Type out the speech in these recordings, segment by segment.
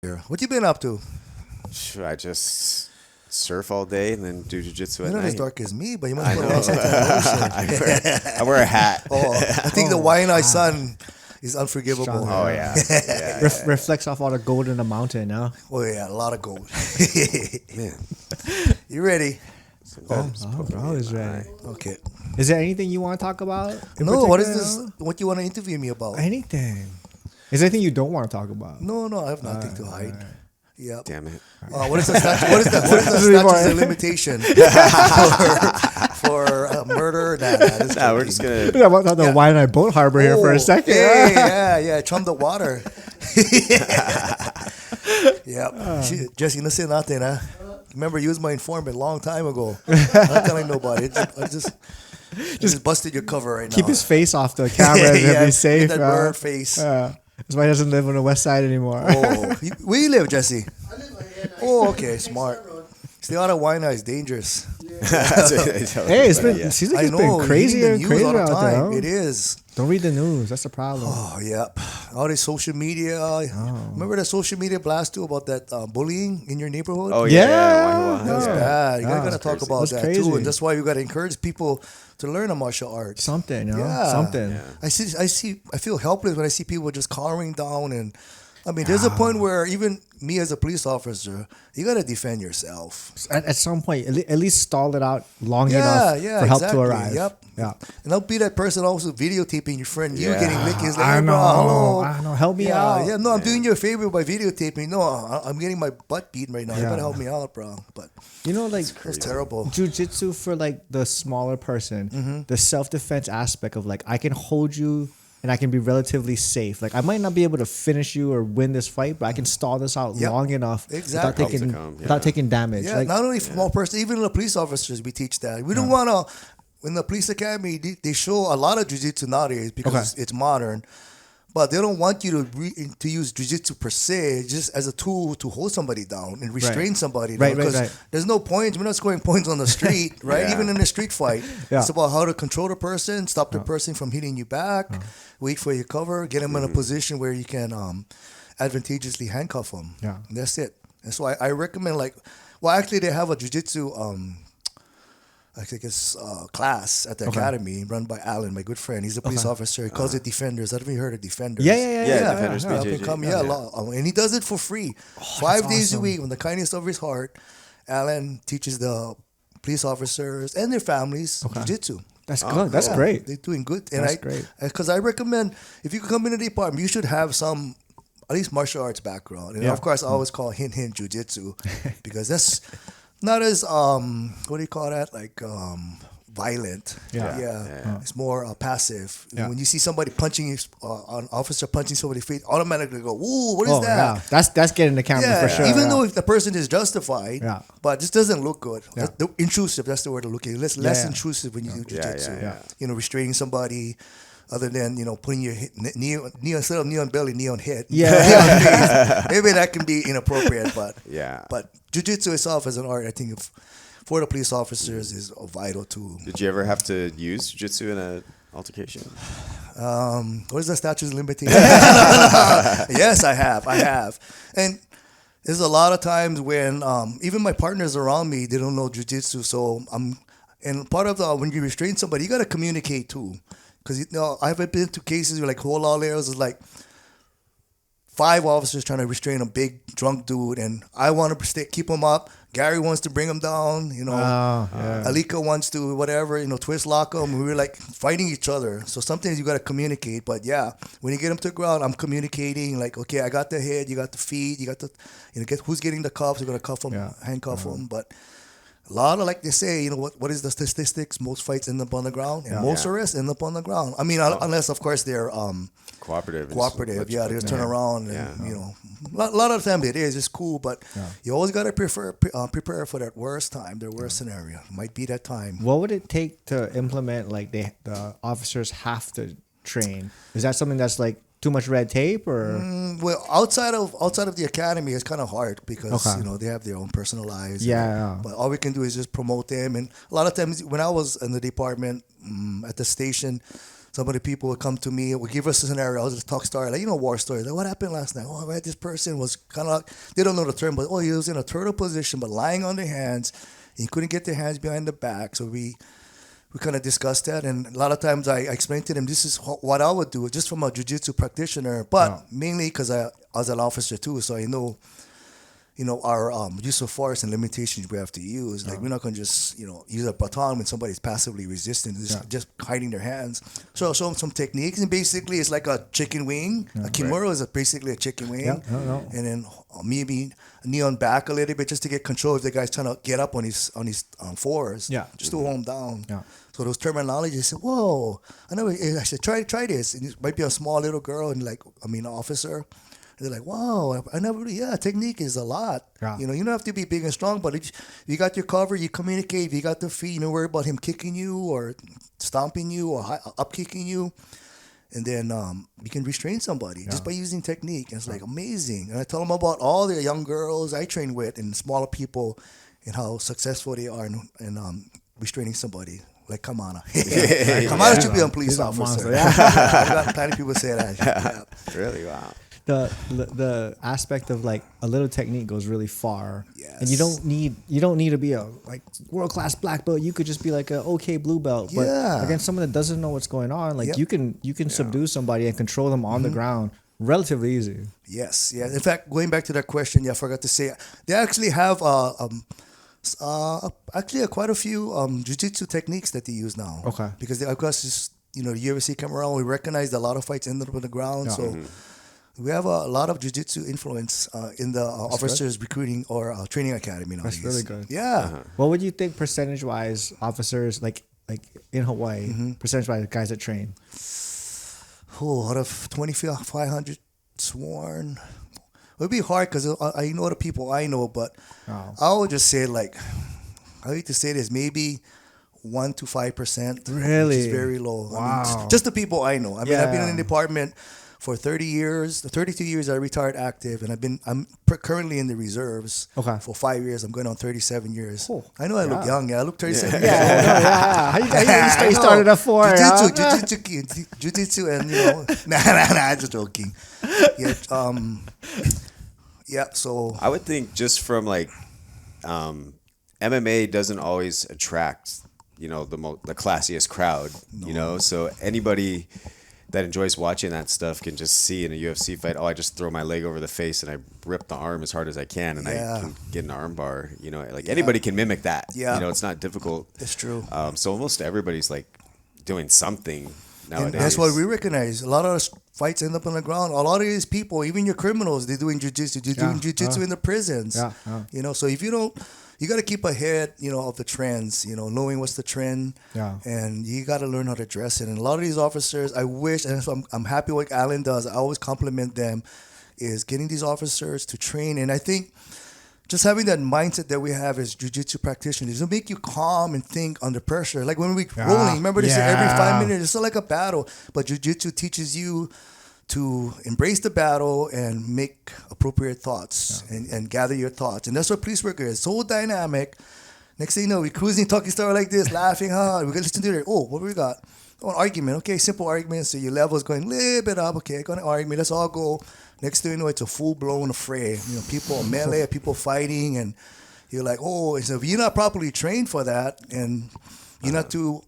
Here. What you been up to? I just surf all day and then do jiu-jitsu You're at not as night. dark as me, but you must I put a know. lot of suntan I wear a hat. Oh, I think the Waianae sun is unforgivable. Strong. Oh, yeah. Reflects off all the gold in the mountain, huh? Oh yeah, a lot of gold. Man. You ready? I was ready. Okay. Is there anything you want to talk about? in No, what is particular? this? What you want to interview me about? Anything. Is there anything you don't want to talk about? No, I have nothing to hide. Yep. Damn it. What is the statute? What is the statute of limitation for murder? Nah, we're just going to... Yeah, about the Waianae Boat Harbor here for a second. Hey, yeah. Chum the water. Yep. Jesse, no say nothing, huh? Remember, you was my informant a long time ago. I'm not telling nobody. I just busted your cover right now. Keep his face off the camera and be safe. That bird face. That's why he doesn't live on the west side anymore. Oh, where you live, Jesse? I live on here. Oh, okay, smart. Stay out of Waianae is dangerous. That's what I tell Hey, it's everybody, been seems like I it's know. been crazier and you read the news crazier all the out there. time. Huh? It is. Don't read the news. That's the problem. Oh, yep. All this social media. Remember that social media blast too about that bullying in your neighborhood? Oh, Yeah. yeah. That was Yeah. bad. You Yeah. gotta talk about That's that crazy. too, and that's why you gotta encourage people to learn a martial arts. Something, you know? Yeah. Something. Yeah. I feel helpless when I see people just cowering down, and I mean, there's a point where even me as a police officer, you gotta defend yourself. At some point, at least stall it out long enough for help exactly. to arrive. Yep. Yeah. And I'll be that person also videotaping your friend, you Yeah. getting licked. He's like, I hey, bro, know. hello. I know. Help me Yeah, out. yeah. No, I'm doing you a favor by videotaping. No, I'm getting my butt beaten right now. You Yeah. better help me out, bro. But You know, like it's terrible. jiu-jitsu for like the smaller person, Mm-hmm. the self-defense aspect of like I can hold you and I can be relatively safe. Like I might not be able to finish you or win this fight, but I can stall this out Yep. long enough Exactly. without taking damage. Yeah, Like, not only for small person, even the police officers, we teach that. We don't want to. In the police academy, they show a lot of jiu-jitsu nowadays because it's modern, but they don't want you to use jiu-jitsu per se, just as a tool to hold somebody down and restrain somebody. Right, because right. there's no points. We're not scoring points on the street, right? Yeah. Even in a street fight, Yeah. it's about how to control the person, stop the person from hitting you back, wait for your cover, get them in a position where you can advantageously handcuff them. Yeah. And that's it. And so I recommend actually they have a jiu-jitsu I think it's class at the academy run by Alan, my good friend. He's a police officer. He calls it Defenders. I don't know if you heard of Defenders. Yeah. Defenders, Up and BJJ. coming, and he does it for free. 5 days a week, from the kindness of his heart. Alan teaches the police officers and their families jiu-jitsu. That's good. That's great. They're doing good. And That's great. Because I recommend, if you come into the department, you should have some, at least martial arts background. And of course, I always call hint jiu-jitsu because that's not as, what do you call that? Like, violent. Yeah. It's more passive. Yeah. When you see somebody punching, an officer punching somebody's face, automatically go, ooh, what is Oh, that? yeah. That's getting the camera for sure. Even though if the person is justified, Yeah. but this doesn't look good. Yeah. Intrusive, that's the word to look at. Less intrusive when you do jiu-jitsu. Yeah. Restraining somebody, other than, putting your knee instead of knee on belly, knee on head. Yeah. Knee on face. Maybe that can be inappropriate, but Yeah. But jiu-jitsu itself as an art, I think for the police officers is a vital tool. Did you ever have to use jiu-jitsu in an altercation? What is the statute of limitation? Yes, I have. And there's a lot of times when even my partners around me, they don't know jiu-jitsu. So and part of when you restrain somebody, you got to communicate too. Because, I've been to cases where like whole all areas is like 5 officers trying to restrain a big drunk dude, and I want to keep him up. Gary wants to bring him down, Alika wants to whatever, twist lock him. We were like fighting each other. So sometimes you got to communicate. But yeah, when you get him to the ground, I'm communicating like, okay, I got the head, you got the feet, you got the, get who's getting the cuffs, you're going to cuff him, handcuff him. But a lot of, like they say, what is the statistics? Most fights end up on the ground, and most arrests end up on the ground. I mean, unless, of course, they're Cooperative. Yeah, they just turn around and, a lot of the time it is. It's cool, but you always got to prepare for that worst time, their worst scenario. Might be that time. What would it take to implement like the officers have to train? Is that something that's like too much red tape or? Well, outside of the academy, it's kind of hard because they have their own personal lives. Yeah. But all we can do is just promote them. And a lot of times when I was in the department at the station, some of the people would come to me, would give us a scenario. I'll just talk story, like, war stories. Like, what happened last night? Oh, right, this person was kind of, they don't know the term, but, he was in a turtle position, but lying on their hands. He couldn't get their hands behind the back. So we kind of discussed that. And a lot of times I explained to them, this is what I would do, just from a jiu-jitsu practitioner, but mainly because I was an officer too, so I know, our use of force and limitations we have to use. Like, we're not going to just, use a baton when somebody's passively resistant, just hiding their hands. So I'll show them some techniques, and basically it's like a chicken wing. A kimura is basically a chicken wing. And then maybe knee on back a little bit just to get control if the guy's trying to get up on his fours. Just to hold him down. So those terminologies, I said, whoa, I should try this. And it might be a small little girl and an officer. They're like, wow, technique is a lot. You don't have to be big and strong, but if you got your cover, you communicate. If you got the feet, you don't worry about him kicking you or stomping you or up kicking you. And then you can restrain somebody just by using technique. And it's like amazing. And I tell them about all the young girls I train with and smaller people and how successful they are in restraining somebody. Like Kamana. Kamana should be a police officer. I've got plenty of people say that. Really? Wow. The aspect of like a little technique goes really far. Yes. And you don't need to be a world class black belt. You could just be like a okay blue belt. But again, someone that doesn't know what's going on, you can subdue somebody and control them on the ground relatively easy. Yes. In fact, going back to that question, I forgot to say they actually have quite a few jiu-jitsu techniques that they use now. Okay. Because of course, the UFC came around, we recognized a lot of fights ended up on the ground. So we have a lot of jiu-jitsu influence in the officers recruiting or training academy nowadays. That's really good. Yeah. What would you think percentage-wise officers like in Hawaii, percentage-wise guys that train? Out of 2,500 sworn, it would be hard because I know the people I know, but I would just say I hate to say this, maybe 1 to 5%. Really? Which is very low. Wow. Just the people I know. I've been in the department for 32 years. I retired active, and I'm currently in the reserves for 5 years. I'm going on 37 years. Oh, I know I look young. I look 37 years How you started at 4? Jiu-jitsu, and I'm just joking. So I would think just from MMA doesn't always attract the classiest crowd. So anybody that enjoys watching that stuff can just see in a UFC fight, I just throw my leg over the face and I rip the arm as hard as I can and I can get an arm bar. Anybody can mimic that. It's not difficult. It's true. So almost everybody's doing something nowadays. And that's what we recognize. A lot of fights end up on the ground. A lot of these people, even your criminals, they're doing jiu-jitsu. They're doing jiu-jitsu in the prisons. So if you don't, you got to keep ahead, of the trends, knowing what's the trend. And you got to learn how to dress it. And a lot of these officers, I wish, and so I'm happy what Alan does. I always compliment them, is getting these officers to train. And I think just having that mindset that we have as jiu-jitsu practitioners will make you calm and think under pressure. Like when we're rolling, remember they say every 5 minutes, it's like a battle. But jiu-jitsu teaches you to embrace the battle and make appropriate thoughts and gather your thoughts. And that's what police work is. So dynamic. Next thing you know, we're cruising, talking story like this, laughing hard. We can listen to it. Oh, what we got? Oh, an argument. Okay, simple argument. So your level is going a little bit up. Okay, going to argument. Let's all go. Next thing you know, it's a full-blown affray. People melee, people fighting. And you're like, oh, so if you're not properly trained for that and you're not too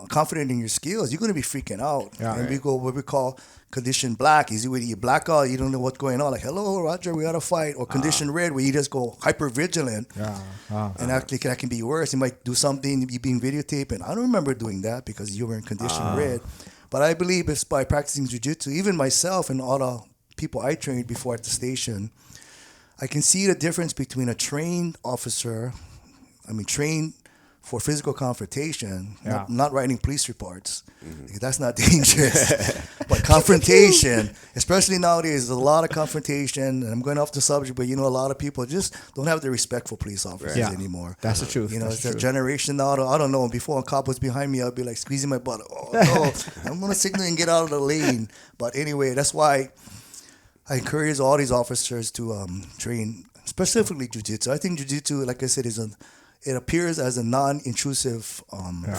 confident in your skills, you're going to be freaking out. We go what we call condition black. Is when you black out, you don't know what's going on. Like, hello, Roger, we got to fight. Or condition red, where you just go hyper vigilant. And actually, that can be worse. You might do something, you being videotaped. And I don't remember doing that because you were in condition red. But I believe it's by practicing jiu-jitsu, even myself and all the people I trained before at the station, I can see the difference between a trained officer, trained for physical confrontation, not writing police reports. That's not dangerous. But confrontation, especially nowadays, there's a lot of confrontation. And I'm going off the subject, but a lot of people just don't have the respect for police officers anymore. That's the truth. It's a generation now. I don't know. Before a cop was behind me, I'd be like squeezing my butt. Oh, no, I'm going to signal and get out of the lane. But anyway, that's why I encourage all these officers to train specifically jiu-jitsu. I think jiu-jitsu, like I said, it appears as a non-intrusive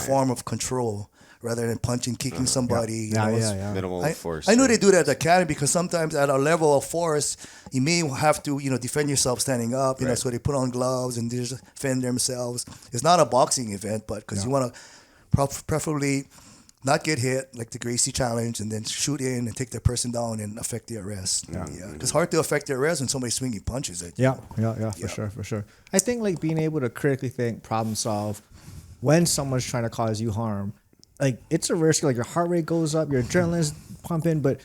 form of control rather than punching, kicking somebody. Minimal force. I know they do that at the academy because sometimes at a level of force, you may have to, defend yourself standing up, so they put on gloves and they just defend themselves. It's not a boxing event, but because you want to preferably not get hit like the Gracie challenge and then shoot in and take the person down and affect the arrest. It's hard to affect the arrest when somebody's swinging punches at you. For sure. I think like being able to critically think, problem solve when someone's trying to cause you harm, like it's a risk. Like your heart rate goes up, your adrenaline's pumping, but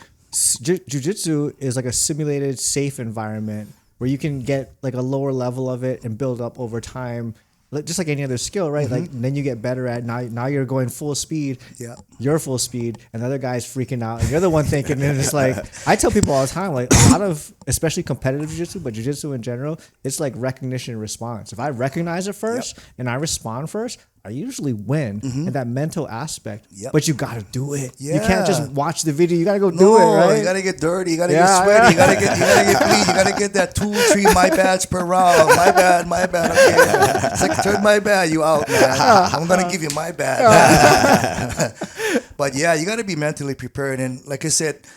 jiu-jitsu is like a simulated safe environment where you can get like a lower level of it and build up over time. Just like any other skill, right? Like then you get better at now you're going full speed. Yeah. You're full speed and the other guy's freaking out and you're the one thinking, and it's like I tell people all the time, like a lot of especially competitive jiu-jitsu, but jiu-jitsu in general, it's like recognition and response. If I recognize it first and I respond first, I usually win in that mental aspect. But you gotta do it. You can't just watch the video. You gotta go do it, right? You gotta get dirty. You gotta get sweaty. You gotta get clean. You gotta get that 2, 3 my bads per round. My bad. Okay. It's like turn my bad. You out, man. I'm gonna give you my bad. But yeah, you gotta be mentally prepared. And like I said,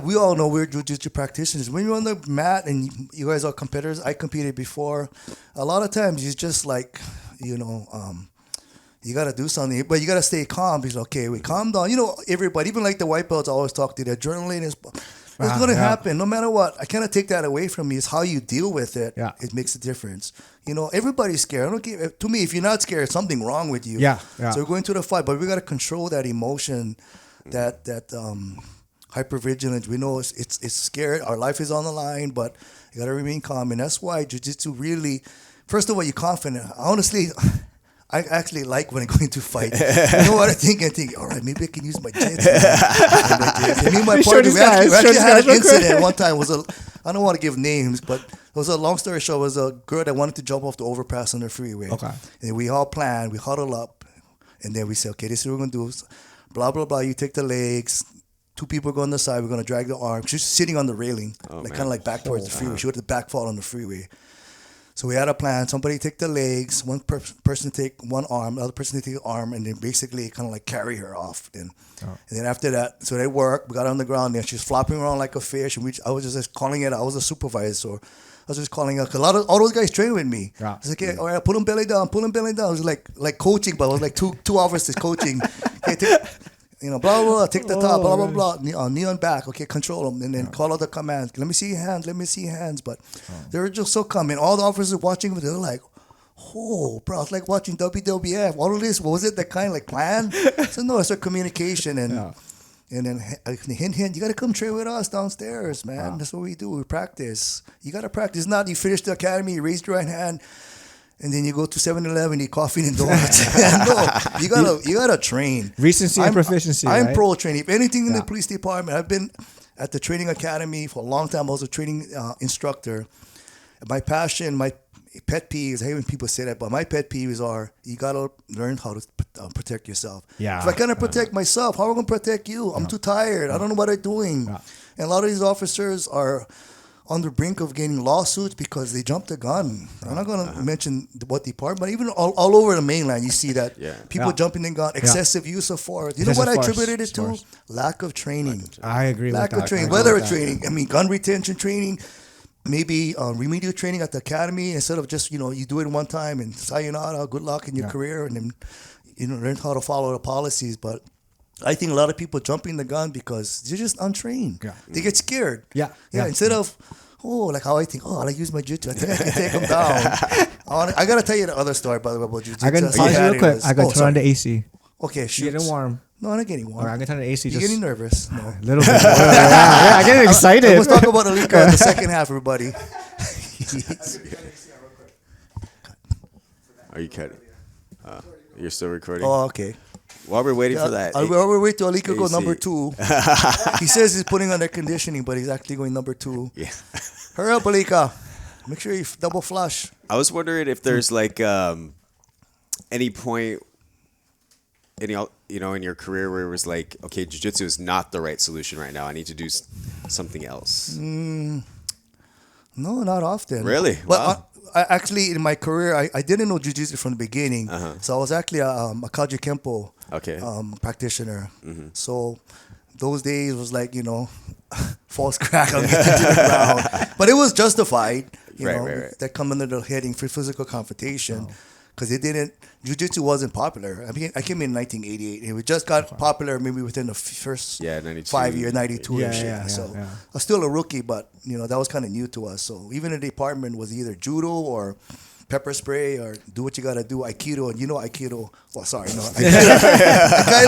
we all know we're jiu-jitsu practitioners. When you're on the mat and you guys are competitors, I competed before. A lot of times it's just like, you got to do something, but you got to stay calm because, okay, we calm down. Everybody, even like the white belts, always talk to the adrenaline. It's going to happen no matter what. I cannot take that away from you. It's how you deal with it. Yeah. It makes a difference. Everybody's scared. I don't care. To me, if you're not scared, something wrong with you. So we're going to the fight, but we got to control that emotion, that hypervigilance. We know it's scared. Our life is on the line, but you got to remain calm. And that's why jiu-jitsu really, first of all, you're confident. Honestly, I actually like when I go into fight. You know what I think? I think, all right, maybe I can use my jits. Me and my partner, we actually had an incident one time. I don't want to give names, but it was a long story short. It was a girl that wanted to jump off the overpass on the freeway. Okay. And we all planned. We huddle up. And then we said, okay, this is what we're going to do. Blah, blah, blah. You take the legs. 2 people go on the side. We're going to drag the arm. She's sitting on the railing, kind of like back towards the freeway. She would have back fall on the freeway. So we had a plan. Somebody take the legs, one person take one arm, the other person take the arm, and then basically kind of like carry her off. And then after that, so they worked. We got on the ground, and she's flopping around like a fish. And I was just calling it. I was a supervisor, so I was just calling out. Cause all those guys train with me. I was like, all right, put them belly down, pull them belly down. It was like coaching, but it was like two officers coaching. Okay, blah, blah, blah, take the top, blah, blah, blah, knee on back, okay, control them, and then call out the commands. Let me see your hands, But they were just so calm, and all the officers watching, they were like, oh, bro, it's like watching WWF. All of this, what was it, that kind of like plan? So no, it's a communication, and then hint, you got to come train with us downstairs, man. That's what we do, we practice. You got to practice. Not you finish the academy, you raise your right hand, and then you go to 7-Eleven, eat coffee and donuts. No, you gotta train. Recency and proficiency. I'm pro training. If anything in the police department, I've been at the training academy for a long time. I was a training instructor. My passion, my pet peeves, I hate when people say that, but my pet peeves are you gotta learn how to protect yourself. If I cannot protect myself, how am I gonna protect you? I'm too tired. I don't know what I'm doing. And a lot of these officers are on the brink of getting lawsuits because they jumped the gun. I'm not going to mention what department, but even all over the mainland, you see that people jumping the gun, excessive use of force. You know what I attributed it to? Lack of training. I agree Lack of training. Weather training. I mean, gun retention training, maybe remedial training at the academy instead of just, you do it one time and sayonara, good luck in your career, and then, learn how to follow the policies. But I think a lot of people jumping the gun because they're just untrained. They get scared. Instead of, like how I think, I like use my jiu-jitsu. I think I can take them down. I got to tell you the other story, by the way, about jiu-jitsu. I got to pause you real quick. I got to turn on the AC. Okay, shoot. You're getting warm. No, I'm not getting warm. All right, I'm going to turn on the AC. You're getting nervous. No. A little bit. I get excited. Let's talk about Alika in the second half, everybody. Are you cutting? You're still recording? Oh, okay. While we're waiting for that. While we're waiting till Alika go number 2. He says he's putting on air conditioning, but he's actually going number 2. Yeah. Hurry up, Alika. Make sure you double flush. I was wondering if there's like any point in your career where it was like, okay, jiu-jitsu is not the right solution right now. I need to do something else. No, not often. Really? But actually, in my career, I didn't know jiu-jitsu from the beginning. So I was actually a Kaji Kenpo practitioner. So those days was like, false crack on me to the ground. But it was justified, you know, that come under the heading for physical confrontation. Because jiu-jitsu wasn't popular. I mean, I came in 1988. It just got popular maybe within the first 5 years, 92-ish. I was still a rookie, but, that was kind of new to us. So even in the department was either judo or pepper spray or do what you got to do, Aikido. And Aikido,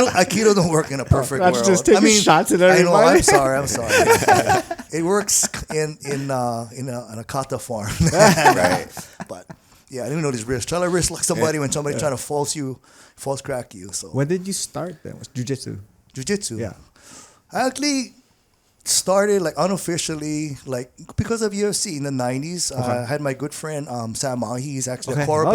Aikido don't work in a perfect world. Just taking shots at everybody. I know, I'm sorry. It works in a kata form. Right. But... yeah, I didn't know this wrist. Try to wrist lock somebody when somebody trying to false crack you. So when did you start then? Was jiu-jitsu? Jiu-jitsu. Yeah. I actually started like unofficially, like because of UFC in the 90s. I had my good friend Sam Mahi. He's actually a Coral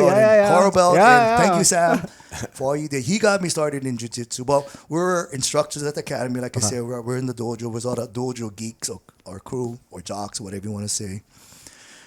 Belt. Thank you, Sam, for all you did. He got me started in jiu-jitsu. But we're instructors at the academy. Like I said, we're in the dojo. We're all the dojo geeks or crew or jocks or whatever you want to say.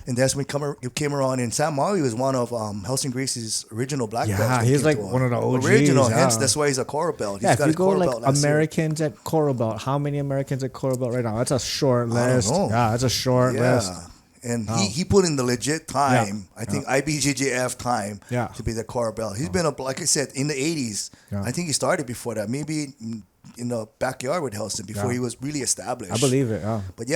And that's when it came around, and Sam Maui was one of Helsing Grace's original black belts. Yeah, he's like one of the OGs. Original, hence that's why he's a Coral Belt. If you go like Americans at Coral Belt, how many Americans at Coral Belt right now? That's a short list. Yeah, that's a short list. And he put in the legit time, I think IBJJF time to be the Coral Belt. He's been, like I said, in the 80s. I think he started before that. Maybe in the backyard with Helsing before he was really established. I believe it. But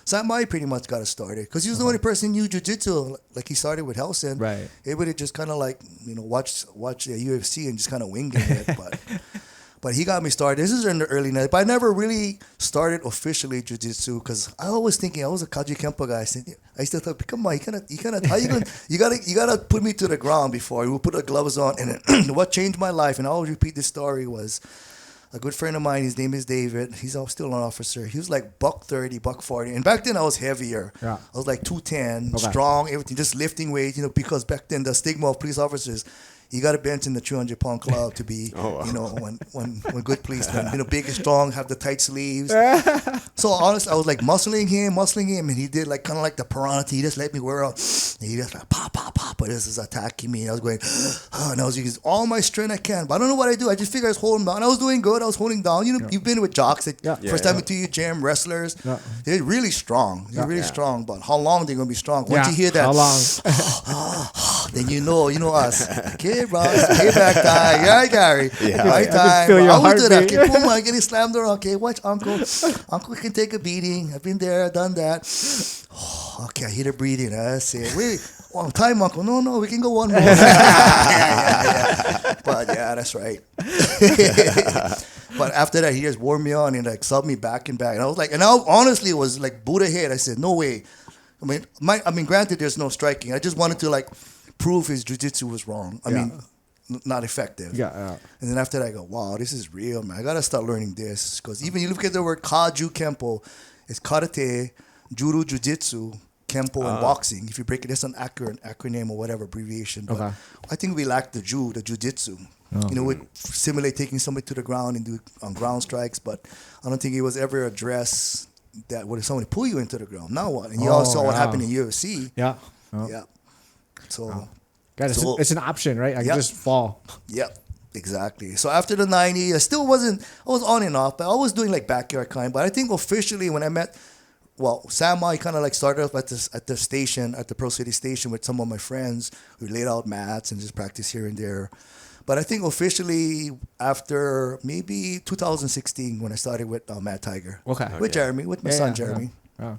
Sam Mai pretty much got us started because he was the only person who knew jiu-jitsu. Like he started with Helsing. Right. Everybody just kind of like watch the UFC and just kind of winging it. But he got me started. This is in the early 90s. But I never really started officially jiu-jitsu because I was thinking I was a Kaji Kenpo guy. I used to think, come on, you gotta put me to the ground before you put the gloves on. And what changed my life, and I always repeat this story, was a good friend of mine. His name is David. He's still an officer. He was like $130, $140. And back then I was heavier. I was like 210, strong, everything, just lifting weights. Because back then the stigma of police officers, you got to bench in the 300-pound club to be, when good policemen, big and strong, have the tight sleeves. So honestly, I was like muscling him, and he did like kind of like the piranha. He just let me wear out. And he just like pop, but this is attacking me. And I was going, and I was using all my strength I can, but I don't know what I do. I just figured I was holding down. I was doing good. I was holding down. You've been with jocks. First time into your gym, wrestlers. They're really strong. They're really strong. But how long they're gonna be strong? Once you hear that, how long? then you know us. Okay, bro. Hey, back time. Yeah, Gary. My time. I will do that. Okay, boom, I'm getting slammed around. Okay, watch Uncle. Uncle can take a beating. I've been there, done that. Okay, I hear the breathing. That's it. Wait, time, Uncle. No, we can go one more. But yeah, that's right. But after that, he just wore me on and like subbed me back and back. And I was like, honestly, it was like Buddha head. I said, no way. I mean, granted, there's no striking. I just wanted to like prove his jiu-jitsu was wrong. I mean, not effective. And then after that, I go, wow, this is real, man. I got to start learning this. Because even you look at the word Kaju Kenpo, it's karate, judo, jiu-jitsu, Kenpo, and boxing. If you break it, it's an acronym or whatever abbreviation. But I think we lack the jiu-jitsu. Would simulate taking somebody to the ground and do ground strikes. But I don't think it was ever addressed that would somebody pull you into the ground. Now what? And you all saw what happened in UFC. Yeah. So, guys, it's an option, right? I can just fall. Yep, exactly. So after the 90s, I was on and off, but I was doing like backyard kind. But I think officially when I met, Sam, I kind of like started off at the station, at the Pro City station with some of my friends who laid out mats and just practice here and there. But I think officially after maybe 2016 when I started with Mad Tiger. With Jeremy, with my son Jeremy. Yeah.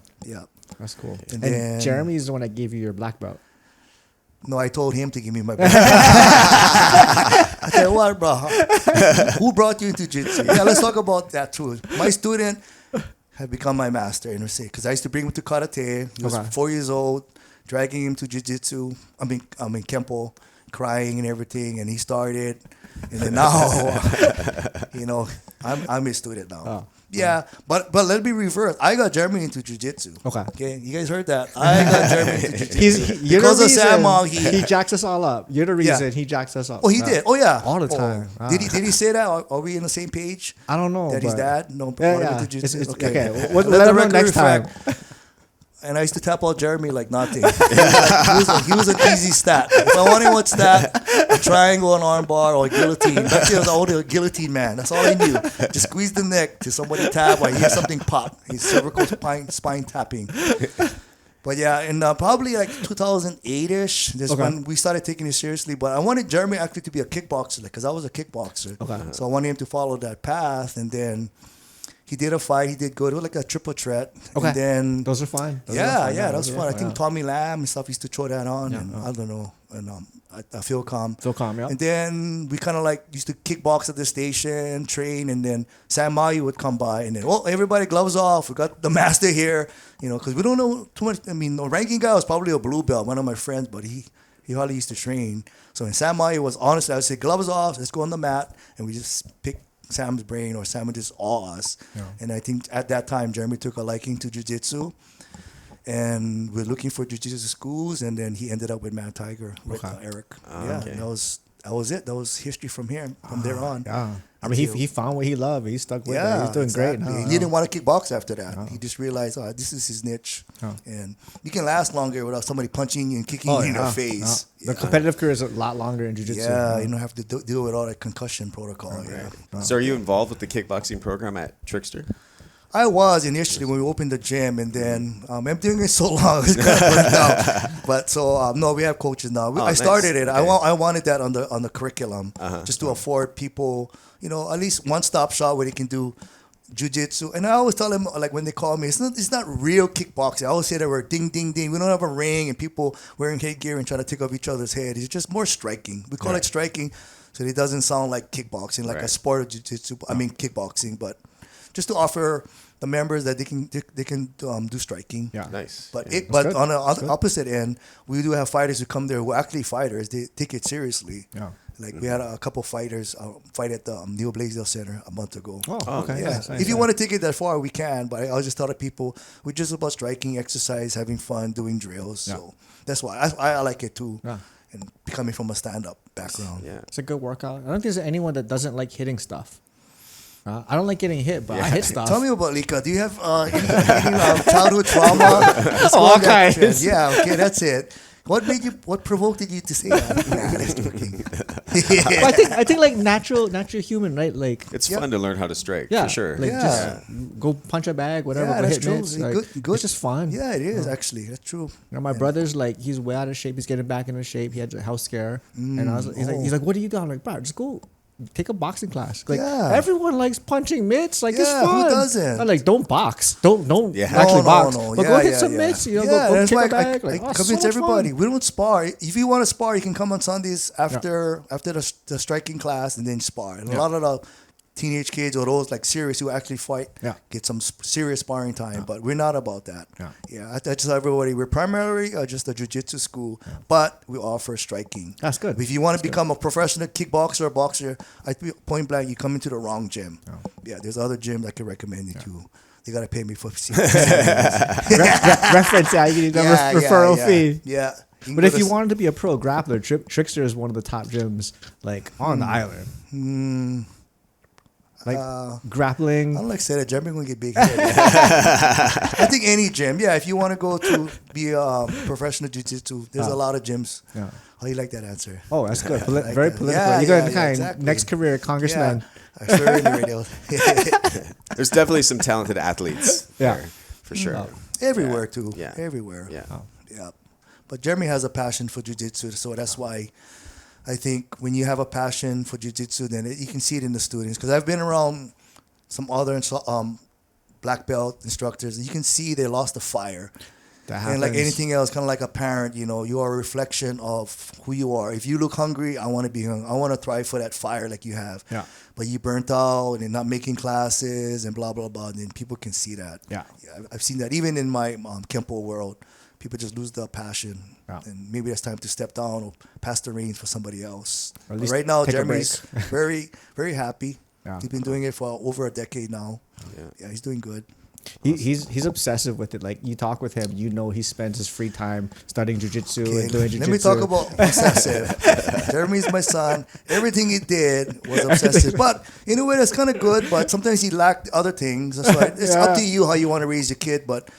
That's cool. And Jeremy is the one that gave you your black belt. No, I told him to give me my black belt. I said, what, bro? Who brought you into jiu-jitsu? Yeah, let's talk about that too. My student had become my master, because I used to bring him to karate. He was 4 years old, dragging him to jiu-jitsu. I mean Kenpo, crying and everything, and he started. And then now, I'm his student now. But let me reverse. I got Jeremy into jiu-jitsu. Okay, you guys heard that? I got Jeremy into jiu-jitsu. Because of Sam, he jacks us all up. You're the reason he jacks us up. Oh, he did. Oh, yeah. All the time. Did he say that? Are we on the same page? I don't know. That his dad? No. Okay. Let him know next time. And I used to tap out Jeremy like nothing. He was an easy stat. If I wanted one stat, a triangle, an arm bar, or a guillotine. That's it. I was only a guillotine man. That's all I knew. Just squeeze the neck to somebody tap or hear something pop. His cervical spine tapping. But yeah, and probably like 2008-ish, that's when we started taking it seriously. But I wanted Jeremy actually to be a kickboxer, because I was a kickboxer. Okay. So I wanted him to follow that path. And then he did a fight. He did go to like a triple threat. Okay. And then those are fine. That was fun. I think Tommy Lamb and stuff used to throw that on. And I don't know. And Phil Com. Yeah. And then we kind of like used to kickbox at the station, train, and then Sam Mayu would come by, and then everybody gloves off. We got the master here, because we don't know too much. I mean, the ranking guy was probably a blue belt, one of my friends, but he hardly used to train. So when Sam Mayu was honestly, I would say gloves off, let's go on the mat, and we just pick Sam's brain, or Sam would just awe us. Yeah. And I think at that time, Jeremy took a liking to jiu-jitsu. And we're looking for jiu-jitsu schools, and then he ended up with Mad Tiger with Eric. That was it. That was history from there on. Yeah, I mean, he found what he loved. He stuck with it. He's doing great now. He didn't want to kickbox after that. He just realized, this is his niche, and you can last longer without somebody punching you and kicking you in the face. The competitive career is a lot longer in jiu-jitsu. Yeah, you don't have to deal with all that concussion protocol. Right. So, are you involved with the kickboxing program at TRXTR? I was initially when we opened the gym, and then I'm doing it so long it's kind of burnt out. But no, we have coaches now. I started it. Okay. I wanted that on the curriculum, just to afford people, at least one-stop shop where they can do jiu-jitsu. And I always tell them, like when they call me, it's not real kickboxing. I always say that we're ding ding ding. We don't have a ring and people wearing headgear and trying to take off each other's head. It's just more striking. We call it striking, so it doesn't sound like kickboxing, like a sport of jiu-jitsu. I mean kickboxing, but just to offer the members that they can do striking. Yeah, nice. But on the opposite end, we do have fighters who come there who are actually fighters. They take it seriously. Yeah. Like we had a couple fighters fight at the Neo Blaisdell Center a month ago. Oh, okay. Yeah. Nice, if you want to take it that far, we can. But I just tell people we're just about striking, exercise, having fun, doing drills. Yeah. So that's why I like it too. Yeah. And coming from a stand-up background. Yeah, it's a good workout. I don't think there's anyone that doesn't like hitting stuff. I don't like getting hit, but I hit stuff. Tell me about Lika. Do you have any childhood trauma? All kinds. Yeah, okay, that's it. What provoked you to say that? I think like natural human, right? Like it's fun to learn how to strike, for sure. Like just go punch a bag, whatever. Yeah, that's true. Like, good. It's just fun. Yeah, it is actually. That's true. My brother's like, he's way out of shape. He's getting back into shape. He had a health scare, and he's like, what are you doing? I'm like, bro, just go. Take a boxing class. Like everyone likes punching mitts. Like it's fun. Who doesn't? I'm like, don't box. Don't actually box. But go hit some mitts. Go kick a bag. I convince everybody. Fun. We don't spar. If you want to spar, you can come on Sundays after the striking class and then spar. And a lot of the teenage kids or those like serious who actually fight get some serious sparring time. But we're not about that. I just tell everybody we're primarily just a jiu-jitsu school, but we offer striking. That's good. If you want to become a professional kickboxer or boxer, I think point blank, you come into the wrong gym. Yeah, there's other gyms I can recommend you to. They gotta pay me for reference. You need a referral fee. Yeah. But if you wanted to be a pro grappler, TRXTR is one of the top gyms like on the island. Like grappling. I don't like to say that. Jeremy gonna get big head. I think any gym. Yeah, if you want to go to be a professional jiu-jitsu, there's a lot of gyms. Yeah. Oh, you like that answer? Oh, that's good. Very political. Yeah, you're going to exactly. Next career, congressman. Yeah. I sure in the radio. There's definitely some talented athletes. There, for sure. Everywhere too. Yeah. Everywhere. Yeah. Yeah. But Jeremy has a passion for jiu-jitsu, so that's why. I think when you have a passion for jiu-jitsu, then you can see it in the students. Because I've been around some other black belt instructors, and you can see they lost the fire. And like anything else, kind of like a parent, you are a reflection of who you are. If you look hungry, I want to be hungry. I want to thrive for that fire like you have. Yeah. But you burnt out and you're not making classes and blah, blah, blah. And then people can see that. Yeah. I've seen that even in my Kenpo world. People just lose their passion. Yeah. And maybe it's time to step down or pass the reins for somebody else. But right now, Jeremy's very, very happy. Yeah. He's been doing it for over a decade now. Yeah, he's doing good. He's obsessive with it. Like you talk with him, he spends his free time studying jiu-jitsu and doing jiu-jitsu. Let me talk about obsessive. Jeremy's my son. Everything he did was obsessive. But in a way, that's kind of good. But sometimes he lacked other things. That's why it's up to you how you want to raise your kid. But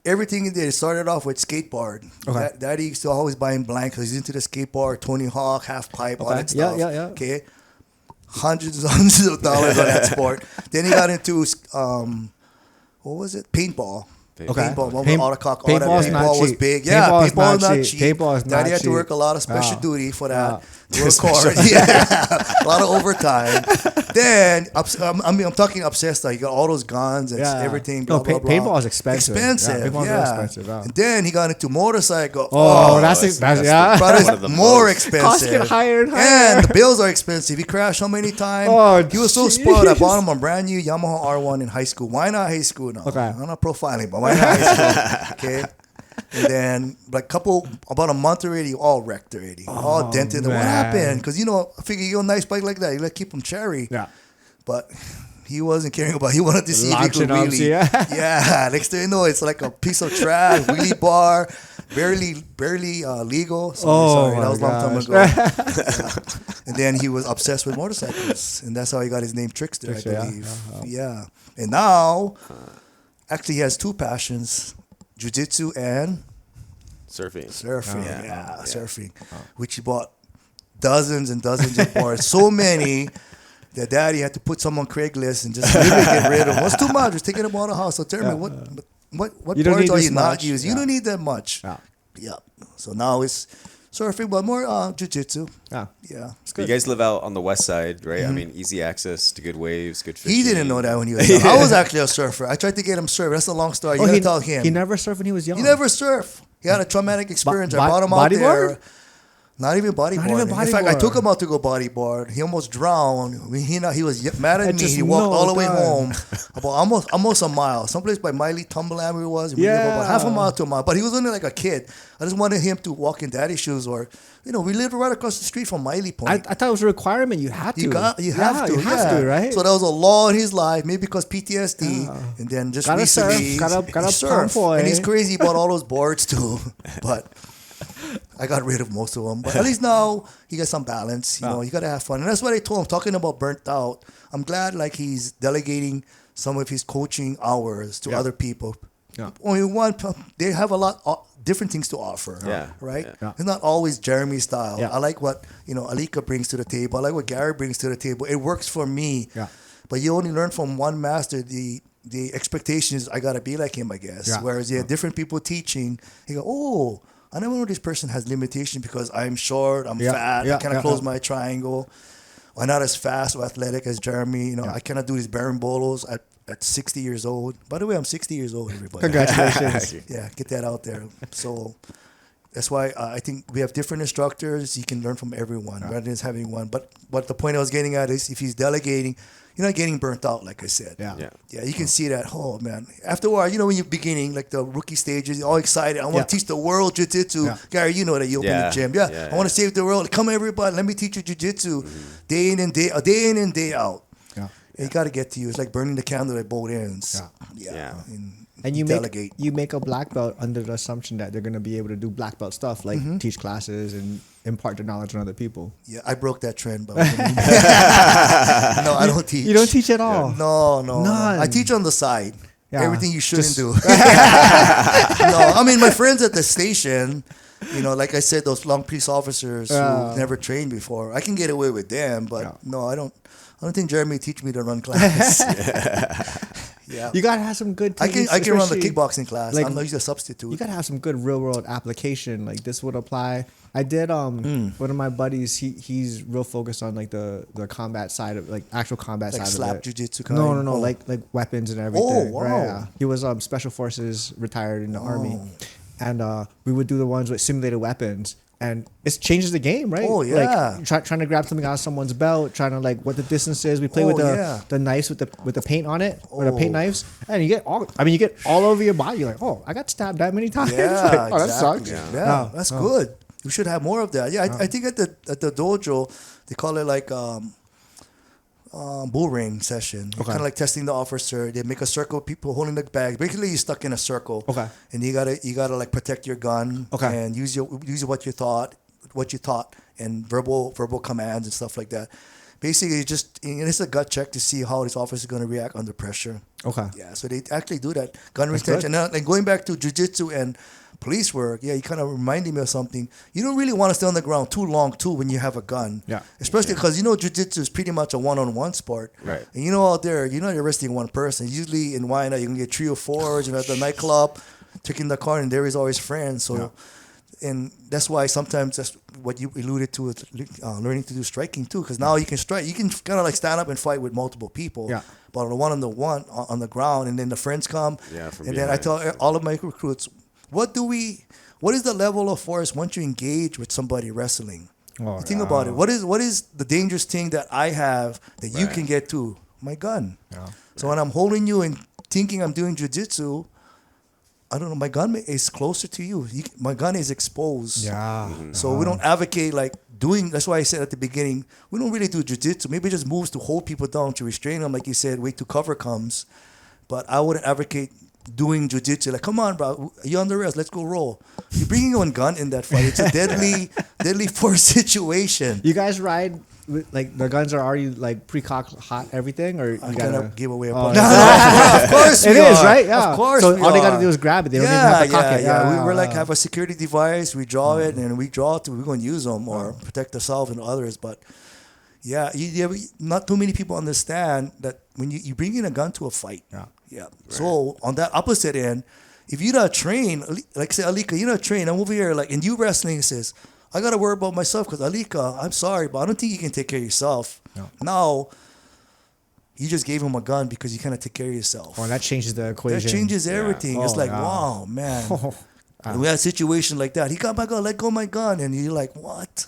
everything he did, it started off with skateboard. Okay. Daddy used to always buy him blank because he's into the skateboard, Tony Hawk, half pipe, all that stuff. Yeah. Okay. Hundreds of dollars on that sport. Then he got into, what was it? Paintball. Okay. Paintball, paintball is not was cheap. big. Yeah, paintball is not cheap. Paintball is not Daddy had to cheap. work a lot of special duty for that. Work Special hard. Yeah, a lot of overtime. Then, I'm talking obsessed. Like, you got all those guns and everything. Blah, blah, blah. Paintball is expensive. Paintball is expensive. And then he got into motorcycle. That's one of the more most. expensive. Costs get higher and higher. And the bills are expensive. He crashed how many times? He was so spoiled. I bought him a brand new Yamaha R1 in high school. Why not high school now? Okay. I'm not profiling, but why not high school? Okay. And then, about a month already, all wrecked already. All dented. Man. What happened? Because, I figure you got a nice bike like that. You got to keep them cherry. Yeah. But he wasn't caring about it. He wanted to see if he could Launching up, really. yeah. Next thing you know, it's like a piece of trash, wheelie bar, barely legal. Sorry, that was a long time ago. Yeah. And then he was obsessed with motorcycles. And that's how he got his name Trickster, I believe. Yeah. And now, actually, he has two passions. Jiu-Jitsu and Surfing. Surfing, which he bought dozens and dozens of boards. So many that Daddy had to put some on Craigslist and just really get rid of. What's too much? Just taking them out of the house. So tell me, what boards are you not using? You don't need that much. Yeah. So now it's surfing, but more jiu-jitsu. Yeah. You guys live out on the west side, right? I mean, easy access to good waves, good fishing. He didn't know that when he was young. I was actually a surfer. I tried to get him surf. That's a long story. You gotta tell him. He never surfed when he was young. He never surfed. He had a traumatic experience. I brought him out there. Not even bodyboard. In fact, I took him out to go bodyboard. He almost drowned. He was mad at me. He walked all the way home, about almost a mile. Someplace by Miley Tumbleland where he was. About half a mile to a mile. But he was only like a kid. I just wanted him to walk in Daddy's shoes, or we lived right across the street from Miley Point. I thought it was a requirement. You had to. You have to, right? So that was a law in his life, maybe because PTSD, and then just recently gotta surf. And he's crazy about all those boards too, but. I got rid of most of them, but at least now he got some balance. You got to have fun, and that's what I told him. Talking about burnt out, I'm glad he's delegating some of his coaching hours to other people. Yeah. Only they have a lot of different things to offer. Right. Yeah. It's not always Jeremy style. Yeah. I like what Alika brings to the table. I like what Gary brings to the table. It works for me. Yeah. But you only learn from one master. The expectation is I got to be like him, I guess. Yeah. Whereas you have different people teaching. You go, I never know this person has limitation because I'm short, I'm fat, I cannot close my triangle. I'm not as fast or athletic as Jeremy. I cannot do these barimbolos at 60 years old. By the way, I'm 60 years old, everybody. Congratulations. Get that out there. So that's why I think we have different instructors. You can learn from everyone rather than just having one. But what the point I was getting at is if he's delegating, you're not getting burnt out, like I said. Yeah, you can see that. Oh, man. After a while, when you're beginning, like the rookie stages, you're all excited. I want to teach the world jiu-jitsu. Gary, you know that. You open the gym. I want to save the world. Come, everybody. Let me teach you jiu-jitsu day in and day out. Yeah. You got to get to you. It's like burning the candle at both ends. Yeah. And you make a black belt under the assumption that they're going to be able to do black belt stuff, like teach classes and impart their knowledge on other people. Yeah, I broke that trend. But no, I don't teach. You don't teach at all? No. None. I teach on the side. Yeah. Everything you shouldn't do. No, I mean, my friends at the station, like I said, those long police officers who never trained before, I can get away with them, but no, I don't think Jeremy teach me to run class. Yeah, you gotta have some good. I can run the kickboxing class. I'm not a substitute. You gotta have some good real world application. Like this would apply. I did. One of my buddies. He's real focused on like the combat side of actual combat side slap of it. Jiu-jitsu No. Like weapons and everything. Oh wow. Right, yeah. He was special forces, retired in the army, and we would do the ones with simulated weapons. And it changes the game, right? Oh yeah! Trying to grab something out of someone's belt, trying to what the distance is. We play with the knives with the paint on it, or the paint knives, and you get all over your body. You're like, I got stabbed that many times. Yeah, that sucks. Yeah, that's good. We should have more of that. Yeah, I think at the dojo they call it bull ring session. Kind of like testing the officer. They make a circle of people holding the bag. Basically, you're stuck in a circle. Okay. And you gotta protect your gun. Okay. And use what you taught, and verbal commands and stuff like that. basically it's a gut check to see how this officer is going to react under pressure. Okay. Yeah, so they actually do that. Gun That's retention. good. And going back to jiu-jitsu and police work, you kind of reminded me of something. You don't really want to stay on the ground too long, too, when you have a gun. Yeah. Especially because, jiu-jitsu is pretty much a one-on-one sport. Right. And out there, you're not arresting one person. Usually in Wyandotte, you can get 3 or 4, at the nightclub, taking the car, and there is always friends. So, and that's why sometimes that's what you alluded to with learning to do striking, too, because now you can strike. You can kind of like stand up and fight with multiple people. Yeah. But on the one on the ground, and then the friends come. Yeah, from and then I tell all of my recruits, what is the level of force once you engage with somebody wrestling? Think about it. What is the dangerous thing that I have that you can get to? My gun. Yeah. So when I'm holding you and thinking I'm doing jiu-jitsu, I don't know, my gun is closer to you. My gun is exposed. Yeah. So we don't advocate that's why I said at the beginning, we don't really do jiu-jitsu. Maybe just moves to hold people down, to restrain them, like you said, wait till cover comes. But I wouldn't advocate doing jiu-jitsu. Like, come on, bro, you're on the rest, let's go roll. You're bringing your own gun in that fight. It's a deadly force situation. You guys ride with, the guns are already pre-cocked, hot, everything, or you I gotta cannot give away a no, of course it is, right? Yeah. Of course. So all they gotta do is grab it. They don't even have to cock it. Yeah. We're have a security device. We draw it, and we draw it. We're going to use them or protect ourselves and others. But not too many people understand that when you bring in a gun to a fight. Yeah. Yeah. Right. So on that opposite end, if you're not trained, like say Alika, you're not trained. I'm over here and you wrestling says, I gotta worry about myself because Alika, I'm sorry, but I don't think you can take care of yourself. No. Now, you just gave him a gun because you cannot take care of yourself. Oh, that changes the equation. That changes everything. It's wow, man. We had a situation like that. He got my gun, let go of my gun, and you're like, what?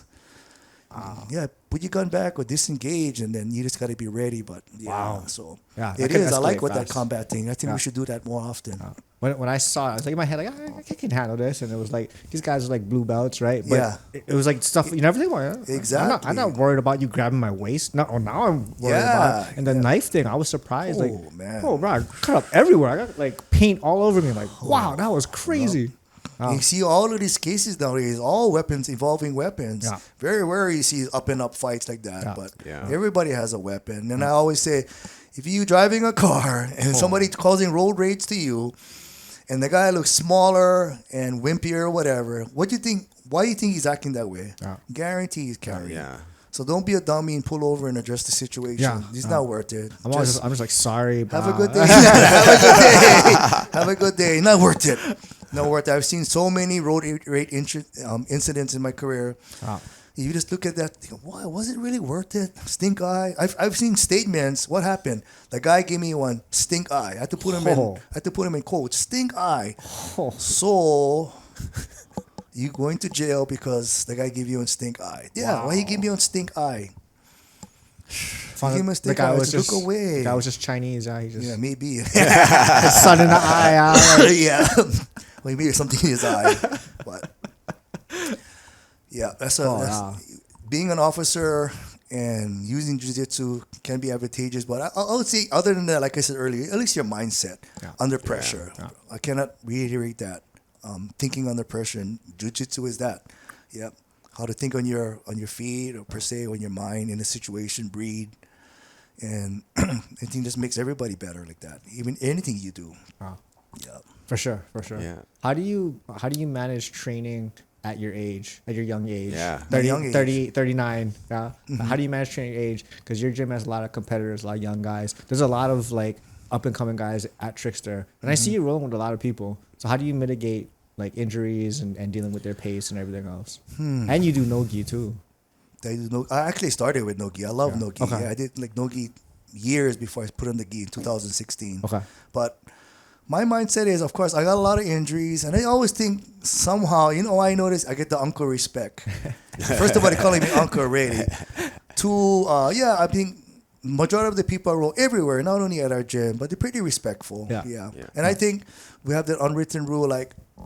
Put your gun back or disengage, and then you just got to be ready. But so it is. I like that combat thing. I think we should do that more often. When I saw it, I was in my head I can handle this, and it was these guys are blue belts, right? But it was stuff you never think about. Exactly. I'm not worried about you grabbing my waist. Now I'm worried about it. And the knife thing, I was surprised. Man. Oh, bro, I cut up everywhere. I got paint all over me. Wow, that was crazy. You see all of these cases nowadays, all weapons, evolving weapons. Yeah. Very rare you see up and up fights like that. Yeah. But everybody has a weapon. And I always say, if you driving a car and somebody causing road rage to you, and the guy looks smaller and wimpier or whatever, what do you think? Why do you think he's acting that way? Yeah. Guarantee he's carrying. Yeah. So don't be a dummy and pull over and address the situation. Yeah. It's not worth it. I'm just sorry. Have a good day. Have a good day. Have a good day. Not worth it. Not worth it. I've seen so many road rage incidents in my career. Wow. You just look at that. Think, why was it really worth it? Stink eye. I've seen statements. What happened? The guy gave me one stink eye. I had to put him in. I had to put him in quotes. Stink eye. So you going to jail because the guy gave you a stink eye. Yeah. Wow. Why he gave me a stink eye? He gave me a stink eye. Look away. The guy was just Chinese. Maybe. Sun in the eye. Yeah. Maybe something in his eye. But that's being an officer and using jiu-jitsu can be advantageous. But I would say, other than that, like I said earlier, at least your mindset under pressure. Yeah. I cannot reiterate that. Thinking under pressure, and jiu-jitsu is that. Yep. How to think on your feet, or per se on your mind in a situation, breathe. And I think this makes everybody better like that. Even anything you do. Wow. Yeah. For sure. Yeah. How do you manage training at your age, at your young age? Yeah. 30, 39. Yeah. Mm-hmm. How do you manage training age? Because your gym has a lot of competitors, a lot of young guys. There's a lot of up and coming guys at TRXTR, and I see you rolling with a lot of people. So how do you mitigate injuries and dealing with their pace and everything else? And you do no-gi too. I actually started with no-gi. I love no-gi. Okay. Yeah, I did no-gi years before I put on the gi in 2016. Okay. But my mindset is, of course, I got a lot of injuries, and I always think somehow, I noticed I get the uncle respect. First of all, they're calling me uncle already. I think majority of the people I roll everywhere, not only at our gym, but they're pretty respectful. Yeah. And I think we have that unwritten rule,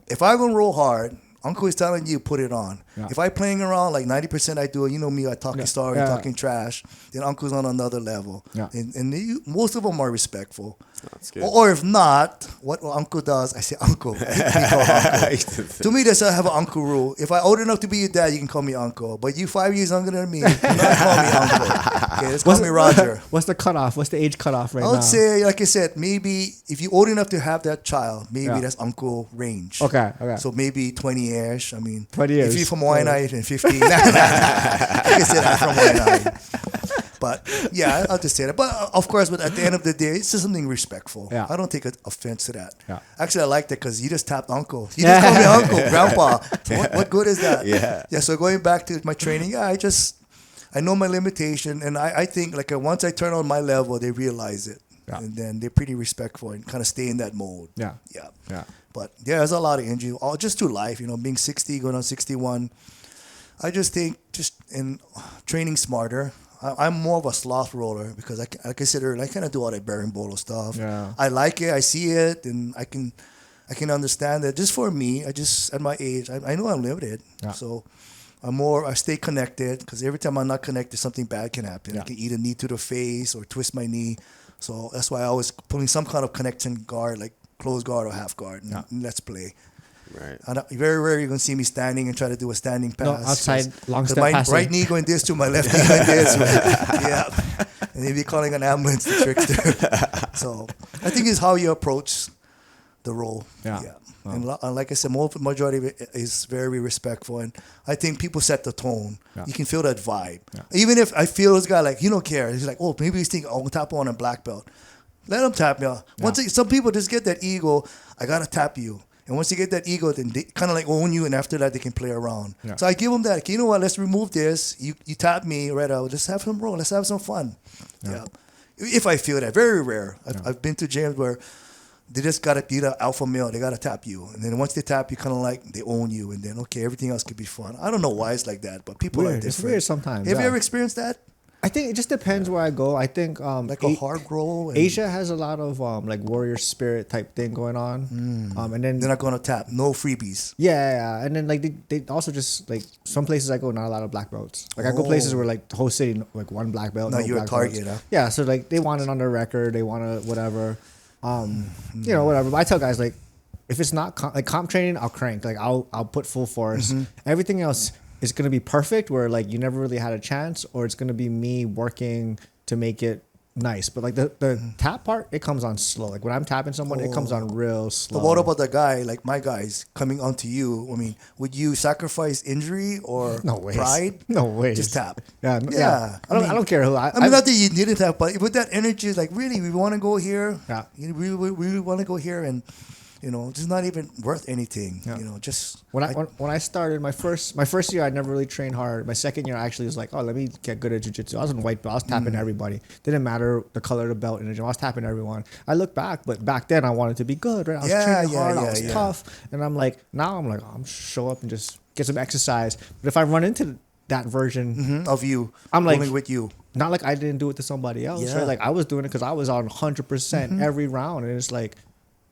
if I'm going to roll hard, Uncle is telling you, put it on. Yeah. If I'm playing around, 90% I do it. You know me, I talking story, talking trash. Then Uncle's on another level. Yeah. And most of them are respectful. That's good. Or if not, what uncle does, I say uncle. We call uncle. To me, that's I have an uncle rule. If I'm old enough to be your dad, you can call me uncle. But you 5 years younger than me, do not call me uncle. Okay, let's call me Roger. What's the cutoff? What's the age cutoff right now? I would say, like I said, maybe if you're old enough to have that child, maybe that's uncle range. Okay. So maybe 20-ish. I mean, 20 years. If you're from Waianae, then 50. Like I said, I'm from Waianae. But yeah, I'll just say that. But of course, but at the end of the day, it's just something respectful. Yeah. I don't take offense to that. Yeah. Actually, I like that because you just tapped uncle. You just call me uncle, grandpa. So what good is that? Yeah. Yeah. So going back to my training, I know my limitation, and I think like once I turn on my level, they realize it, and then they're pretty respectful and kind of stay in that mode. Yeah. Yeah. But yeah, there's a lot of injury, all just to life. Being 60, going on 61. I just think just in training smarter. I'm more of a sloth roller because I consider I kind of do all that berimbolo stuff. Yeah. I like it. I see it, and I can understand it. Just for me, at my age, I know I'm limited. Yeah. So I stay connected because every time I'm not connected, something bad can happen. Yeah. I can either knee to the face or twist my knee. So that's why I always put in some kind of connection guard, like close guard or half guard. And let's play. Right. Very rare you're gonna see me standing and try to do a standing pass. No, outside long step my passing. right knee going this to my left knee going this. Yeah, and they'd be calling an ambulance, the trickster. So I think it's how you approach the role. Yeah. Oh. And like I said, majority of it is very respectful, and I think people set the tone. Yeah. You can feel that vibe. Yeah. Even if I feel this guy like he don't care, he's like, oh, maybe he's thinking, I'll tap on a black belt. Let him tap me. Some people just get that ego. I gotta tap you. And once you get that ego, then they kind of like own you, and after that, they can play around. Yeah. So I give them that. Okay, you know what? Let's remove this. You tap me right out. Let's have some roll. Let's have some fun. Yeah. If I feel that, very rare. I've been to gyms where they just got to be the alpha male. They got to tap you, and then once they tap you, kind of like they own you, and then okay, everything else could be fun. I don't know why it's like that, but people are different. It's weird sometimes. Have you ever experienced that? I think it just depends where I go. I think like a hard roll. Asia has a lot of like warrior spirit type thing going on. And then they're not going to tap. No freebies. Yeah. And then like they also just like some places I go, not a lot of black belts. Like I go places where like the whole city like one black belt. No, you're a target. Huh? Yeah. So like they want it on their record. They want to whatever. Whatever. But I tell guys like if it's not like comp training, I'll crank. Like I'll put full force. Everything else is going to be perfect where like you never really had a chance, or it's going to be me working to make it nice. But like the tap part, it comes on slow. Like when I'm tapping someone, it comes on real slow. But what about the guy, like my guys, coming onto you? I mean, would you sacrifice injury or pride? No way. Just tap. Yeah. I don't care who. I mean, not that you didn't have, but with that energy, like really, we want to go here. Yeah. We really want to go here, and it's not even worth anything. Yeah. Just when I started my first year, I never really trained hard. My second year, I actually was like, oh, let me get good at jiu-jitsu. I was in white belt. I was tapping everybody. Didn't matter the color of the belt in the gym. I was tapping everyone. I look back, but back then I wanted to be good. Right? I was training hard. I was tough, and I'm like, now I'm like, I'm show up and just get some exercise. But if I run into that version of you, I'm like with you. Not like I didn't do it to somebody else. Right? Like I was doing it because I was on 100% every round, and it's like,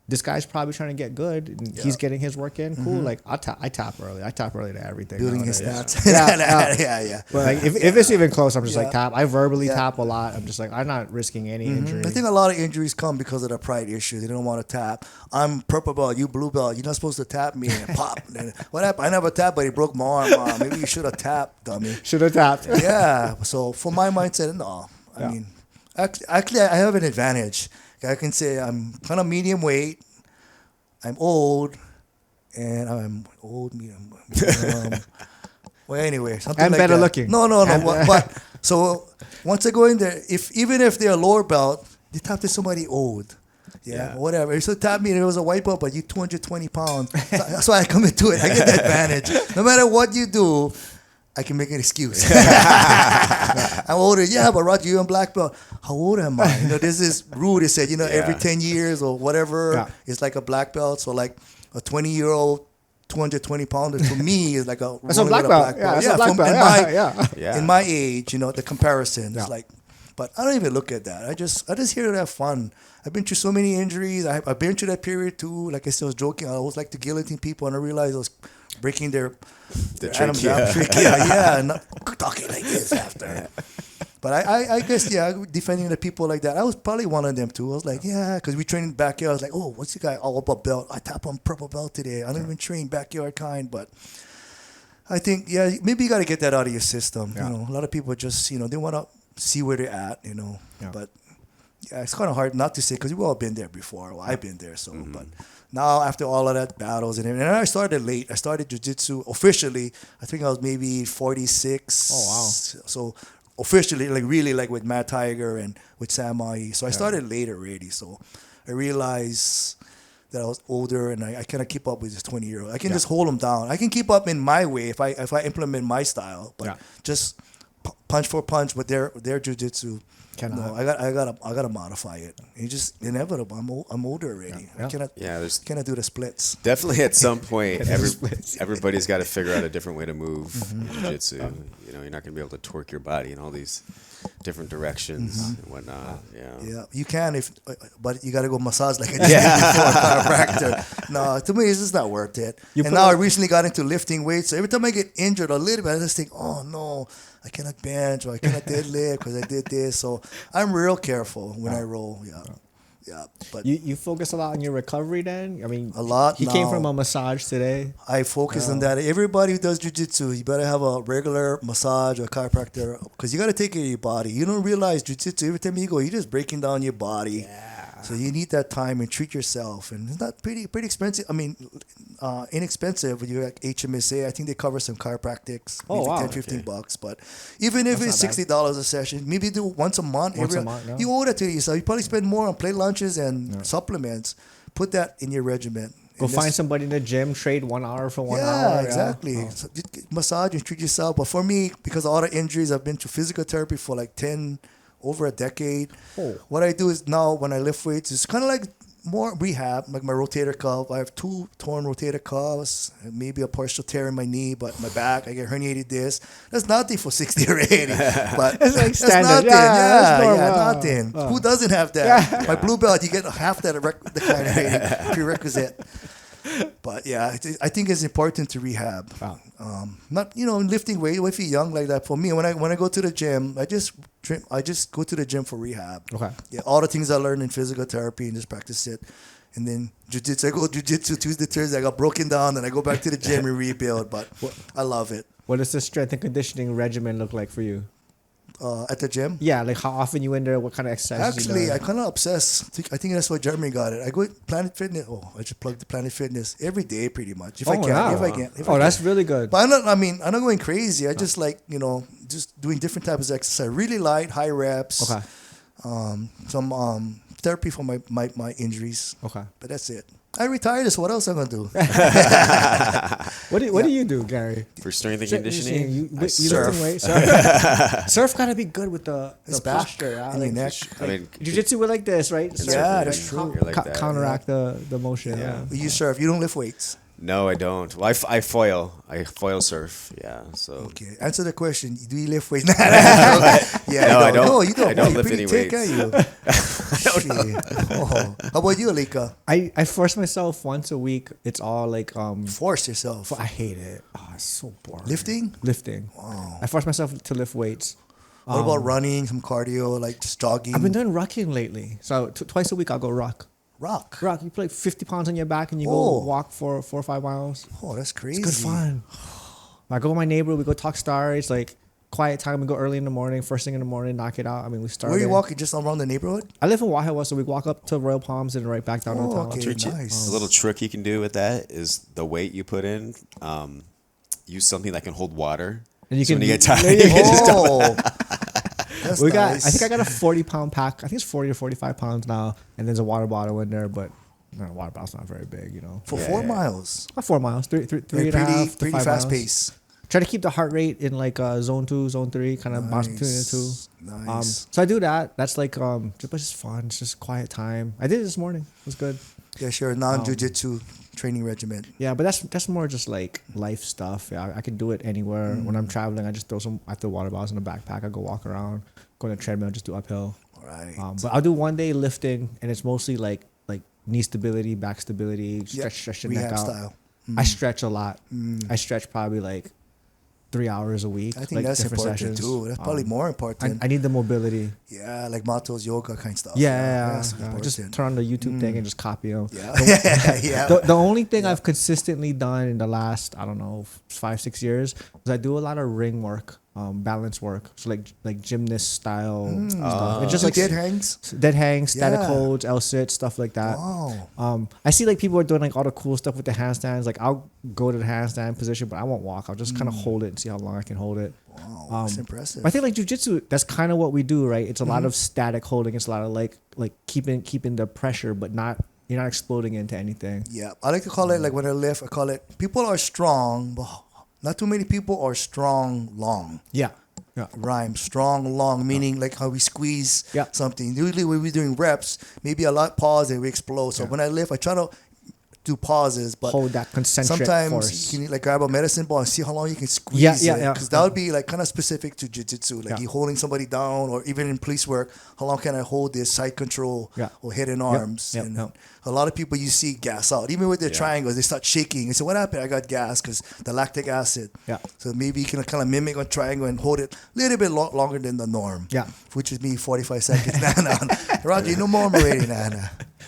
this guy's probably trying to get good, and he's getting his work in. Cool. Like I tap early. I tap early to everything. Building his stats. Yeah. But like if it's even close, I'm just like tap. I verbally tap a lot. I'm just like, I'm not risking any injury. I think a lot of injuries come because of the pride issue. They don't want to tap. I'm purple belt, you blue belt. You're not supposed to tap me and pop. And what happened? I never tapped, but he broke my arm. Maybe you should have tapped, dummy. Should have tapped. Yeah. So for my mindset, no. I mean, actually, I have an advantage. I can say I'm kind of medium weight. I'm old, and I'm old, medium. Well, anyway, something and like better that. looking. No. But so once I go in there, even if they're a lower belt, they tap to somebody old. Yeah, whatever. So tap me, and it was a white belt, but you 220 pounds. So that's why I come into it. I get the advantage. No matter what you do, I can make an excuse. I'm older. Yeah, but Roger, you're in black belt. How old am I? There's this rule that said, every 10 years or whatever, it's like a black belt. So like a 20-year-old, 220 pounder for me is like a black belt. In my age, the comparison. It's like, but I don't even look at that. I just here to have fun. I've been through so many injuries. I've been through that period too. Like I said, I was joking. I always like to guillotine people, and I realized I was breaking their trachea. Yeah, not talking like this after. But I guess, yeah, defending the people like that, I was probably one of them too. I was like, yeah, because we trained in the backyard. I was like, oh, what's the guy all about belt? I tap on purple belt today. I don't even train backyard kind, but I think, yeah, maybe you got to get that out of your system. Yeah. You know, a lot of people just, they want to see where they're at, Yeah. But yeah, it's kind of hard not to say because we've all been there before. Well, I've been there, so, but now after all of that battles and everything, and I started late. I started jiu-jitsu officially. I think I was maybe 46. Oh, wow. So officially, like really like with Matt Tiger and with Sam Ai. So I started late already. So I realized that I was older and I cannot keep up with this 20-year-old. I can just hold them down. I can keep up in my way if I implement my style, but just punch for punch with their jiu-jitsu. No, I gotta modify it. It's just inevitable. I'm older already. Yeah. I cannot do the splits. Definitely at some point, everybody's got to figure out a different way to move in jiu-jitsu. You're not going to be able to torque your body in all these different directions and whatnot. Yeah, you can but you got to go massage like I did before chiropractor. No, to me, it's just not worth it. I recently got into lifting weights. So every time I get injured a little bit, I just think, oh no, I cannot bench or I cannot deadlift because I did this. So I'm real careful when I roll. Yeah. But you focus a lot on your recovery then? I mean, a lot. He came from a massage today. I focus on that. Everybody who does jiu-jitsu, you better have a regular massage or chiropractor because you got to take care of your body. You don't realize jiu-jitsu, every time you go, you're just breaking down your body. Yeah. So you need that time and treat yourself. And it's not pretty expensive. I mean, inexpensive when you're at HMSA. I think they cover some chiropractics. Oh, wow. $10, $15. But even if it's $60 a session, maybe do once a month. You owe that to yourself. You probably spend more on plate lunches and supplements. Put that in your regimen. Go find somebody in the gym, trade 1 hour for 1 hour. Yeah, exactly. So massage and treat yourself. But for me, because of all the injuries, I've been to physical therapy for like over a decade. What I do is now when I lift weights, it's kind of like more rehab, like my rotator cuff. I have 2 torn rotator cuffs, and maybe a partial tear in my knee, but my back, I get herniated disc. That's nothing for 60 or 80. But it's like that's standard. nothing. Yeah, nothing. Who doesn't have that? My blue belt, you get half that the kind of prerequisite. But yeah, I think it's important to rehab. Not lifting weight if you're young like that. For me, when I go to the gym, I just go to the gym for rehab. Okay. Yeah, all the things I learned in physical therapy and just practice it. And then jiu-jitsu, I go jiu-jitsu Tuesday, Thursday. I got broken down, and I go back to the gym and rebuild. But I love it. What does the strength and conditioning regimen look like for you? At the gym? Yeah, like how often you in there? What kind of exercises? Actually, I kind of obsess. I think that's why Jeremy got it. I go Planet Fitness. I just plug the Planet Fitness every day, pretty much. If I can. That's really good. But I'm not going crazy. I just like just doing different types of exercise. Really light, high reps. Okay. Some therapy for my injuries. Okay. But that's it. I retired, so what else am I gonna do? What do you do, Gary? For strength and conditioning, you surf. Surf gotta be good with the posture. Jiu-jitsu with like this, right? Yeah, that's true. Counteract the motion. Yeah. You surf. You don't lift weights. No, I don't. Well, I foil. I foil surf. Yeah. So. Okay. Answer the question. Do you lift weights? No, I don't. No, you don't. I don't lift any weights. How about you, Alika? I force myself once a week. It's all like force yourself. I hate it. Oh, it's so boring. Lifting. Wow. I force myself to lift weights. What about running, some cardio, like just jogging? I've been doing rucking lately. So twice a week I'll go ruck. Rock. You put like 50 pounds on your back and you go walk for 4 or 5 miles. Oh, that's crazy. It's good fun. I go with my neighbor. We go talk stars. Like quiet time. We go early in the morning. First thing in the morning, knock it out. I mean, we start. Where are you walking? Just around the neighborhood? I live in Wahiawa, so we walk up to Royal Palms and right back down to town. Okay, nice. A little trick you can do with that is the weight you put in. Use something that can hold water. And you can when you get tired, you can just dump it. That's nice. I think I got a 40-pound pack. I think it's 40 or 45 pounds now. And there's a water bottle in there, but water bottle's not very big, For 4 miles? 4 miles. Three and a half to 5 fast miles. pace. Try to keep the heart rate in like zone 2, zone 3, kind of bounce between the two. Nice. So I do that. That's like just fun. It's just quiet time. I did it this morning. It was good. Yeah, sure. Non-jiu-jitsu training regimen. Yeah, but that's more just like life stuff. Yeah, I can do it anywhere. When I'm traveling, I just throw some water bottles in the backpack. I go walk around, go on a treadmill, just do uphill. Right. But I'll do one day lifting, and it's mostly like knee stability, back stability, stretch the neck out. Style. I stretch a lot. I stretch probably like 3 hours a week. I think that's important too. That's probably more important. I need the mobility. Yeah, like Mato's yoga kind of stuff. Yeah. Just turn on the YouTube thing and just copy them. Yeah. Yeah. The only thing I've consistently done in the last, I don't know, 5-6 years is I do a lot of ring work, balance work. So like gymnast style stuff. And just like dead hangs, static holds, L-sit, stuff like that. Wow. I see like people are doing like all the cool stuff with the handstands. Like I'll go to the handstand position, but I won't walk. I'll just kind of hold it and see how long I can hold it. Wow, that's impressive. I think like jiu-jitsu, that's kind of what we do, right? It's a lot of static holding. It's a lot of like keeping the pressure, but you're not exploding into anything. Yeah, I like to call it, like when I lift, I call it, people are strong, but not too many people are strong long. Yeah. Rhyme, strong long, meaning like how we squeeze something. Usually when we're doing reps, maybe a lot pause and we explode. So when I lift, I try to do pauses, but hold that concentric sometimes force. you need like grab a medicine ball and see how long you can squeeze it. Because that would be like kind of specific to jiu-jitsu. Like you holding somebody down, or even in police work, how long can I hold this side control or hidden arms? And a lot of people you see gas out. Even with their triangles, they start shaking. They say, what happened? I got gas because the lactic acid. So maybe you can kind of mimic a triangle and hold it a little bit longer than the norm. Which is me 45 seconds. Roger, you know more already.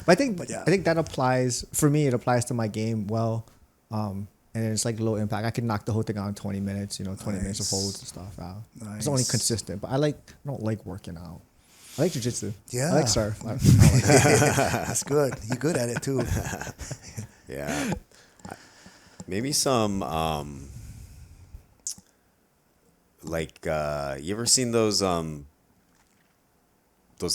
But I think that applies, for me, it applies to my game well. And it's like low impact. I can knock the whole thing out in 20 minutes, 20 minutes of holds and stuff out. It's only consistent. But I don't like working out. I like jiu-jitsu. Yeah. I like surf. I like That's good. You're good at it too. Yeah. Maybe some, you ever seen those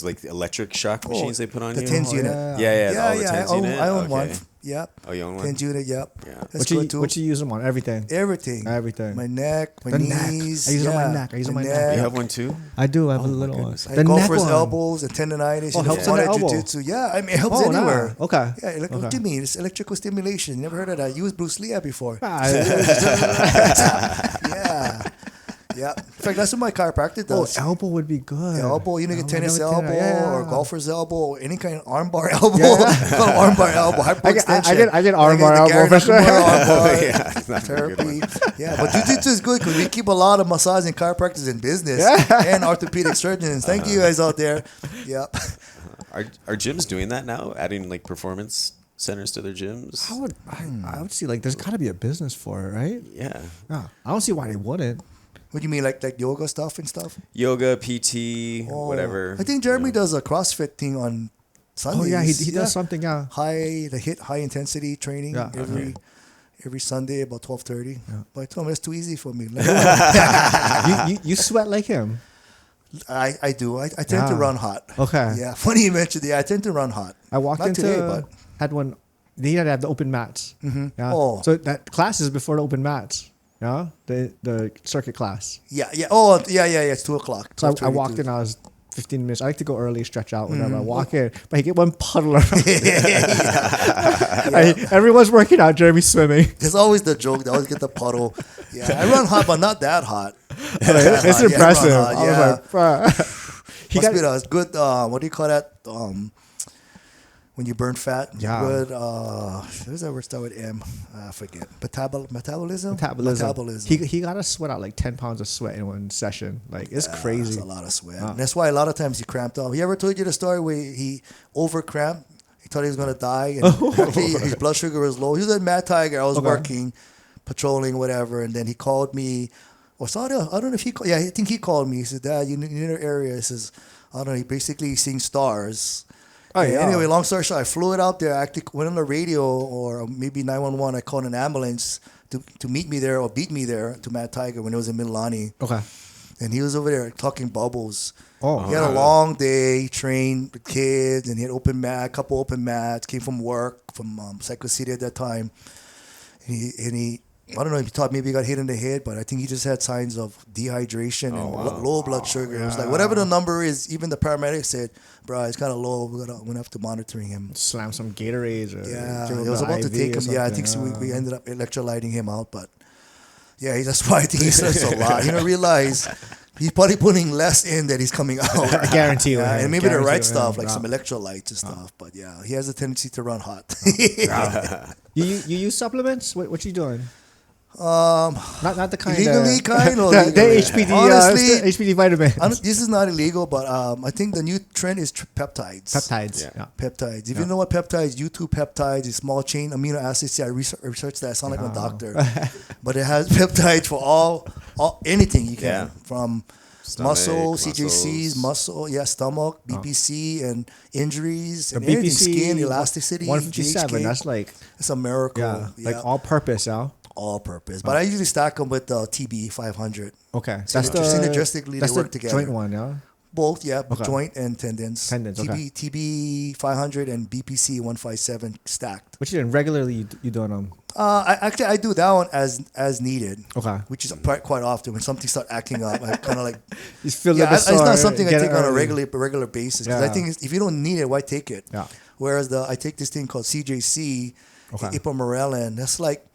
like electric shock machines they put on the you? TENS unit. I own one. Yep. Oh, you own one? TENS unit, yep. Yeah. That's good too. What you use them on? Everything. Everything. My neck, my knees. I use it on my neck. I use it on my neck. You have one too? I do. I have a little one. I go for his elbows and tendonitis. Oh, helps on the elbow. Jiu-jitsu. Yeah, I mean, it helps anywhere. Nah. Okay. Yeah, what do you mean? It's electrical stimulation. You never heard of that? You used Bruce Lee before. Yeah. In fact, that's what my chiropractor does. Oh, elbow would be good. Elbow, get tennis elbow or golfer's elbow, any kind of armbar elbow. Armbar elbow, hyperextension. I get armbar elbow for sure. Therapy. But jiu-jitsu is good because we keep a lot of massage and chiropractors in business and orthopedic surgeons. Thank you guys out there. Yep. Are gyms doing that now? Adding like performance centers to their gyms? I would see like there's got to be a business for it, right? Yeah. I don't see why they wouldn't. What do you mean, like yoga stuff and stuff? Yoga, PT, whatever. I think Jeremy does a CrossFit thing on Sundays. Oh yeah, he does something. Yeah, high intensity training every Sunday about 12:30. But I told him it's too easy for me. you sweat like him. I do. I tend to run hot. Okay. Yeah. Funny you mentioned. Yeah, I tend to run hot. I walked Not into today, but had one. They had to have the open mats. Mm-hmm. Yeah. Oh. So that class is before the open mats. Yeah, the circuit class. Yeah. Oh, yeah. It's 2:00. So I walked in. I was 15 minutes. I like to go early, stretch out whenever I walk in. But I get one puddle around. Everyone's working out. Jeremy's swimming. There's always the joke. They always get the puddle. Yeah, I run hot, but not that hot. It's impressive. I was like, he got a good. What do you call that? When you burn fat, good. What is that word start with M? I forget. Metabolism. He got to sweat out like 10 pounds of sweat in one session. Like it's crazy. That's a lot of sweat. And that's why a lot of times he cramped up. He ever told you the story where he over cramped? He thought he was gonna die, and actually his blood sugar was low. He was at Mad Tiger. I was working, patrolling, whatever, and then he called me. Or I don't know if he called. Yeah, I think he called me. He said, "Dad, you in your area?" He says, "I don't know." He basically seeing stars. Anyway, long story short, I flew it out there. I actually went on the radio or maybe 911. I called an ambulance to meet me there or beat me there to Mad Tiger when it was in Mililani. Okay. And he was over there talking bubbles. He had a long day. He trained with kids and he had a couple open mats. Came from work from Psycho City at that time. And he I don't know if he thought maybe he got hit in the head, but I think he just had signs of dehydration and low blood sugar. It was like whatever the number is, even the paramedics said, bro, it's kind of low. We're going to have to monitoring him. Slam some Gatorades. Or it was about to take him. Yeah, I think we ended up electrolyting him out. But yeah, that's why I think he says a lot. You don't realize he's probably putting less in than he's coming out. I guarantee you. And maybe the right stuff, like some electrolytes and stuff. But yeah, he has a tendency to run hot. You use supplements? What you doing? Not the kind Illegally kind or the legally? HPD Honestly, HPD vitamin. This is not illegal, but I think the new trend is peptides. Peptides. Yeah. Peptides. If you know what peptides, YouTube peptides is small chain amino acids. I researched that. I sound like a doctor, but it has peptides for all anything you can from Stomach, muscle, muscles. CJCs, muscle, stomach, BPC, and injuries, and The anything, BPC skin, elasticity, 157. GHK. That's like It's a miracle. like all purpose, yeah. All purpose. But I usually stack them with the TB 500. Okay, Synergistically, that's they work the together. joint one, yeah. Both, yeah, Okay. joint and tendons. TB 500 and BPC 157 stacked. Which you doing regularly? You doing them? I do that one as needed. Okay. Which is quite often when something start acting up. I kind of like. You feel It's not something I take on a regular basis because I Yeah. think if you don't need it, why take it? Yeah. Whereas I take this thing called CJC, Okay. ipamorelin. That's like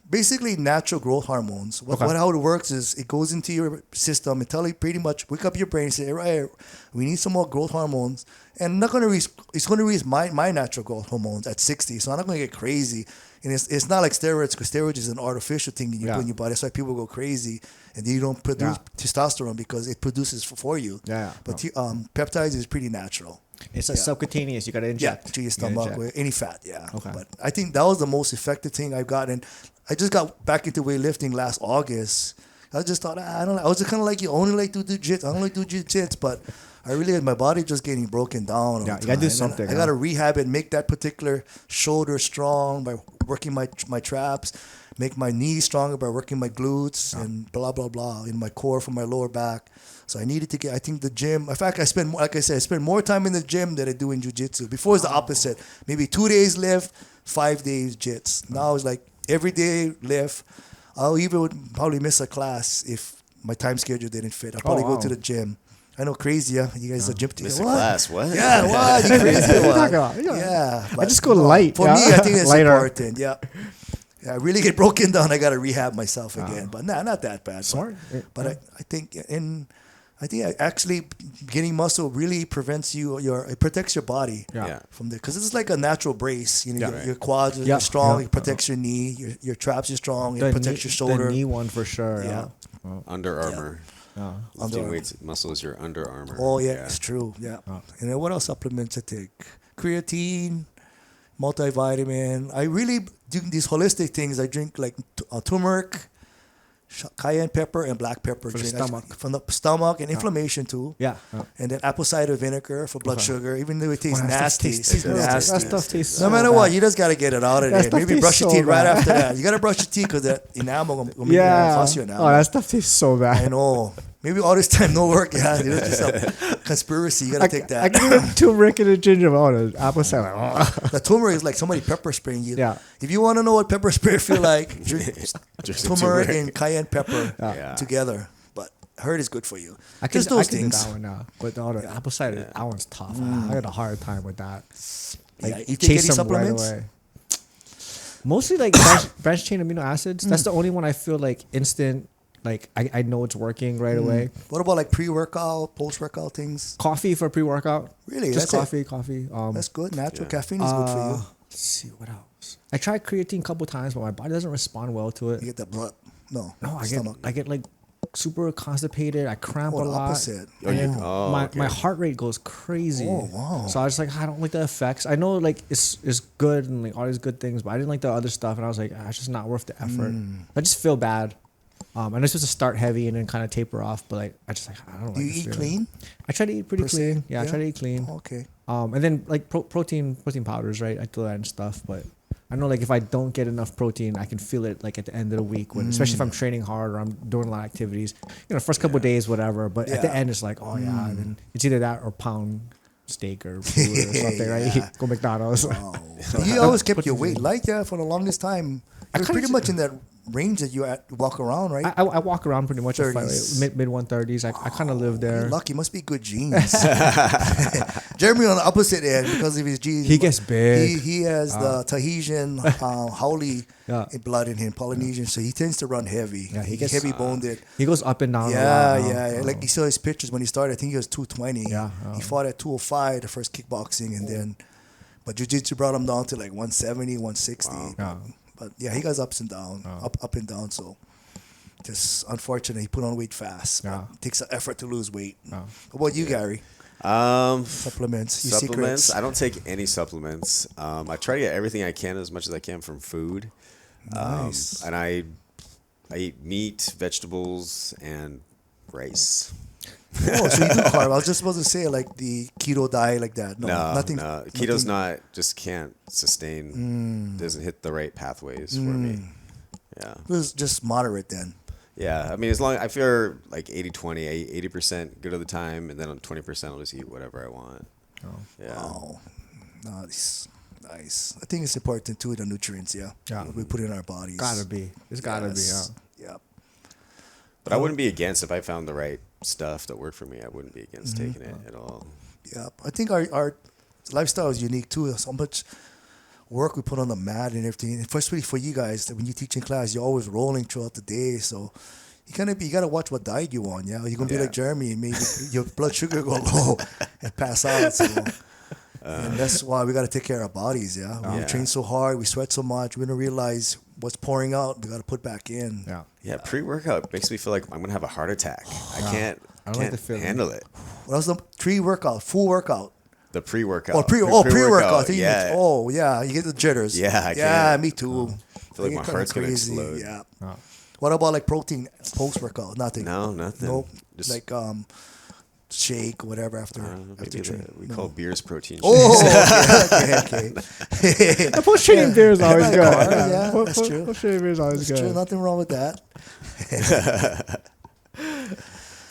basically natural growth hormones. How it works is it goes into your system and tell you pretty much wake up your brain and say, right, we need some more growth hormones. And I'm not gonna it's gonna reach my natural growth hormones at 60. So I'm not gonna get crazy. And it's not like steroids, because steroids is an artificial thing you put in your body. That's why people go crazy and then you don't produce testosterone because it produces for you. Yeah. But peptides is pretty natural. It's a subcutaneous. You got to inject. To your stomach with any fat. Yeah. Okay. But I think that was the most effective thing I've gotten. I just got back into weightlifting last August. I just thought I don't know. I was just kind of like you only like to do jiu-jitsu. I don't like to do jiu-jitsu, but I really my body just getting broken down. Yeah, you gotta do something. I gotta rehab it, make that particular shoulder strong by working my traps, make my knees stronger by working my glutes and blah blah blah in my core from my lower back. So I needed to get. I think the gym. In fact, I spend more time in the gym than I do in jiu-jitsu. Before it's the opposite. Maybe 2 days lift, 5 days jits. Now it's like every day lift. I'll even would probably miss a class if my time schedule didn't fit. I'll probably go to the gym. I know, crazy, yeah. You guys are gym Miss a class, what? Yeah, what? You crazy? What? Yeah. But I just go light. For me, I think it's Lighter. important. Yeah. I really get broken down. I got to rehab myself again. But not that bad. Smart. But I think actually getting muscle really prevents it protects your body from there, because it's like a natural brace. You know, your quads are strong. It protects your knee. Your traps are strong. It protects your shoulder. The knee one for sure. Yeah. Under Armour. Lifting Armour. weights muscles your Under Armour. Oh yeah, it's true. Yeah. And then what else supplements I take? Creatine, multivitamin. I really do these holistic things. I drink like turmeric, cayenne pepper, and black pepper. For the stomach. From the stomach and inflammation too. Yeah. And then apple cider vinegar for blood sugar. Even though it tastes nasty. That stuff tastes no matter what, you just got to get it out of there. Maybe brush your teeth right after that. You got to brush your teeth because that enamel will make fuss your enamel. Oh, that stuff tastes so bad. I know. Maybe all this time no work. Yeah, it's just a conspiracy. You gotta take that. I can get turmeric and a ginger. Oh, the apple cider. The turmeric is like somebody pepper spraying you. Yeah. If you want to know what pepper spray feel like, drink Just turmeric and cayenne pepper together. But I heard it's good for you. I can Just those do things. that one now. But the apple cider, that one's tough. I had a hard time with that. Like, You take any chase them right supplements? away. Mostly like branched chain amino acids. That's the only one I feel like instant. Like I know it's working right away. What about like pre-workout, post-workout things? Coffee for pre-workout. Really? Just That's it? coffee. That's good. Natural caffeine is good for you. Let's see what else. I tried creatine a couple times, but my body doesn't respond well to it. You get that blood. No, I get like super constipated. I cramp a the lot. opposite. My heart rate goes crazy. Oh, wow. So I was like, I don't like the effects. I know like it's good and like all these good things, but I didn't like the other stuff, and I was like, it's just not worth the effort. I just feel bad. And I'm supposed to start heavy and then kind of taper off, but like I don't. Do you eat clean? I try to eat pretty clean. Yeah, I try to eat clean. Okay. And then like protein powders, right? I do that and stuff, but I know like if I don't get enough protein, I can feel it like at the end of the week when, especially if I'm training hard or I'm doing a lot of activities. You know, first couple of days, whatever. But at the end, it's like, and then it's either that or pound steak or food or something, right? Go McDonald's. Wow. You always kept your weight light, for the longest time. You're pretty much in that range that you walk around, right? I walk around pretty much 30s. mid 130s. I kind of live there. You're lucky. Must be good genes. Jeremy on the opposite end because of his genes. He gets big. He has the Tahitian, Haole blood in him, Polynesian, so he tends to run heavy. Yeah, he gets gets heavy boned. He goes up and down. Yeah. Like you saw his pictures when he started. I think he was 220. Yeah. He fought at 205 the first kickboxing, and then, but jiu-jitsu brought him down to like 170, 160. But yeah, he goes ups and down, up and down. So just unfortunate, he put on weight fast. Yeah. It takes an effort to lose weight. What about you, Gary? Supplements. Your Supplements. secrets? I don't take any supplements. I try to get everything I can, as much as I can, from food. Nice. And I eat meat, vegetables, and rice. Oh, so you do carb. I was just supposed to say like the keto diet like that. No, nothing. No. Keto's not, just can't sustain, doesn't hit the right pathways for me. Yeah. It was just moderate then. Yeah. I mean, as long, I feel like 80-20, 80% good of the time, and then on 20% I'll just eat whatever I want. Oh. Yeah. Wow. Nice. Nice. I think it's important too, the nutrients, Yeah. we put in our bodies. Gotta be. It's gotta be. Yeah. Yep. But I wouldn't be against, if I found the right stuff that worked for me, I wouldn't be against taking it at all. Yep. I think our lifestyle is unique too. There's so much work we put on the mat and everything. Especially for you guys, that when you teach in class, you're always rolling throughout the day. So you gotta watch what diet you on. Yeah, you're gonna be like Jeremy, and maybe your blood sugar go low and pass out. So. And that's why we got to take care of our bodies, yeah? We train so hard, we sweat so much, we don't realize what's pouring out, we got to put back in. Yeah, pre-workout makes me feel like I'm going to have a heart attack. I can't handle it. What else? The pre-workout, full workout. The pre-workout. Oh, pre-workout. Yeah. Oh, yeah, you get the jitters. Yeah, Yeah, me too. I feel like my heart's going to explode. Yeah. What about like protein post-workout? Nothing. No, nothing. Nope. Just, like shake or whatever after training. We call beers protein shakes. Oh, okay. The post-training beer is always good. Yeah, that's true. Post-training beer is always good. True. Nothing wrong with that.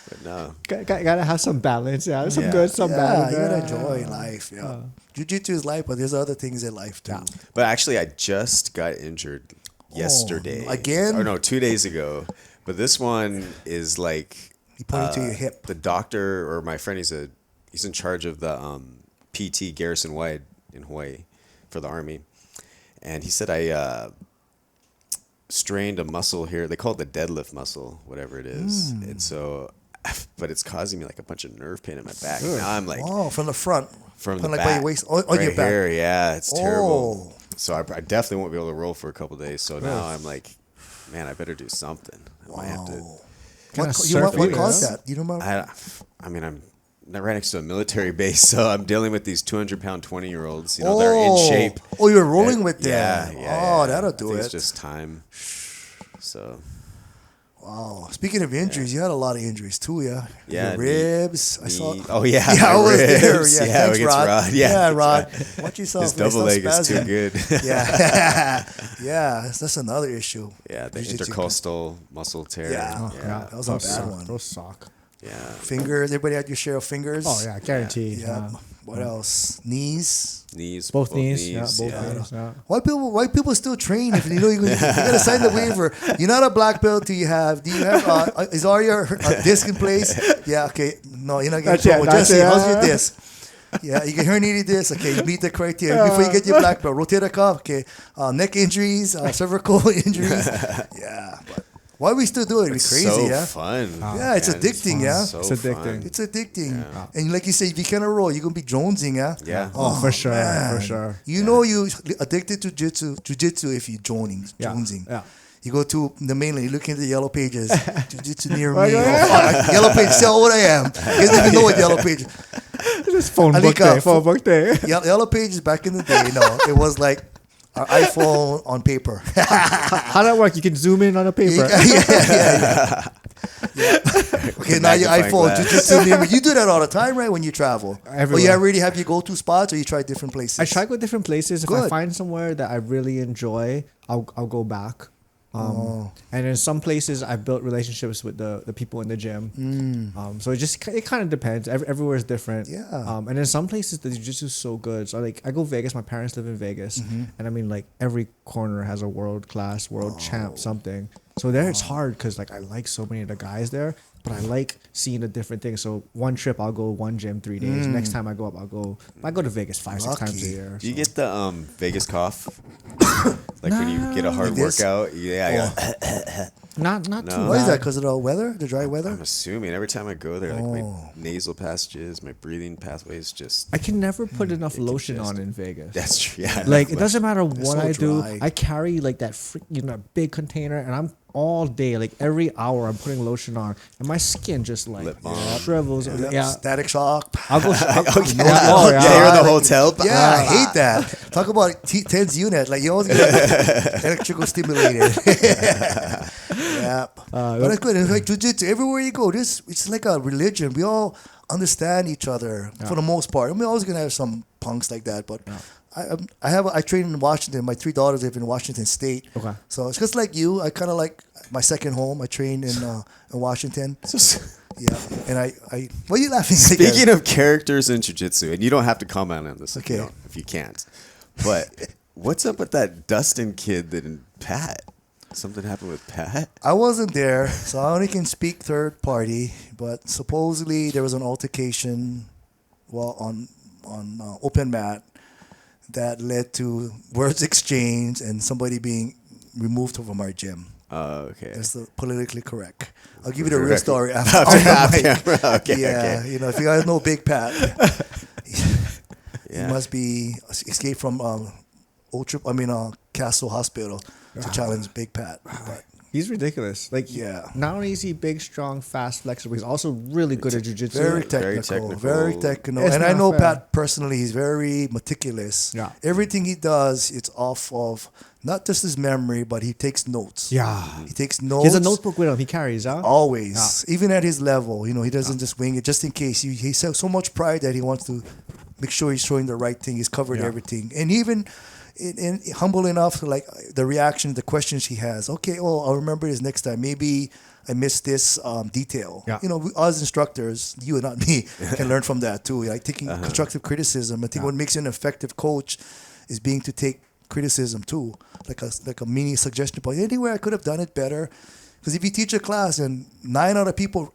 But no. Gotta have some balance. Yeah, some good, some bad. You gotta enjoy life. Yeah. Jiu-jitsu is life, but there's other things in life too. Yeah. But actually, I just got injured yesterday. Again? Or no, 2 days ago. But this one is like... You pointed to your hip. The doctor, or my friend, he's in charge of the PT Garrison Wide in Hawaii for the Army. And he said I strained a muscle here. They call it the deadlift muscle, whatever it is. And so, but it's causing me like a bunch of nerve pain in my back. Now I'm like... Oh, from the front. From the like back. By your waist. On right your back. here, yeah. It's terrible. So I definitely won't be able to roll for a couple of days. So now I'm like, man, I better do something. I might have to... What caused that? You don't remember? I mean, I'm right next to a military base, so I'm dealing with these 200-pound 20-year-olds. You know, they're in shape. Oh, you're rolling with them. Yeah. That'll do it. It's just time. So. Wow. Speaking of injuries, you had a lot of injuries too, yeah. Yeah. Your ribs. I saw. Oh yeah. Yeah, I was there. Yeah. Thanks, against Rod. Yeah, Rod. Watch yourself. His double leg is too good. Yeah. Yeah. That's another issue. Yeah, the intercostal muscle tear. Yeah. That was a bad one. Those suck. Yeah. Fingers. Everybody had your share of fingers. Oh yeah, guaranteed. Yeah. What else? Knees. Both knees. Yeah, both knees. Yeah. Why people still train if you know you gotta sign the waiver? You're not a black belt. Do you have? Is all your disc in place? Yeah. Okay. No, you're not getting trouble. Jesse, how's your disc? Yeah, you get herniated disc. Okay, you meet the criteria before you get your black belt. Rotator cuff. Okay, neck injuries, cervical injuries. Yeah. But why we still do it? It's crazy, so yeah. Fun. Yeah, it's addicting, yeah. So it's addicting. Fun. It's addicting. Yeah. And like you say, if you can't roll, you're gonna be jonesing, yeah. Yeah. Oh, for sure, man. for sure. You know you addicted to jiu-jitsu if you're jonesing. Yeah. You go to the mainland, you look into the yellow pages, jiu-jitsu near me. Yellow pages, see how old I am. You guys even know what yellow pages. This phone book day. Yellow pages back in the day, no, it was like our iPhone on paper. How that work? You can zoom in on a paper. Yeah. Okay, now your iPhone. Jiu-jitsu near me. You do that all the time, right? When you travel. Everywhere. Or you already have your go-to spots, or you try different places? I try go different places. If Good. I find somewhere that I really enjoy, I'll go back. And in some places, I've built relationships with the people in the gym. So it kind of depends. Everywhere is different. Yeah. And in some places, the jiu-jitsu is so good. So like I go Vegas. My parents live in Vegas, and I mean like every corner has a world champ something. So there it's hard because like I like so many of the guys there, but I like seeing the different things. So one trip I'll go one gym 3 days. Next time I go up, I go to Vegas 5-6 times a year. Do you get the Vegas cough? Like when you get a hard Like this? workout? Yeah. Not No. too Why is that? bad. Because of the weather, the dry weather? I'm assuming every time I go there, like my nasal passages, my breathing pathways, just I can never put enough lotion on congested. in Vegas. that's true. Yeah, Like it doesn't matter what so I do. dry. I carry like that big container, and I'm all day, like every hour, I'm putting lotion on, and my skin just like Lip balm. shrivels. Yeah, Static shock. I'll go. Oh, yeah. yeah, you're in the hotel. Yeah, I hate that. Talk about tense unit. Like you always get electrical stimulated. Yeah, but it's good. It's like jiu-jitsu. Everywhere you go, it's like a religion. We all understand each other for the most part. I mean, always gonna have some punks like that, but. I train in Washington. My 3 daughters live in Washington State. Okay. So it's just like you. I kind of like my second home. I trained in Washington. Yeah. And I what are you laughing at? Speaking of characters in jiu-jitsu, and you don't have to comment on this Okay. if you can't, but what's up with that Dustin kid and Pat? Something happened with Pat? I wasn't there, so I only can speak third party. But supposedly there was an altercation, on open mat, that led to words exchange and somebody being removed from our gym. Okay. That's the politically correct. I'll give you the real story after. Okay. Yeah, Okay. you know, if you guys know Big Pat, Yeah. he must be escaped from Castle Hospital to challenge Big Pat. But He's ridiculous. Like, Yeah. not only is he big, strong, fast, flexible, he's also really good at jiu-jitsu. very Very technical, technical. very technical. It's And I not know fair. Pat personally. He's very meticulous. Yeah. Everything he does, it's off of not just his memory, but he takes notes. Yeah. He takes He notes. has a notebook with him. He carries, huh? Always, even at his level, he doesn't just wing it just in case. He has so much pride that he wants to make sure he's showing the right thing. He's covered everything, and even humble enough to like the reaction, the questions he has. Okay, I'll remember this next time. Maybe I missed this detail. Yeah. We, as instructors, you and not me, can learn from that too. Like taking constructive criticism. I think what makes you an effective coach is being to take criticism too, like a mini suggestion point. Anywhere I could have done it better. Because if you teach a class and 9 other people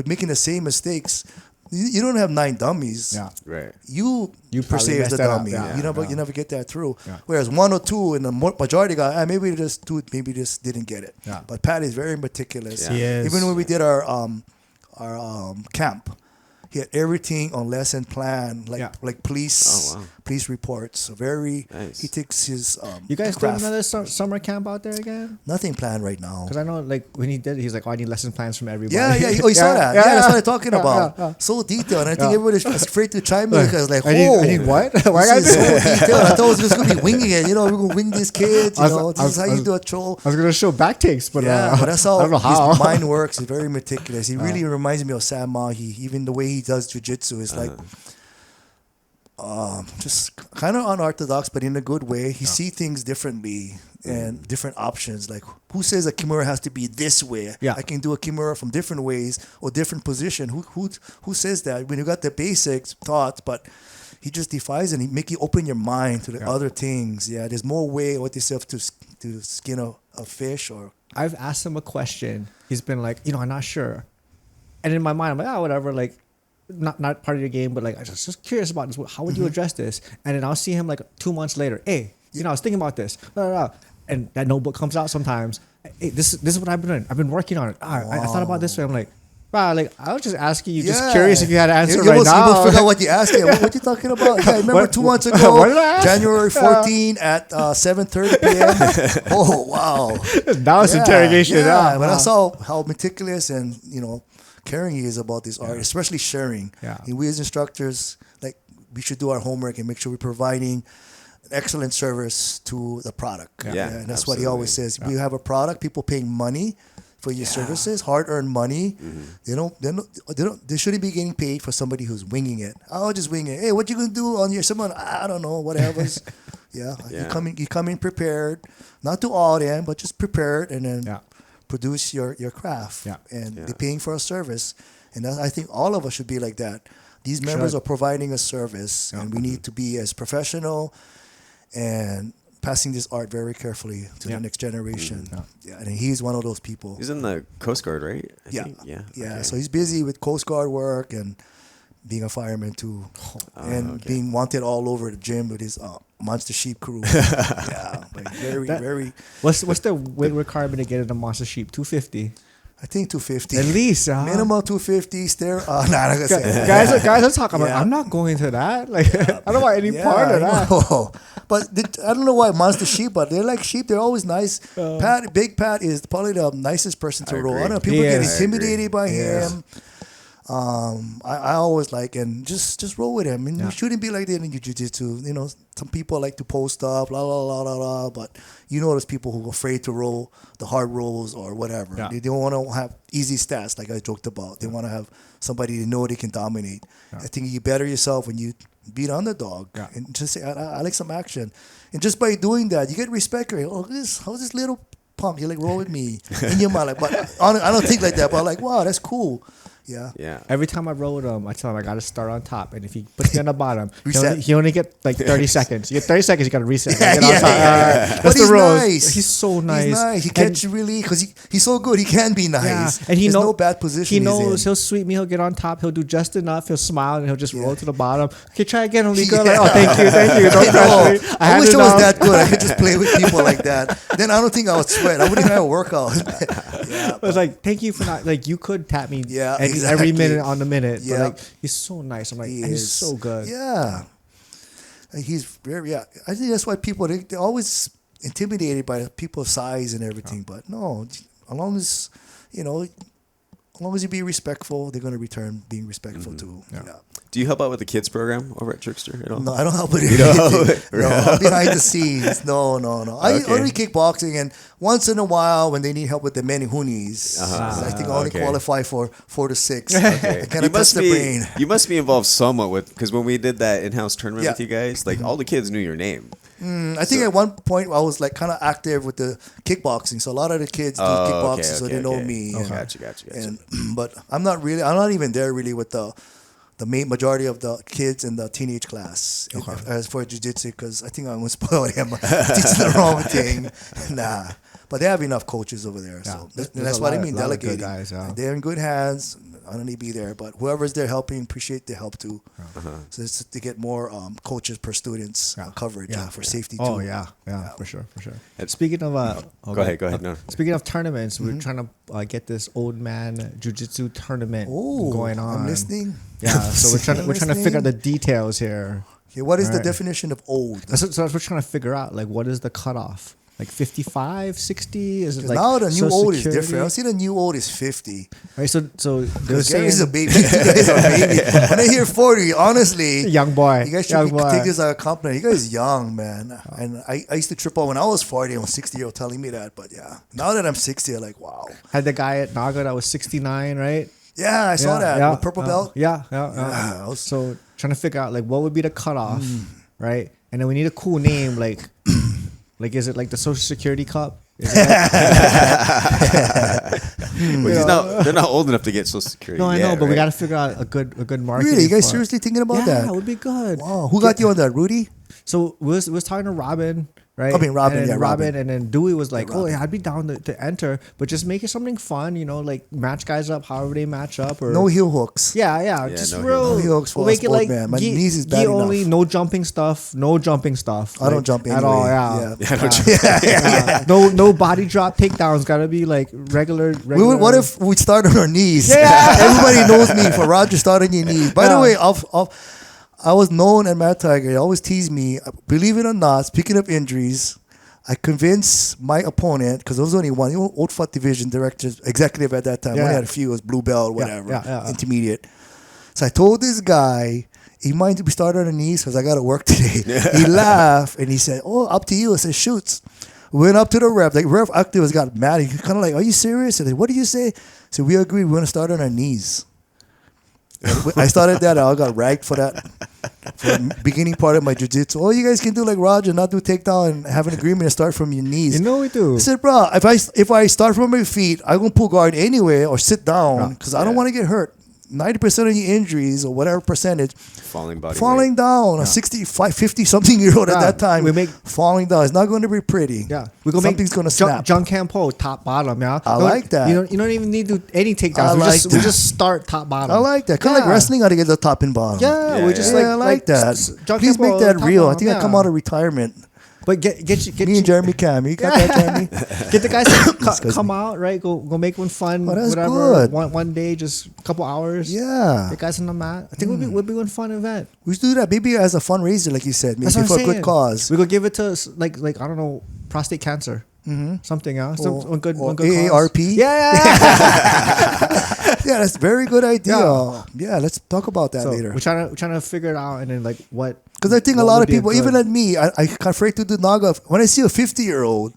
making the same mistakes, you don't have 9 dummies. Yeah. Right. You per probably se is messed the that up. dummy. Yeah. You never get that through. Yeah. Whereas 1 or 2 and the majority guy, maybe just 2, maybe just didn't get it. Yeah. But Pat is very meticulous. Yeah. He is. Even when we did our camp, he had everything on lesson plan, like police police reports. So very, Nice. he takes his You guys doing craft. another summer camp out there again? Nothing planned right now. Because I know, like, when he did it, he's like, I need lesson plans from everybody. Yeah. Oh, you saw that? Yeah, that's what I'm talking about. So detailed. And I think everybody's afraid to chime in because, like, I need what? Why this is I do so detailed. I thought it was just going to be winging it. We're going to wing these kids. This is how you do a troll. I was gonna show back takes, but Yeah, but that's how I don't know how. his mind works. He's very meticulous. He really reminds me of Sam Mahi. Even the way he does jiu-jitsu is like just kind of unorthodox, but in a good way. He sees things differently and different options. Like, who says a kimura has to be this way? Yeah. I can do a kimura from different ways or different position. Who says that? When you got the basics thoughts, but he just defies and he make you open your mind to the other things. Yeah, there's more way what they say to skin a fish or. I've asked him a question. He's been like, I'm not sure. And in my mind, I'm like, whatever. Like, not part of the game, but like, I was just curious about this. How would you address this? And then I'll see him like 2 months later. Hey, I was thinking about this. And that notebook comes out sometimes. Hey, this is what I've been doing. I've been working on it. I thought about this way. I'm like, wow, like I was just asking you, just curious if you had an answer right now. You will figure out what you asked him. What you talking about? Yeah, I remember 2 months ago, what did I ask? January 14 at 7:30 p.m. Oh, wow. Now it's interrogation. Yeah, but I saw how meticulous and, caring he is about this art, especially sharing. Yeah. And we as instructors, like, we should do our homework and make sure we're providing excellent service to the product. Yeah, And that's what he always says. We have a product, people paying money for your services, hard-earned money. They shouldn't be getting paid for somebody who's winging it. I'll just wing it. Hey, what you gonna do on your someone? I don't know, whatever. You come in prepared, not to all them, but just prepared, and then produce your craft. And they're paying for a service, and I think all of us should be like that. These members are providing a service, and we need to be as professional and passing this art very carefully to the next generation. And he's one of those people. He's in the Coast Guard, right? I Yeah. think? Yeah. Yeah. Okay. So he's busy with Coast Guard work and being a fireman too, and being wanted all over the gym with his Monster Sheep crew. Yeah, like very. What's the weight requirement to get into Monster Sheep? 250. I think 250. At least, minimum 250. Nah, not gonna say. Guys are talking about. I'm not going to that. Like, I don't want any part of that. But I don't know why Monster Sheep, but they're like sheep. They're always nice. Big Pat is probably the nicest person to roll. I don't know. People get intimidated by him. I always like, and just roll with him. And you shouldn't be like that in jiu-jitsu. You know, some people like to post up, la la la la la. But you know, there's people who are afraid to roll the hard rolls or whatever. Yeah. They don't want to have easy stats, like I joked about. They want to have somebody they know they can dominate. Yeah. I think you better yourself when you beat underdog and just say, I like some action. And just by doing that, you get respect. Right? Oh, how's this little punk? You like roll with me in your mind. Like, but I don't think like that. But I'm like, wow, that's cool. Yeah. Every time I roll with him, I tell him I got to start on top, and if he puts me on the bottom, he only get like 30 seconds. You get 30 seconds, you got to reset. That's but the rules. Nice. He's so nice. He's nice. He catch you really because he's so good. He can be nice. Yeah. And There's no bad position. He knows he'll sweep me. He'll get on top. He'll do just enough. He'll smile and he'll just roll to the bottom. Okay, try again, Olika. Like, oh, thank you. Don't crush me. I wish I was that good. I could just play with people like that. Then I don't think I would sweat. I wouldn't have a workout. I was like, thank you for not like you could tap me every minute on the minute. But like he's so nice. I'm like, he's so good. Yeah. He's very I think that's why people they're always intimidated by people's size and everything. But no, as long as you be respectful, they're gonna return being respectful too. Yeah. Do you help out with the kids program over at TRXTR at all? No, I don't help with anything. No, I'm behind the scenes. No. I only kickboxing, and once in a while when they need help with the Menihunis, I think I only qualify for 4 to 6. I kind of touch the brain. You must be involved somewhat with, because when we did that in-house tournament with you guys, like all the kids knew your name. I think at one point I was like kind of active with the kickboxing, so a lot of the kids do kickboxing, so they know me. Gotcha. But I'm not even there really with the main majority of the kids in the teenage class as for jiu-jitsu, because I think I'm going to spoil them. Teaching the wrong thing. Nah. But they have enough coaches over there. So that's what I mean, delegating. Guys, they're in good hands. I don't need to be there. But whoever's there helping, appreciate the help too. So it's to get more coaches per student's coverage for safety too. Oh, yeah, for sure. And speaking of... Go ahead. No. Speaking of tournaments, we're trying to get this old man jiu-jitsu tournament going on. I'm listening. Yeah, so we're trying to figure out the details here. Okay, what is the definition of old? So that's what we're trying to figure out. Like, what is the cutoff? Like 55, 60? Is it like now the new old is different. I see the new old is 50. Right, so they're saying Gary's a baby. You guys are a baby. When I hear 40, honestly, young boy. You guys should take this as a compliment. You guys are young, man. And I used to trip out when I was 40 and was 60-year-old telling me that. But yeah, now that I'm 60, I'm like, wow. Had the guy at NAGA that was 69, right? Yeah, I saw that. With purple belt. Yeah. So trying to figure out like what would be the cutoff, right? And then we need a cool name like is it like the Social Security Cup? They're not old enough to get Social Security. No, I know, but we got to figure out a good market. Really, you guys seriously thinking about that? Yeah, it would be good. Wow, who got you on that, Rudy? So we was talking to Robin, right? I mean, Robin, Robin, and then Dewey was like, "Oh, yeah, I'd be down to enter, but just make it something fun, like match guys up, however they match up, or no heel hooks. Yeah, just no real heel hooks for we'll make it like man. My knees is bad only, enough. No jumping stuff. I don't jump anyway. At all. No body drop takedowns. Gotta be like regular. What if we start on our knees? Yeah, everybody knows me for Roger. Start on your knees. By the way, I was known at Mad Tiger. They always tease me. Believe it or not, speaking of injuries, I convinced my opponent, because there was only one, old FUT division director, executive at that time. We had a few, it was blue belt, whatever, intermediate. So I told this guy, he mind if we start on the knees because I got to work today. He laughed and he said, "Oh, up to you." I said, "Shoots." We went up to the ref. Like ref activist got mad. He kind of like, "Are you serious?" I said, "What did you say?" So we agreed we're going to start on our knees. I started that. I got ragged for that. For the beginning part of my jiu-jitsu. Oh, you guys can do like Roger, not do takedown and have an agreement and start from your knees. You know we do. I said, bro, if I start from my feet, I'm going to pull guard anyway or sit down because I don't want to get hurt. 90% of your injuries or whatever percentage falling down. A 65, 50 something year old at that time falling down. It's not going to be pretty. Yeah, something's going to snap. John Kenpo, top bottom. Yeah, I like that. You don't even need to do any takedowns. We just start top bottom. I like that. Kind of like wrestling, how to get the top and bottom. Yeah, we just I like that. Please Kenpo, make that real. bottom, I think I come out of retirement. But get me and Jeremy Cam. You got that, Jeremy? Get the guys to come out, right? Go make one fun. That's whatever. good. One day, just a couple hours. Yeah. The guys on the mat. I think would be one fun event. We should do that. Maybe as a fundraiser, like you said. Maybe for a good cause. We could give it to like I don't know, prostate cancer. Something else. One good AARP. Cause. Yeah. Yeah, that's a very good idea. Yeah, let's talk about that later. We're trying to figure it out, and then like what. Because I think a lot of people, even like me, I afraid to do NAGA. When I see a 50-year-old,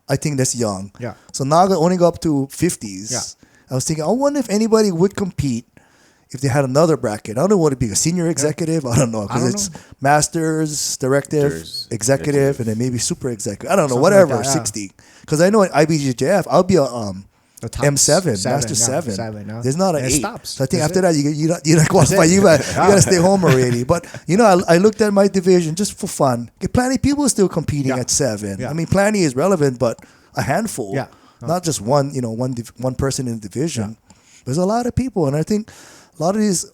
I think that's young. Yeah. So NAGA only go up to 50s. Yeah. I was thinking, I wonder if anybody would compete if they had another bracket. I don't know what it'd be, a senior executive. I don't know, because it's masters, directive, executive, and then maybe super executive. I don't know, something whatever, like that, 60. Because I know at IBJJF, I'll be a M7, Master 7. There's not an 8. Stops. So I think after that, you not qualify. You got to stay home already. But, I looked at my division just for fun. Plenty of people still competing at 7. I mean, plenty is relevant, but a handful. Yeah. Not just one person in the division. There's a lot of people. And I think a lot of these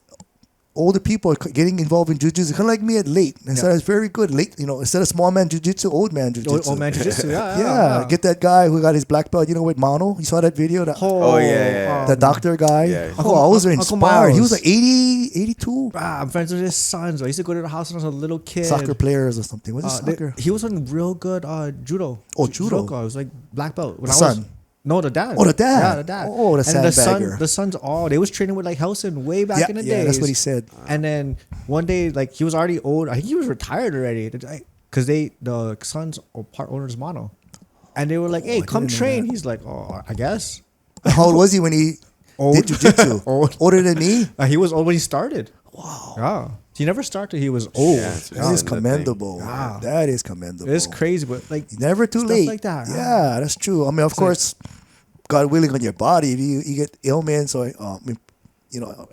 older people are getting involved in jiu-jitsu, kind of like me at late. And so it's very good. Late, instead of small man jiu-jitsu, old man jiu-jitsu. Old man jiu-jitsu, yeah. Get that guy who got his black belt, with Mano. You saw that video? The doctor guy. Yeah. I was inspired. He was like 80, 82. I'm friends with his sons. I used to go to the house when I was a little kid. Soccer players or something. Was it soccer? He was on real good judo. Oh, judo. It was like black belt. When son. No, the dad. Oh, the dad. Yeah, the dad. Oh, the sandbagger. The sons they was training with like Helson way back in the days. Yeah, that's what he said. And then one day, like he was already old. I think he was retired already. Because the sons are part owners Mono. And they were like, hey, come train. He's like, oh, I guess. How old was he when he did jiu-jitsu? Older than me? He was old when he started. Wow. Yeah. He never started. He was old. Yeah, that is commendable. Wow. That is commendable. It's crazy, but like never too late. Like that. Yeah, that's true. I mean, of course, God willing, on your body, if you get ailments or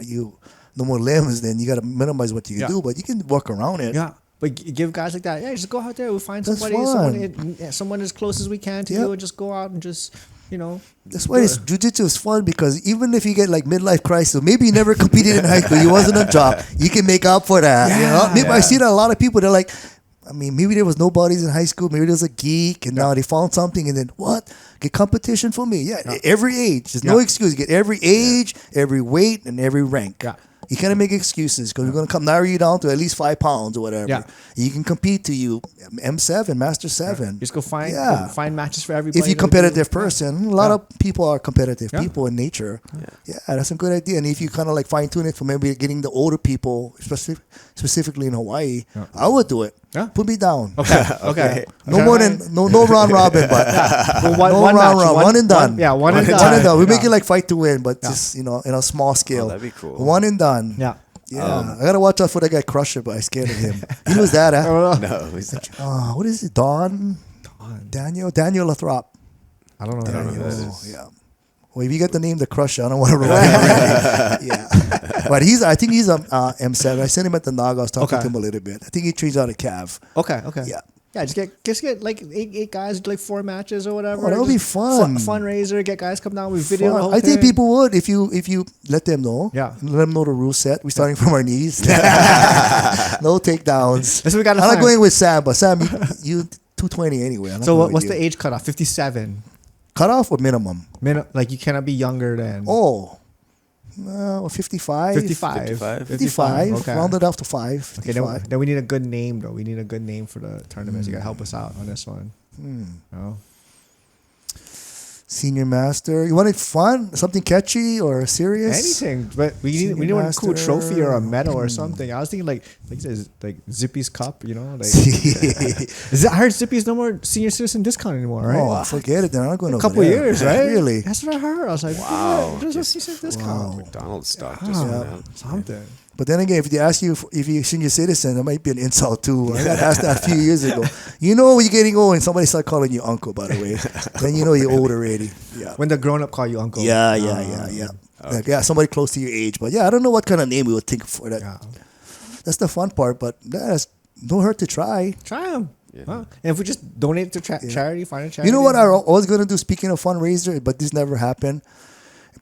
you no more limbs, then you got to minimize what you can do. But you can work around it. Yeah. But give guys like that, just go out there. We'll find someone as close as we can to you, and just go out and just. That's why jiu-jitsu is fun, because even if you get like midlife crisis, maybe you never competed in high school, you wasn't a job, you can make up for that. I see that a lot of people, they're like, I mean, maybe there was nobodies in high school, maybe there was a geek, and now they found something, and then get competition for me. Every age, there's no excuse. You get every age, every weight, and every rank. You can't make excuses, because we're going to narrow you down to at least 5 pounds or whatever. Yeah. You can compete to you M7, Master 7. Just go find matches for everybody. If you're a competitive person, a lot of people are competitive people in nature. Yeah, that's a good idea. And if you kind of like fine tune it for maybe getting the older people, specifically in Hawaii, I would do it. Yeah. Put me down. Okay. No more than no round robin, but one and done. One and done. We make it like fight to win, but just in a small scale. That'd be cool. One and done. Yeah. I gotta watch out for that guy Crusher, but I'm scared of him. He was that, huh? No, he's not. What is it? Daniel Lathrop. I don't know. Yeah. Well, if you get the name the Crusher, I don't want to remember. Yeah. But I think he's M7. I sent him at the NAGA. I was talking to him a little bit. I think he trains out of Cav. Okay. Yeah. Yeah, just get like eight guys, do like 4 matches or whatever. Oh, that would be fun. Fundraiser, get guys come down with video. I think people would if you let them know. Yeah, let them know the rule set. We're starting from our knees. No takedowns. That's what we got. I'm not going with Sam, but Sam, you 220 anyway. So what's the age cutoff? 57. Cutoff or minimum? Like you cannot be younger than. 55. 55. Okay. Rounded off to 5. Okay, then we need a good name, though. We need a good name for the tournaments. You got to help us out on this one. Senior Master. You want it fun? Something catchy or serious? Anything. But we need a cool trophy or a medal or something. I was thinking like Zippy's Cup, I heard Zippy's no more senior citizen discount anymore, right? Oh, forget it then. I'm not going a couple years, right? Really? That's what I heard. I was like, wow. There's no senior discount. McDonald's stock just went out. Something. But then again, if they ask you if you're a senior citizen, that might be an insult too. I got asked that a few years ago. When you're getting old and somebody start calling you uncle, by the way, then you know you're old already. Yeah. When the grown up call you uncle. Yeah. Like, yeah, somebody close to your age. But yeah, I don't know what kind of name we would think for that. Yeah. That's the fun part, but that's don't hurt to try. Try them. Yeah. Huh? And if we just donate to charity, find a charity. You know what I was going to do, speaking of fundraiser, but this never happened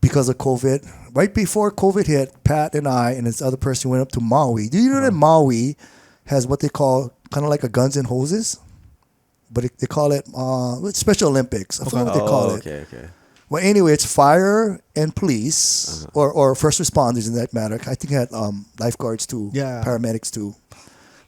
because of COVID. Right before COVID hit, Pat and I and this other person went up to Maui. Do you know that Maui has what they call kind of like a Guns and Hoses? But they call it Special Olympics. I forgot what they call it. Okay. Well, anyway, it's fire and police or first responders in that matter. I think it had lifeguards too, paramedics too.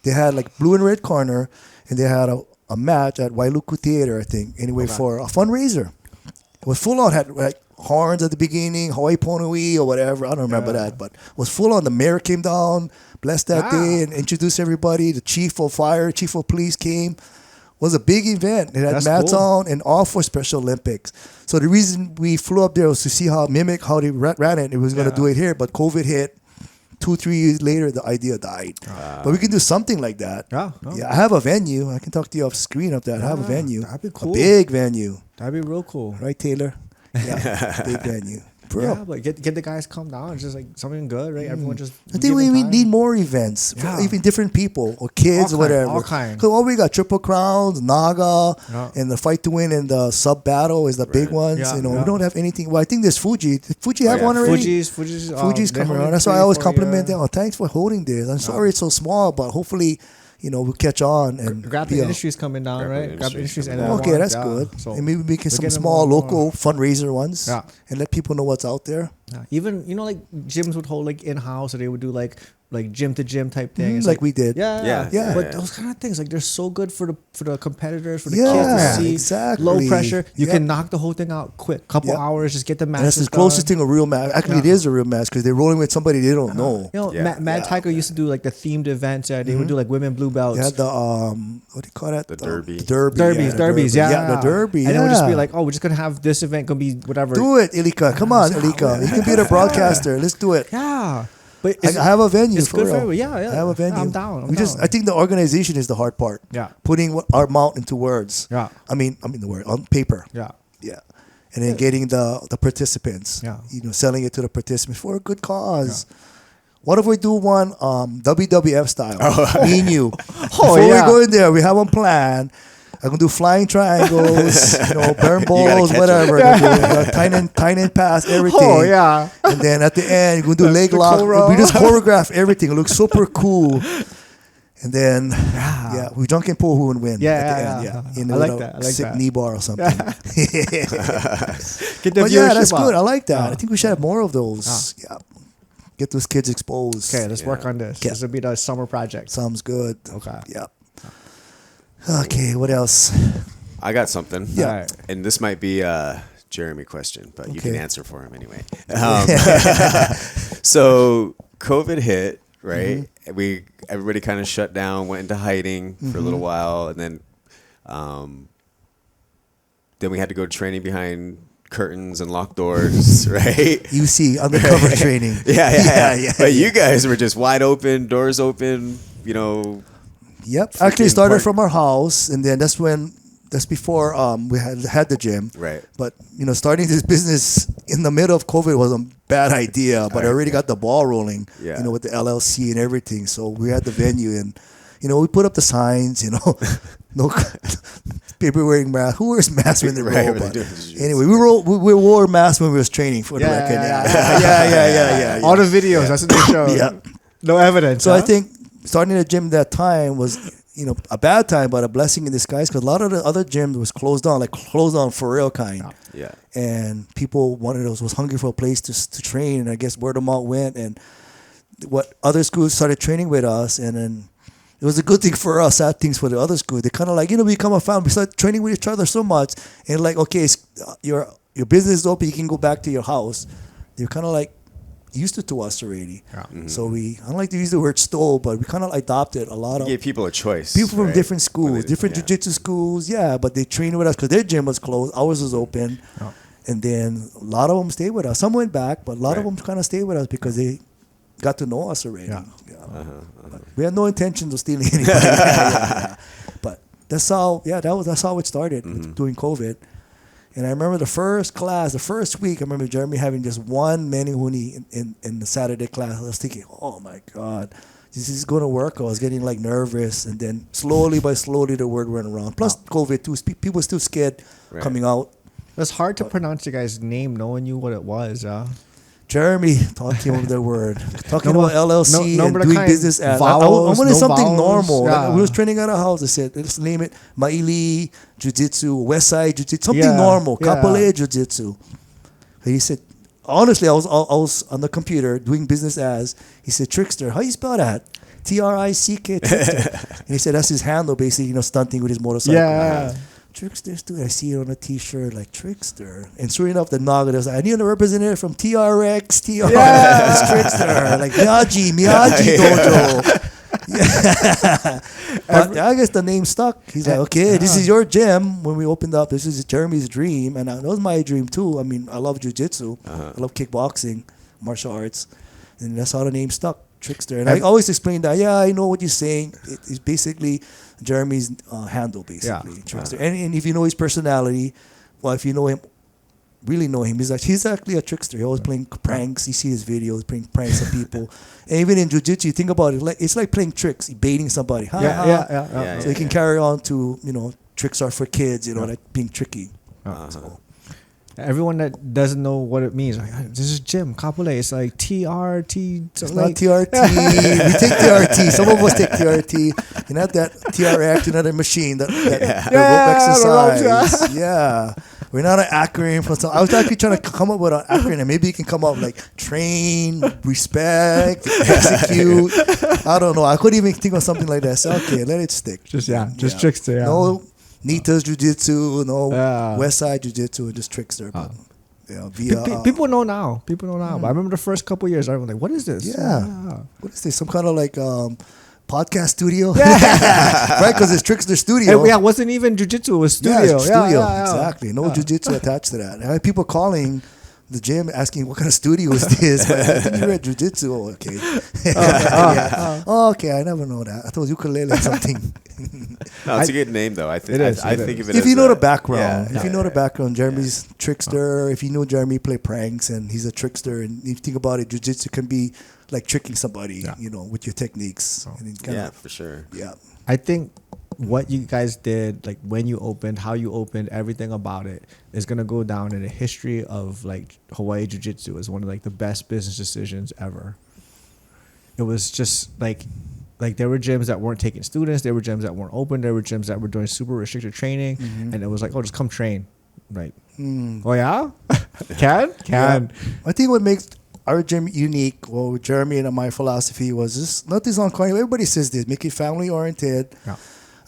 They had like blue and red corner, and they had a match at Wailuku Theater, I think, anyway, for a fundraiser. It was full on, had like horns at the beginning, Hawaii Ponui or whatever. I don't remember that, but it was full on. The mayor came down, blessed that day, and introduced everybody. The chief of fire, chief of police came. It was a big event. It had mats on and all for Special Olympics. So the reason we flew up there was to see how they ran it. It was going to do it here, but COVID hit. 2-3 years later, the idea died. But we can do something like that. Yeah, I have a venue. I can talk to you off screen of that. I have a venue. That'd be cool. A big venue. That'd be real cool. Right, Taylor? Yeah, big venue. Bro. Yeah, but get the guys come down. It's just like something good, right? Everyone just. I think we need more events, for even different people or kids or whatever. All kinds. Because we got Triple Crowns, NAGA, and the Fight to Win and the Sub Battle is the big ones. We don't have anything. Well, I think there's Fuji. Did Fuji have one already? Fuji's coming around. That's why I always compliment them. Oh, thanks for holding this. I'm sorry it's so small, but hopefully. We'll catch on and Grappling Industry's coming down, right? Grappling Industry's okay, that's good. So and maybe make some small local fundraiser ones, and let people know what's out there. Yeah. Even like gyms would hold like in house, or they would do like gym to gym type thing. Like we did. Yeah. But those kind of things, like they're so good for the competitors, for the kids to see. Exactly. Low pressure. You can knock the whole thing out quick. Couple hours, just get the match. That's the closest thing a real match. Actually, it is a real match because they're rolling with somebody they don't know. Mad Tiger used to do like the themed events. Yeah, they would do like women blue belts. They had the what do you call that? The derby. Derbies. Yeah, the derby. And it would just be like, oh, we're just gonna have this event gonna be whatever. Do it, Ilika. Come on, Ilika. You can be the broadcaster. Let's do it. Yeah. But I have a venue. It's for good real. for everybody. Yeah. I have a venue. I'm down. I think the organization is the hard part. Yeah. Putting our amount into words. Yeah. I mean the word on paper. Yeah. Yeah. And then getting the participants. Yeah. Selling it to the participants for a good cause. Yeah. What if we do one WWF style? Me and you. Before we go in there, we have one plan. I'm gonna do flying triangles, burn balls, whatever. Tying and pass everything. Oh yeah. And then at the end, we're gonna do leg lock. We just choreograph everything. It looks super cool. And then we drunken pull who would win. Yeah. I like that. I like sick that. knee bar or something. Get the that's good. I like that. I think we should have more of those. Yeah. Get those kids exposed. Okay, let's work on this. Yeah. This will be the summer project. Sounds good. Okay. Yeah. Okay, what else? I got something. Yeah. Right. And this might be a Jeremy question, but you can answer for him anyway. So COVID hit, right? Everybody kind of shut down, went into hiding for a little while, and then we had to go training behind curtains and locked doors, right? You see undercover training. Yeah. But you guys were just wide open, doors open, Yep. Actually, started from our house, and then that's before we had the gym. Right. But starting this business in the middle of COVID was a bad idea. But I already got the ball rolling. Yeah. With the LLC and everything. So we had the venue, and we put up the signs. No people wearing masks. Who wears masks when they roll? But anyway, we wore masks when we was training for the record. Yeah. All the videos. That's what they show. Yeah. No evidence. So I think starting the gym that time was, a bad time, but a blessing in disguise because a lot of the other gyms was closed down for real kind. Yeah. And people was hungry for a place to train, and I guess word of mouth went, and what other schools started training with us, and then it was a good thing for us, sad things for the other schools. They kind of we become a family. We start training with each other so much, and okay, your business is open, you can go back to your house. They're kind of used to us already. Yeah. Mm-hmm. So I don't like to use the word stole, but we kind of adopted a lot of... You gave people a choice. People from different schools, different jiu-jitsu schools, but they trained with us because their gym was closed, ours was open. Oh. And then a lot of them stayed with us. Some went back, but a lot of them kind of stayed with us because they got to know us already. Yeah. We had no intentions of stealing anything. But that's how it started during COVID. And I remember the first class, the first week, I remember Jeremy having just one mani huni in the Saturday class. I was thinking, oh my God, this is going to work. I was getting like nervous. And then slowly the word went around. Plus COVID too. People were still scared coming out. It's hard to pronounce your guy's name knowing you what it was. Jeremy, talking about the word. Talking about LLC no, and doing business as. I wanted something vowels, normal. yeah. Like, we was training at a house. I said, let's name it Maili Jiu-Jitsu, Westside Jiu-Jitsu, something normal. Kapolei Jiu-Jitsu. He said, honestly, I was on the computer doing business as. He said, Trickster. How you spell that? Trick, Trickster. And he said, that's his handle, basically, stunting with his motorcycle. Yeah. Trickster, dude. I see it on a T-shirt, like Trickster. And sure enough, the NAGA was like, I need a representative from TRXTR. Yeah. It's Trickster, like Miyagi Dojo. Yeah. But I guess the name stuck. He's like, okay, this is your gym. When we opened up, this is Jeremy's dream, and that was my dream too. I mean, I love jiu-jitsu. I love kickboxing, martial arts, and that's how the name stuck. Trickster. And I always explain that, I know what you're saying. It's basically Jeremy's handle, basically. Trickster. And if you know his personality, well, if you know him, really know him, he's actually a trickster. He's always playing pranks. You see his videos, playing pranks on people. And even in jiu-jitsu, you think about it, it's like playing tricks, baiting somebody. So you can carry on to, tricks are for kids, like being tricky. So. Everyone that doesn't know what it means, like, this is Jim Kapolei. It's like TRT. It's not TRT. We take TRT. Some of us take TRT. You're not that TRX, you're not a machine that rope exercise. Yeah. We're not an acronym for something. I was actually trying to come up with an acronym. Maybe you can come up like train, respect, execute. I don't know. I couldn't even think of something like that. So, okay, let it stick. Just Trickster. Yeah. No Nitta's Jiu-Jitsu, no Westside Jiu-Jitsu, just Trickster. But, people know now. But I remember the first couple of years, I was like, what is this? Yeah. What is this? Some kind of like podcast studio? Right, because it's Trickster Studio. It wasn't even Jiu-Jitsu, it was studio. Exactly. No Jiu-Jitsu attached to that. And I had people calling the gym asking what kind of studio is this, but I think you're at jiu-jitsu. Oh, okay. Okay, I never know that. I thought it was ukulele or something. No, it's a good name though. I think of it if as you know the background. If you know the background, Jeremy's trickster. If you know Jeremy play pranks and he's a trickster, and if you think about it, jiu-jitsu can be like tricking somebody, with your techniques. And for sure. Yeah. I think what you guys did, like when you opened, how you opened, everything about it is gonna go down in the history of like Hawaii Jiu-Jitsu as one of like the best business decisions ever. It was just like there were gyms that weren't taking students, there were gyms that weren't open, there were gyms that were doing super restricted training, and it was like, oh, just come train. Like, oh yeah, can. Yeah. I think what makes our gym unique, well, with Jeremy and my philosophy was just nothing's on corny. Everybody says this, make it family oriented. Yeah.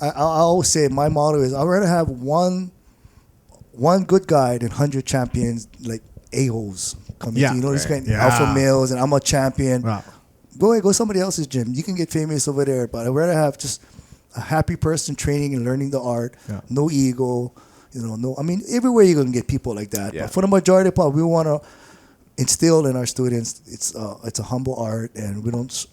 I always say my motto is I'd rather have one good guy than 100 champions like a-holes coming to, these kind of alpha males, and I'm a champion. Wow. Go somebody else's gym. You can get famous over there, but I'd rather have just a happy person training and learning the art. Yeah. No ego, I mean, everywhere you're gonna get people like that. Yeah. But for the majority of part, we want to instill in our students it's a humble art, and we don't.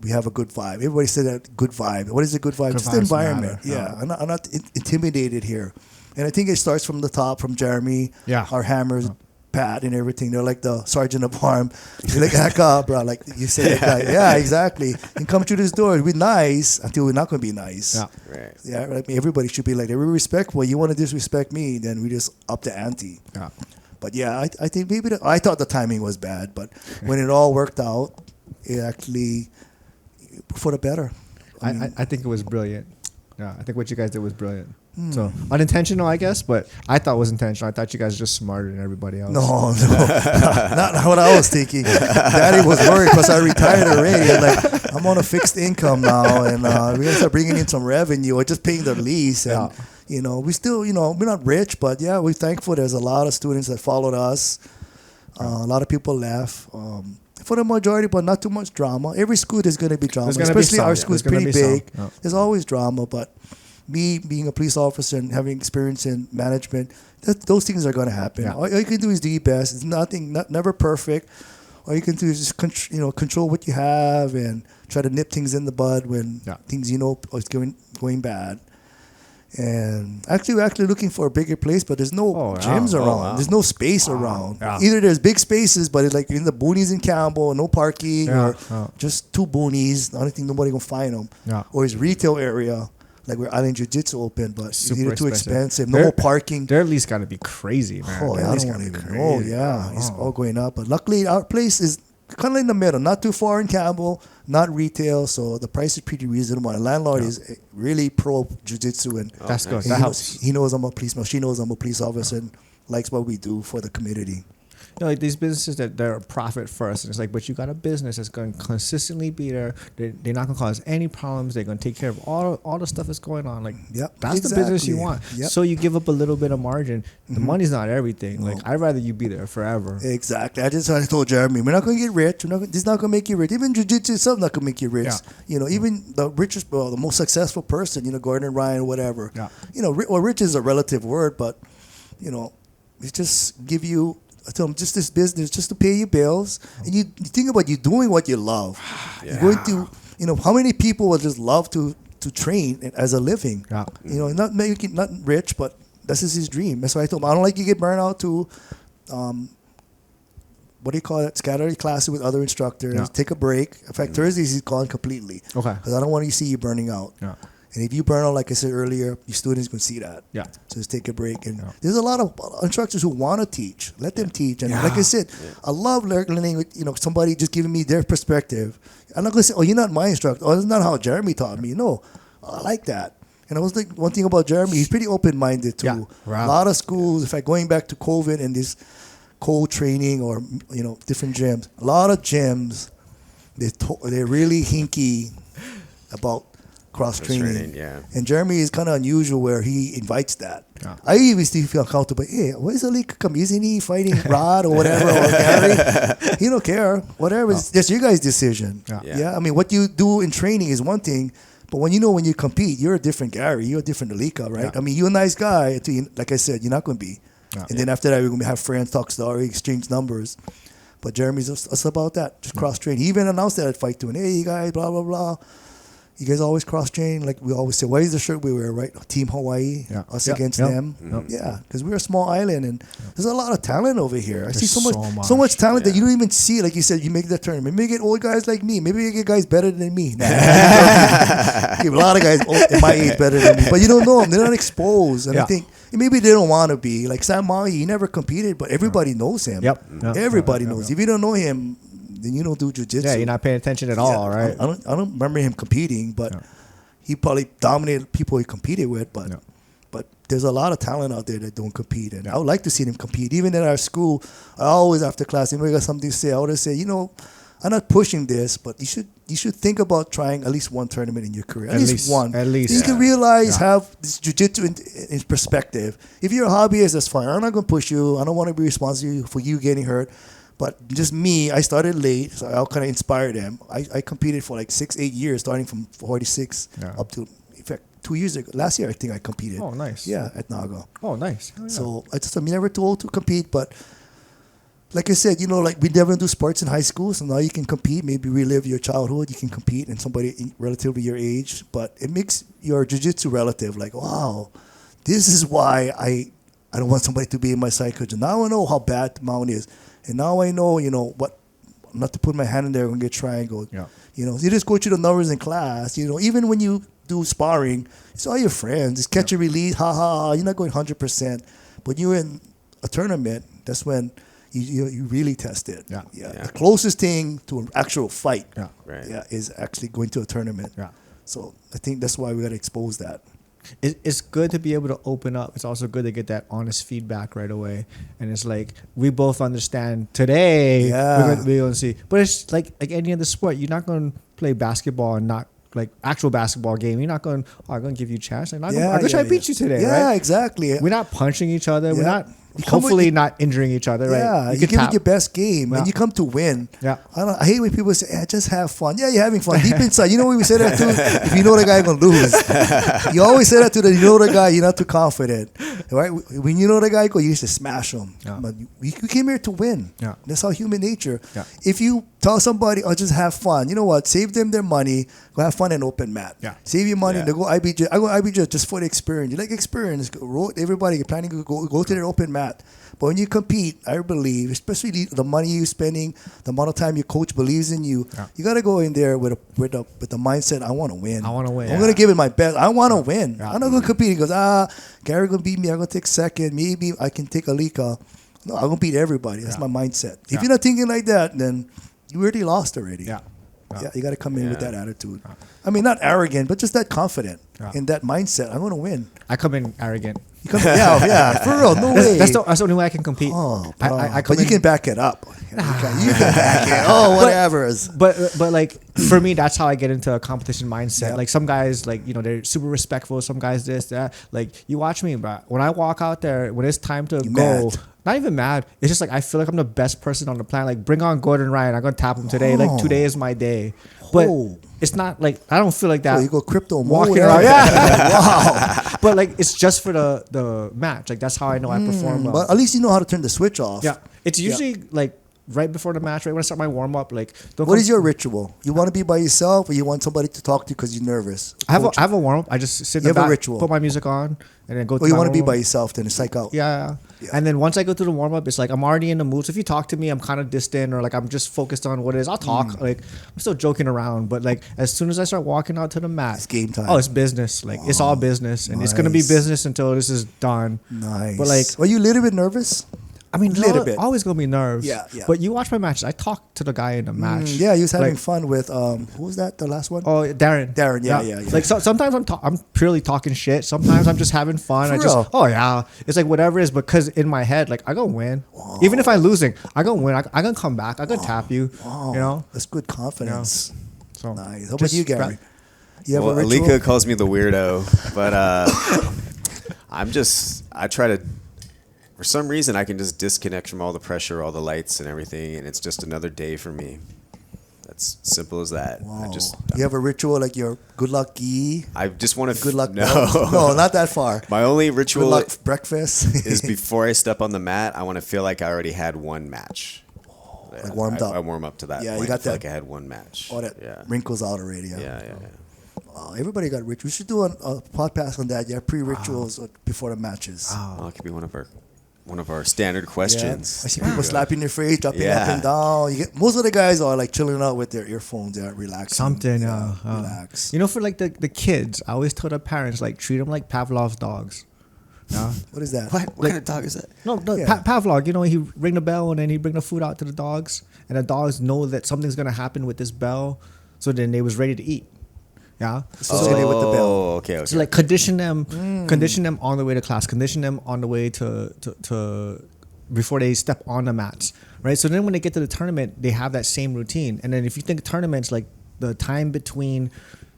We have a good vibe. Everybody said that good vibe. What is a good vibe? Just the environment. Matter. Yeah, I'm not intimidated here. And I think it starts from the top, from Jeremy, our hammers, Pat, and everything. They're like the sergeant of arm. You're like, heck up, bro. Like you say, yeah, exactly. And come through this door. We're nice until we're not going to be nice. Yeah, right. Yeah, right. I mean, everybody should be like that. We're respectful. You want to disrespect me, then we just up the ante. Yeah. But yeah, I think maybe I thought the timing was bad, but when it all worked out, it actually for the better. I think it was brilliant. Yeah, I think what you guys did was brilliant. So unintentional, I guess, but I thought it was intentional. I thought you guys were just smarter than everybody else. No, not what I was thinking. Daddy was worried because I retired already. And like, I'm on a fixed income now, and we're gonna start bringing in some revenue or just paying the lease. And we still, we're not rich, but yeah, we're thankful. There's a lot of students that followed us. A lot of people left. For the majority, but not too much drama. Every school there's going to be drama, especially our school is pretty big. There's always drama, but me being a police officer and having experience in management, those things are going to happen. Yeah. All you can do is do your best. It's never perfect. All you can do is just control what you have and try to nip things in the bud when things is going bad. And actually, we're actually looking for a bigger place, but there's no gyms around. Wow. There's no space around. Yeah. Either there's big spaces, but it's like in the boonies in Campbell, no parking, or just two boonies. I don't think nobody gonna find them. Yeah. Or it's retail area, like where Island Jiu-Jitsu open, but it's Super either too expensive. No They're- more parking. They're at least got to be crazy, man. Oh, They're yeah, at I least don't gotta want to be even know. crazy. Yeah, it's Wow. all going up. But luckily, our place is kind of in the middle, not too far in Campbell, not retail, so the price is pretty reasonable. The landlord is really pro jiu-jitsu, and That's good. he That knows, helps. he knows I'm a policeman. She knows I'm a police officer and likes what we do for the community. You know, like these businesses that they're profit first, and it's like, but you got a business that's going to consistently be there. They're not going to cause any problems. They're going to take care of all the stuff that's going on. Like, Yep, that's the business you exactly. want. Yep. So you give up a little bit of margin. The money's not everything. Like, I'd rather you be there forever. Exactly. I told Jeremy, we're not going to get rich. This is not going to make you rich. Even jiu-jitsu itself not going to make you rich. Yeah. You know, even the richest, well, the most successful person, you know, Gordon Ryan, whatever. Yeah. You know, rich is a relative word, but, you know, it's just give you, I tell them, just this business, just to pay your bills. And you think about you doing what you love. You're going to, you know, how many people would just love to train as a living? Yeah. You know, not rich, but this is his dream. That's why I told him, I don't like you get burned out to, what do you call it? Scatter your classes with other instructors. Yeah. Take a break. In fact, Thursdays he's gone completely. Okay. Because I don't want to see you burning out. Yeah. And if you burn out, like I said earlier, your students can see that. Yeah. So just take a break. And there's a lot of instructors who want to teach. Let them teach. And like I said, I love learning with, you know, somebody just giving me their perspective. I'm not going to say, oh, you're not my instructor. Oh, that's not how Jeremy taught me. No, I like that. And I was like, one thing about Jeremy, he's pretty open-minded too. Yeah. Wow. A lot of schools, in fact, going back to COVID and this cold training or, you know, different gyms, a lot of gyms, they're really hinky about cross-training. Yeah. And Jeremy is kind of unusual where he invites that. Yeah. I even still feel comfortable. Hey, where's the league come? Isn't he fighting Rod or whatever or Gary? He don't care. Whatever. It's just your guys' decision. Yeah. I mean, what you do in training is one thing, but when you compete, you're a different Gary. You're a different Alika, right? Yeah. I mean, you're a nice guy. Until like I said, you're not going to be. Yeah. And then after that, we're going to have friends, talk story, exchange numbers. But Jeremy's us about that. Just cross-train. He even announced that at Fight 2. And, hey, you guys, blah, blah, blah. You guys always cross-train. Like we always say, what is the shirt we wear, right? Team Hawaii, us against them. Yeah, because we're a small island, and there's a lot of talent over here. I see so much talent that you don't even see. Like you said, you make that tournament. Maybe you get old guys like me. Maybe you get guys better than me. Nah, a lot of guys in my age better than me. But you don't know them. They're not exposed. And I think maybe they don't want to be. Like Sam Mahi, he never competed, but everybody knows him. Everybody knows. If you don't know him, then you don't do jiu-jitsu. Yeah, you're not paying attention at all, right? I don't remember him competing, but he probably dominated people he competed with. But there's a lot of talent out there that don't compete, and I would like to see them compete. Even at our school, I always after class, if I got something to say, I would say, you know, I'm not pushing this, but you should think about trying at least one tournament in your career. At least one. At least. You can realize, have this jiu-jitsu in perspective. If you're a hobbyist, that's fine. I'm not going to push you. I don't want to be responsible for you getting hurt. But just me, I started late, so I'll kind of inspire them. I competed for like 6-8 years, starting from 46 up to, in fact, 2 years ago. Last year, I think I competed. Oh, nice. Yeah, at NAGA. Oh, nice. So I'm never too old to compete, but like I said, you know, like we never do sports in high school, so now you can compete, maybe relive your childhood. You can compete in somebody relatively your age, but it makes your jiu-jitsu relative like, wow, this is why I don't want somebody to be in my side coach. Now I know how bad the mountain is. And now I know, you know, what not to put my hand in there and get triangle. Yeah. You know, you just go through the numbers in class. You know, even when you do sparring, it's all your friends. It's catch and release, ha ha ha. You're not going 100%. But you're in a tournament, that's when you really test it. Yeah. The closest thing to an actual fight is actually going to a tournament. Yeah. So I think that's why we got to expose that. It's good to be able to open up. It's also good to get that honest feedback right away. And it's like, we both understand today, we're going to be able to see. But it's like any other sport. You're not going to play basketball and not, like, actual basketball game. You're not going, I'm going to give you a chance. I'm going to try to beat you today, right? Yeah, exactly. We're not punching each other. We're not, hopefully not injuring each other, right? Yeah, you give it your best game, and you come to win. Yeah. I hate when people say, just have fun. Yeah, you're having fun. Deep inside, you know when we say that too? If you know the guy going to lose. You always say that to you know the guy, you're not too confident. Right? When you know the guy, you used to smash him. Yeah. But you came here to win. Yeah. That's how human nature. Yeah. If you tell somebody, oh, just have fun. You know what? Save them their money. Go have fun in open mat. Yeah. Save your money Yeah. to go IBJ. I go IBJ just for the experience. You like experience. Everybody planning to go to their open mat. But when you compete, I believe, especially the money you're spending, the amount of time your coach believes in you, you got to go in there with the mindset, I want to win. I want to win. I'm going to give it my best. I want to win. Yeah. I'm not going to compete. He goes, Gary going to beat me. I'm going to take second. Maybe I can take Alika. No, I'm going to beat everybody. That's my mindset. If you're not thinking like that, then you already lost already. Yeah. Yeah, you got to come in with that attitude. I mean, not arrogant, but just that confident in that mindset. I'm going to win. I come in arrogant. You come, yeah, for real, no way. That's the only way I can compete. Oh, I but you can back it up. You can back it. Oh, whatever. But like for me, that's how I get into a competition mindset. Yeah. Like some guys, like they're super respectful. Some guys this that. Like you watch me, but when I walk out there, when it's time to go. Mad. Not even mad. It's just like I feel like I'm the best person on the planet. Like bring on Gordon Ryan. I'm gonna tap him today. Like today is my day. But it's not like I don't feel like that. Oh, you go crypto walking mode. around. Yeah. Wow. But like it's just for the match. Like that's how I know I perform well. But at least you know how to turn the switch off. Yeah. It's usually like right before the match, right when I start my warm up. Like What is your ritual? You want to be by yourself, or you want somebody to talk to you because you're nervous? I have a warm up. I just sit in You the have a back, ritual. put my music on, and then go. Or you want to be warm-up. by yourself, then it's psych out. Yeah. And then once I go through the warm up, it's like I'm already in the mood. So if you talk to me, I'm kind of distant or like I'm just focused on what it is. I'll talk. Like I'm still joking around, but like as soon as I start walking out to the mat, It's game time. Oh, it's business. Like it's all business, and it's gonna be Nice. business until this is done. Nice. But like, Were you a little bit nervous? I mean, Little bit. always gonna be nerves. Yeah. But you watch my matches. I talk to the guy in the match. Yeah, he was having Like, fun with who was that? The last one? Oh, Darren. Darren, yeah. Like sometimes I'm purely talking shit. Sometimes I'm just having fun. For I just real? it's like whatever it is. Because in my head, like I gonna win. Even if I'm losing, I gonna win. I gonna come back. I gonna tap you. Wow. You know. That's good confidence. So Nice. How about just you, Gary? You have Well, a ritual? Alika calls me the weirdo, but I try to, for some reason, I can just disconnect from all the pressure, all the lights and everything, and it's just another day for me. That's simple as that. Wow. You have a ritual like your good luck gi? I just want to. Good luck. No, No, not that far. My only Good ritual luck breakfast. is before I step on the mat, I want to feel like I already had one match. Like warmed up. I warm up to that. Yeah, you point. got I feel that- like I had one match. All that Yeah. wrinkles out already. Yeah. Wow, everybody got rituals. We should do a podcast on that. Yeah, pre-rituals before the matches. Oh, it could be one of our standard questions. I see people slapping their face, jumping up Yeah. and down. Most of the guys are like chilling out with their earphones. They're relaxing. something. Relax. You know, for like the kids, I always tell their parents like treat them like Pavlov's dogs. Yeah. What is that? What kind of dog is that? No, Yeah. Pavlov, he ring the bell and then he bring the food out to the dogs, and the dogs know that something's gonna happen with this bell, so then they was ready to eat. Yeah. Associated with the bell. Oh, okay. So like condition them on the way to class, condition them on the way to before they step on the mats, right? So then when they get to the tournament, they have that same routine. And then if you think tournaments, like the time between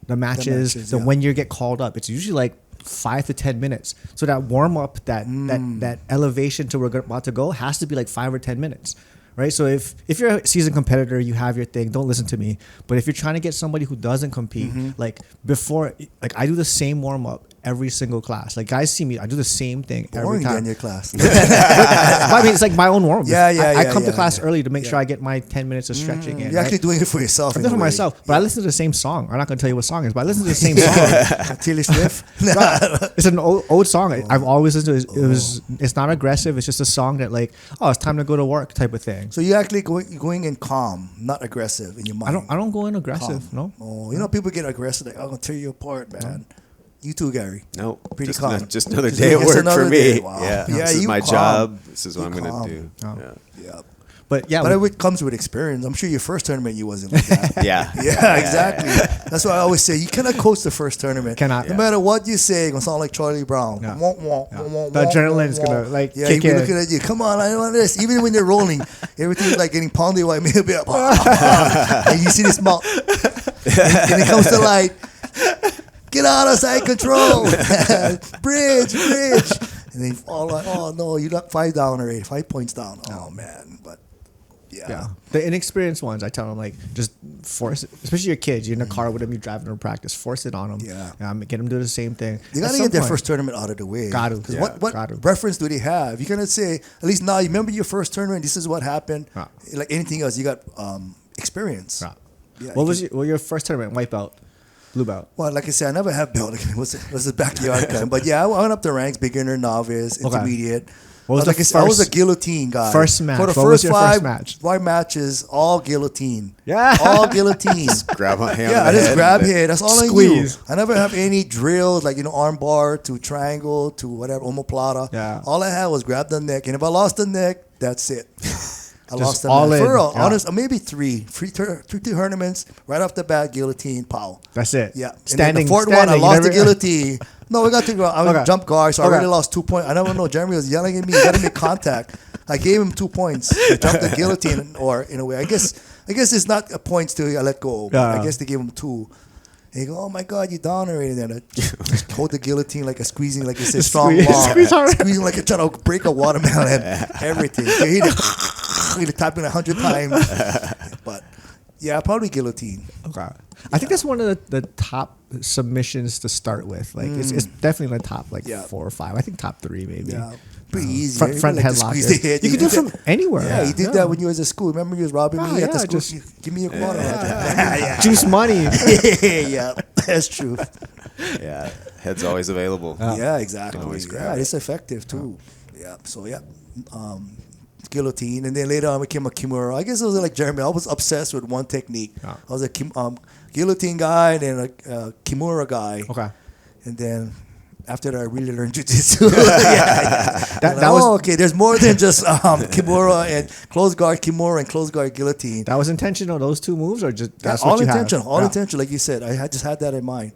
the matches, yeah. when you get called up, it's usually like 5 to 10 minutes. So that warm up, that elevation to where we're about to go has to be like 5 or 10 minutes. Right, so if you're a seasoned competitor, you have your thing. Don't listen to me. But if you're trying to get somebody who doesn't compete, like before, like I do the same warm up every single class. Like guys see me, I do the same thing every Boring time. in your class. But I mean, it's like my own warm up. I come to class yeah. early to make sure I get my 10 minutes of stretching in. You're actually doing it for yourself. I'm doing it for myself, but I listen to the same song. I'm not going to tell you what song it is, but I listen to the same song. Taylor Swift. It's an old song. I've always listened to it. It's not aggressive. It's just a song that like, oh, it's time to go to work type of thing. So you're actually going in calm, not aggressive in your mind. I don't go in aggressive. No. Oh, you know people get aggressive. Like I'm gonna tear you apart, man. You too, Gary. No, Pretty just, calm. just another Just day at it's work another for me. day. Wow. Yeah, Yeah, this is you my calm. job. This is what You I'm gonna calm. do. Oh. Yeah. But yeah, But it comes with experience. I'm sure your first tournament you wasn't like that. Yeah. Yeah, exactly. That's why I always say you cannot coach the first tournament. Cannot. No matter what you say, it's gonna sound like Charlie Brown. Yeah. The adrenaline's gonna, like, yeah, kick he'll be in. looking at you. Come on, I want this. Even when they're rolling, everything's like getting pounded by me. He'll be up, and you see this mouth, and it comes to light. Get out of sight control. bridge. And they fall like, oh no, you got 5 down already, 5 points down. Oh man, but yeah. The inexperienced ones, I tell them like just force it. Especially your kids, you're in a car with them, you're driving to practice, force it on them. Yeah. Get them to do the same thing. you At gotta some get their point- first tournament out of the way. Got to. Because Yeah. what Got to. reference do they have? You cannot say, at least now, you remember your first tournament, this is what happened. Yeah. Like anything else, you got experience. Yeah, what was your first tournament? White belt, blue belt? Well, like I said, I never had belt. It was a backyard kind. But yeah, I went up the ranks: beginner, novice, intermediate. What was like I said, I was a guillotine guy. First match. For the what was your five matches? all guillotine. Yeah. All guillotine. Grab a hand. Yeah, I just grab head. That's all Squeeze. I knew. I never have any drills like, arm bar to triangle to whatever, omoplata. Yeah. All I had was grab the neck. And if I lost the neck, that's it. I lost the all neck. in. For real, Yeah. honest, maybe three tournaments, right off the bat, guillotine, pow. That's it. Yeah. Standing. And then the fourth one, I lost the guillotine. No, we got to go. I was jump guard, so I already lost 2 points. I never know. Jeremy was yelling at me. He got to make contact. I gave him 2 points. I jumped the guillotine, or in a way, I guess it's not a points till I let go. But I guess they gave him 2. And he go, oh my God, you down already. And then I just hold the guillotine like a squeezing, like you said, strong ball. Squeezing like a trying to break a watermelon. Everything. He'd tap in 100 times. But yeah, probably guillotine. Okay. I think that's one of the top submissions to start with. Like it's definitely in the top 4 or 5. I think top 3 maybe. Yeah. Pretty easy. Front headlock. You can do it from anywhere. Yeah, you did that when you was at school. Remember you was robbing me at the school? Give me your quarter. Juice money. Yeah, that's true. Yeah, head's always available. Yeah, exactly. Always grab it's effective too. Yeah. So guillotine, and then later on became a kimura. I guess it was like Jeremy. I was obsessed with one technique. I was a guillotine guy, and then a kimura guy. Okay. And then after that, I really learned jiu-jitsu. That was okay. There's more than just kimura and close guard kimura and close guard guillotine. That was intentional. Those 2 moves, or just that's all what you intentional. had? All intentional, like you said. I just had that in mind,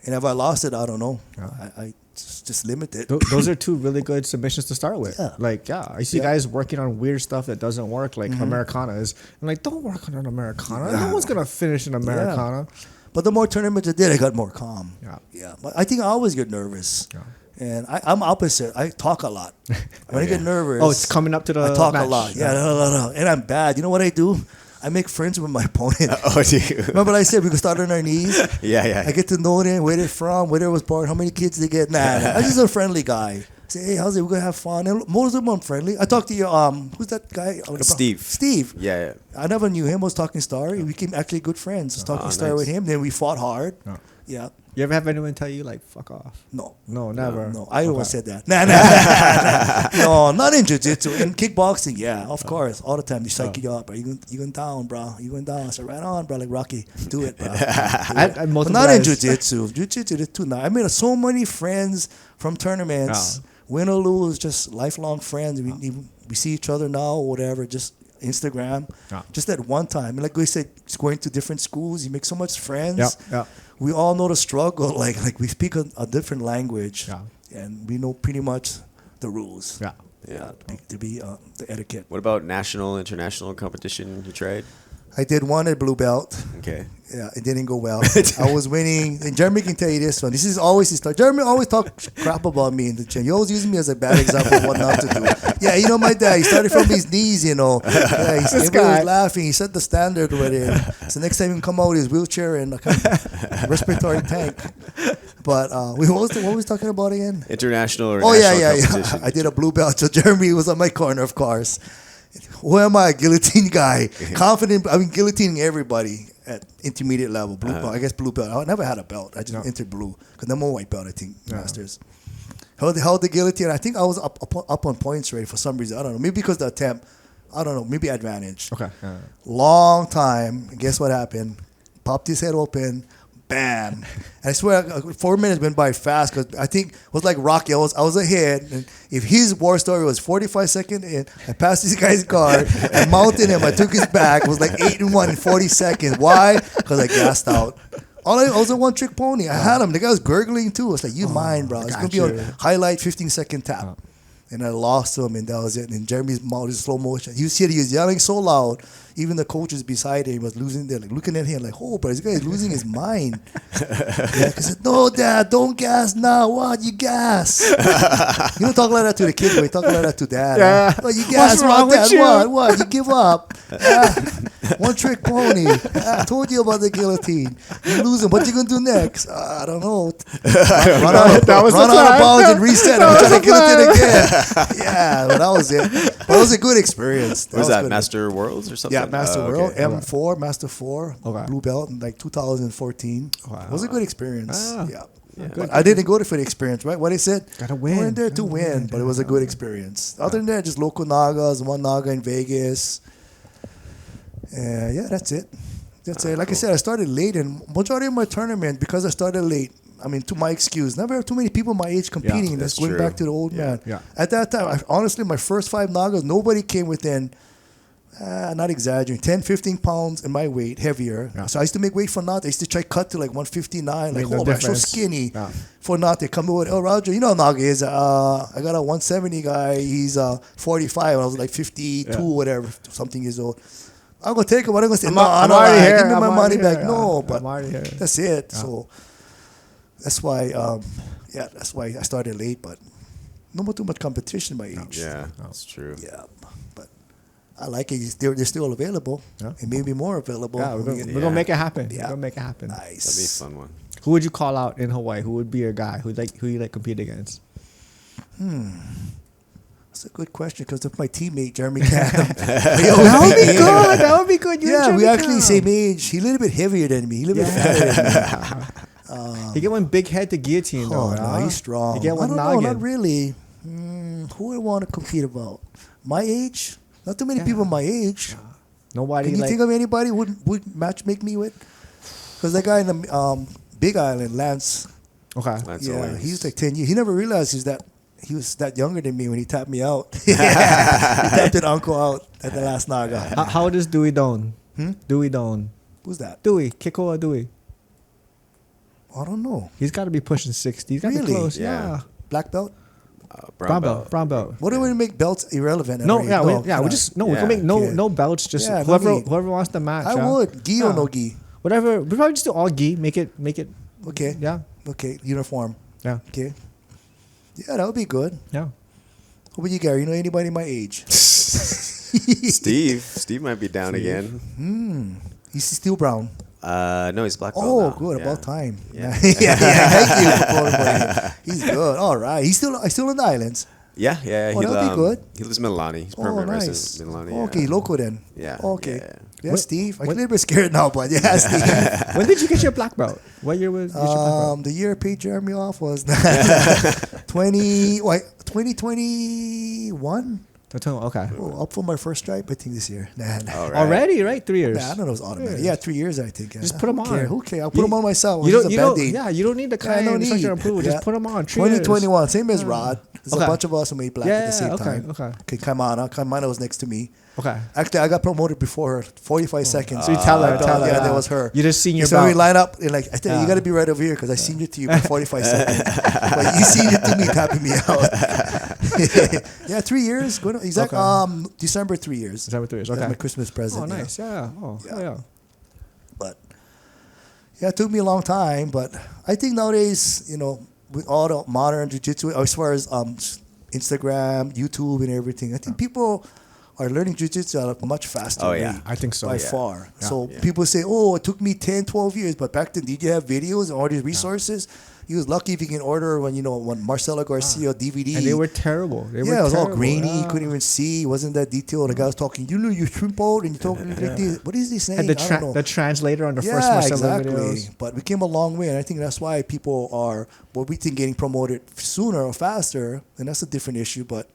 and if I lost it, I don't know. I just limited. Those are 2 really good submissions to start with. I see guys working on weird stuff that doesn't work, like Americanas. I'm like, don't work on an Americana. No one's gonna finish an Americana. But the more tournaments I did, I got more calm. Yeah. But I think I always get nervous. Yeah. And I'm opposite. I talk a lot. When I get nervous. Oh, it's coming up to the I talk match. a lot. Yeah. And I'm bad. You know what I do? I make friends with my opponent. Oh, do you? Remember I said we could start on our knees? Yeah. I get to know them, where they're from, where they was born, how many kids they get. Nah. I'm just a friendly guy. Say, hey, how's it? We're going to have fun. And most of them I'm friendly. I talked to you, who's that guy? Steve. Yeah. I never knew him. I was talking Star. We became actually good friends. Talking Star with him. Then we fought hard. Yeah. You ever have anyone tell you fuck off? No, never. No, I always said that. Nah. No, not in jiu-jitsu. In kickboxing, yeah, of course, all the time. They psych you up, bro. You going down, bro. You going down. I said, right on, bro. Like Rocky, do it, bro. But not in jiu-jitsu. Jiu-jitsu is too nice. I made so many friends from tournaments. Win or lose, just lifelong friends. We see each other now, or whatever. Just Instagram. Just that one time. Like we said, going to different schools, you make so much friends. We all know the struggle. Like we speak a different language, and we know pretty much the rules. To be the etiquette. What about national, international competition you tried? I did one at blue belt. Okay. Yeah, it didn't go well. I was winning, and Jeremy can tell you this one. This is always his story. Jeremy always talks crap about me in the gym. He always uses me as a bad example of what not to do. Yeah, my dad, he started from his knees, Yeah, everybody was laughing. He set the standard with him. So next time he can come out with his wheelchair and a kind of respiratory tank. But what was we talking about again? International or national competition. I did a blue belt, so Jeremy was on my corner, of course. Who am I? A guillotine guy. Confident. I mean, guillotining everybody at intermediate level. Blue belt. I guess blue belt. I never had a belt. I just entered blue. Because I'm a white belt, I think, masters. Held the guillotine. I think I was up on points rate for some reason. I don't know. Maybe because the attempt. I don't know. Maybe advantage. Okay. Long time. And guess what happened? Popped his head open. Bam. And I swear 4 minutes went by fast because I think it was like Rocky. I was ahead. And if his war story was 45 seconds in, I passed this guy's guard. I mounted him. I took his back. It was like 8-1 in 40 seconds. Why? Because I gassed out. I was a one-trick pony. I had him. The guy was gurgling too. I was like, you mine, bro. It's going to be a highlight 15-second tap. And I lost him, and that was it. And Jeremy's mouth is slow motion. He was yelling so loud. Even the coaches beside him was losing. They're like looking at him like, "Oh, bro, this guy is losing his mind." Yeah, because no, Dad, don't gas now. What you gas? You don't talk like that to the kid, but you talk like that to Dad. Yeah. Huh? What you gas? What's wrong with Dad? you? What? You give up? One trick pony. I told you about the guillotine. You lose him. What you gonna do next? I don't know. Run out of bounds and reset. I'm trying to guillotine again. Yeah, but that was it. But it was a good experience. Was that Master Worlds or something? Yeah, Master World, M4, Master 4, blue belt in like 2014. Wow. It was a good experience. Yeah. But I didn't go there for the experience, right? What they said, gotta win. I went there to win, but it was a good experience. Other than that, just local Nagas, one Naga in Vegas. Yeah, that's it. That's it. Like I said, I started late, and majority of my tournament, because I started late, I mean, to my excuse, never have too many people my age competing. Yeah, that's going back to the old man. Yeah. At that time, honestly, my first 5 Nagas, nobody came within, not exaggerating, 10, 15 pounds in my weight, heavier. Yeah. So I used to make weight for Nate. I used to try cut to like 159. Like, oh, I'm so skinny. Yeah. For Nate, they come with, oh, Roger, you know how Naga is. I got a 170 guy. He's 45. I was like 52, whatever, something years old. I'm going to take him. I'm going to say, I'm already here. Give me my money back. Here. No, but that's it. Yeah. So that's why, that's why I started late, but no too much competition my age. Yeah, that's true. Yeah, but I like it. They're still available. Yeah. And maybe more available. Yeah, we're going to make it happen. Yeah. We're going to make it happen. Nice. That'd be a fun one. Who would you call out in Hawaii? Who would be your guy? Who you compete against? That's a good question because of my teammate, Jeremy Cam. That would be good. That would be good. We actually same age. He's a little bit heavier than me. He's a little bit fatter than me. He get one big head to guillotine, though. No, he's strong. You get one I don't noggin. know, not really. Who I want to compete about? My age? Not too many people my age. Nobody. Can you think of anybody would match make me with? Because that guy in the Big Island, Lance. Okay. Yeah, he's like 10 years. He never realized he was that younger than me when he tapped me out. He tapped an uncle out at the last Naga. How old is Dewey Doan? Dewey Doan. Who's that? Dewey. Kikoa Dewey. I don't know. He's got to be pushing 60. He's got to be close. Yeah. Black belt? Brown belt. Brown belt. What do we make belts irrelevant? We can make no belts. Just whoever wants to match. I would. Gi or no gi? Whatever. We probably just do all gi. Make it. Okay. Yeah. Okay. Uniform. Yeah. Okay. Yeah, that would be good. Yeah. What about you, Gary? You know anybody my age? Steve might be down again. He's still brown. No, he's black belt. Oh, now. good. About time. Yeah. Thank you for calling him. He's good. All right. He's still in the islands. Yeah. Oh, that'd be good. He lives in Mililani. He's permanent resident in Mililani. Okay, local then. Yeah. Okay. Yeah, Steve. I'm a little bit scared now, but yeah, Steve. When did you get your black belt? What year was you get your black belt? The year I paid Jeremy off was 2021. Okay. Oh, up for my first stripe, I think this year. Right. Already, right? 3 years. Nah, I don't know. It was automatic. Yeah, 3 years, I think. Just put them on. Who cares? I'll put them on myself. You don't need the kind of instructor approval. Just put them on. 2021, same as Rod. There's a bunch of us who made black at the same time. Okay. Kaimana was next to me. Okay. Actually, I got promoted before her, 45 seconds. So you tell her. Yeah, that was her. You just seen your belt. So we line up and like, I tell you, you got to be right over here because I seen it to you for 45 seconds. But you seen it to me, tapping me out. Yeah, 3 years. December 3 years. December 3 years. Okay. That's my Christmas present. Oh, nice. Yeah. Oh, yeah. But yeah, it took me a long time. But I think nowadays, with all the modern jiu-jitsu, as far as Instagram, YouTube, and everything, I think people are learning jiu-jitsu at a much faster rate. I think so. By far. Yeah. So people say, it took me 10, 12 years. But back then, did you have videos and all these resources? He was lucky if you can order when Marcelo Garcia DVD. And they were terrible. It was all grainy. You couldn't even see. It wasn't that detailed. The guy was talking, you shrimp out and you're talking like this. What is he saying? And the translator on the first Marcelo videos. But we came a long way. And I think that's why people are, we think, getting promoted sooner or faster. And that's a different issue. But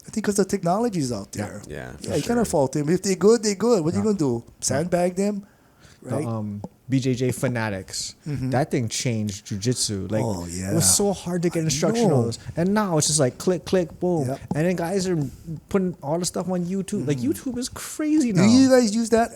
I think because the technology is out there. Yeah, you cannot fault them. If they're good, they're good. What are you going to do? Sandbag them? Right? BJJ Fanatics. That thing changed jiu-jitsu. Like, it was so hard to get instructionals. And now it's just like click, click, boom. Yep. And then guys are putting all the stuff on YouTube. Like, YouTube is crazy now. Do you guys use that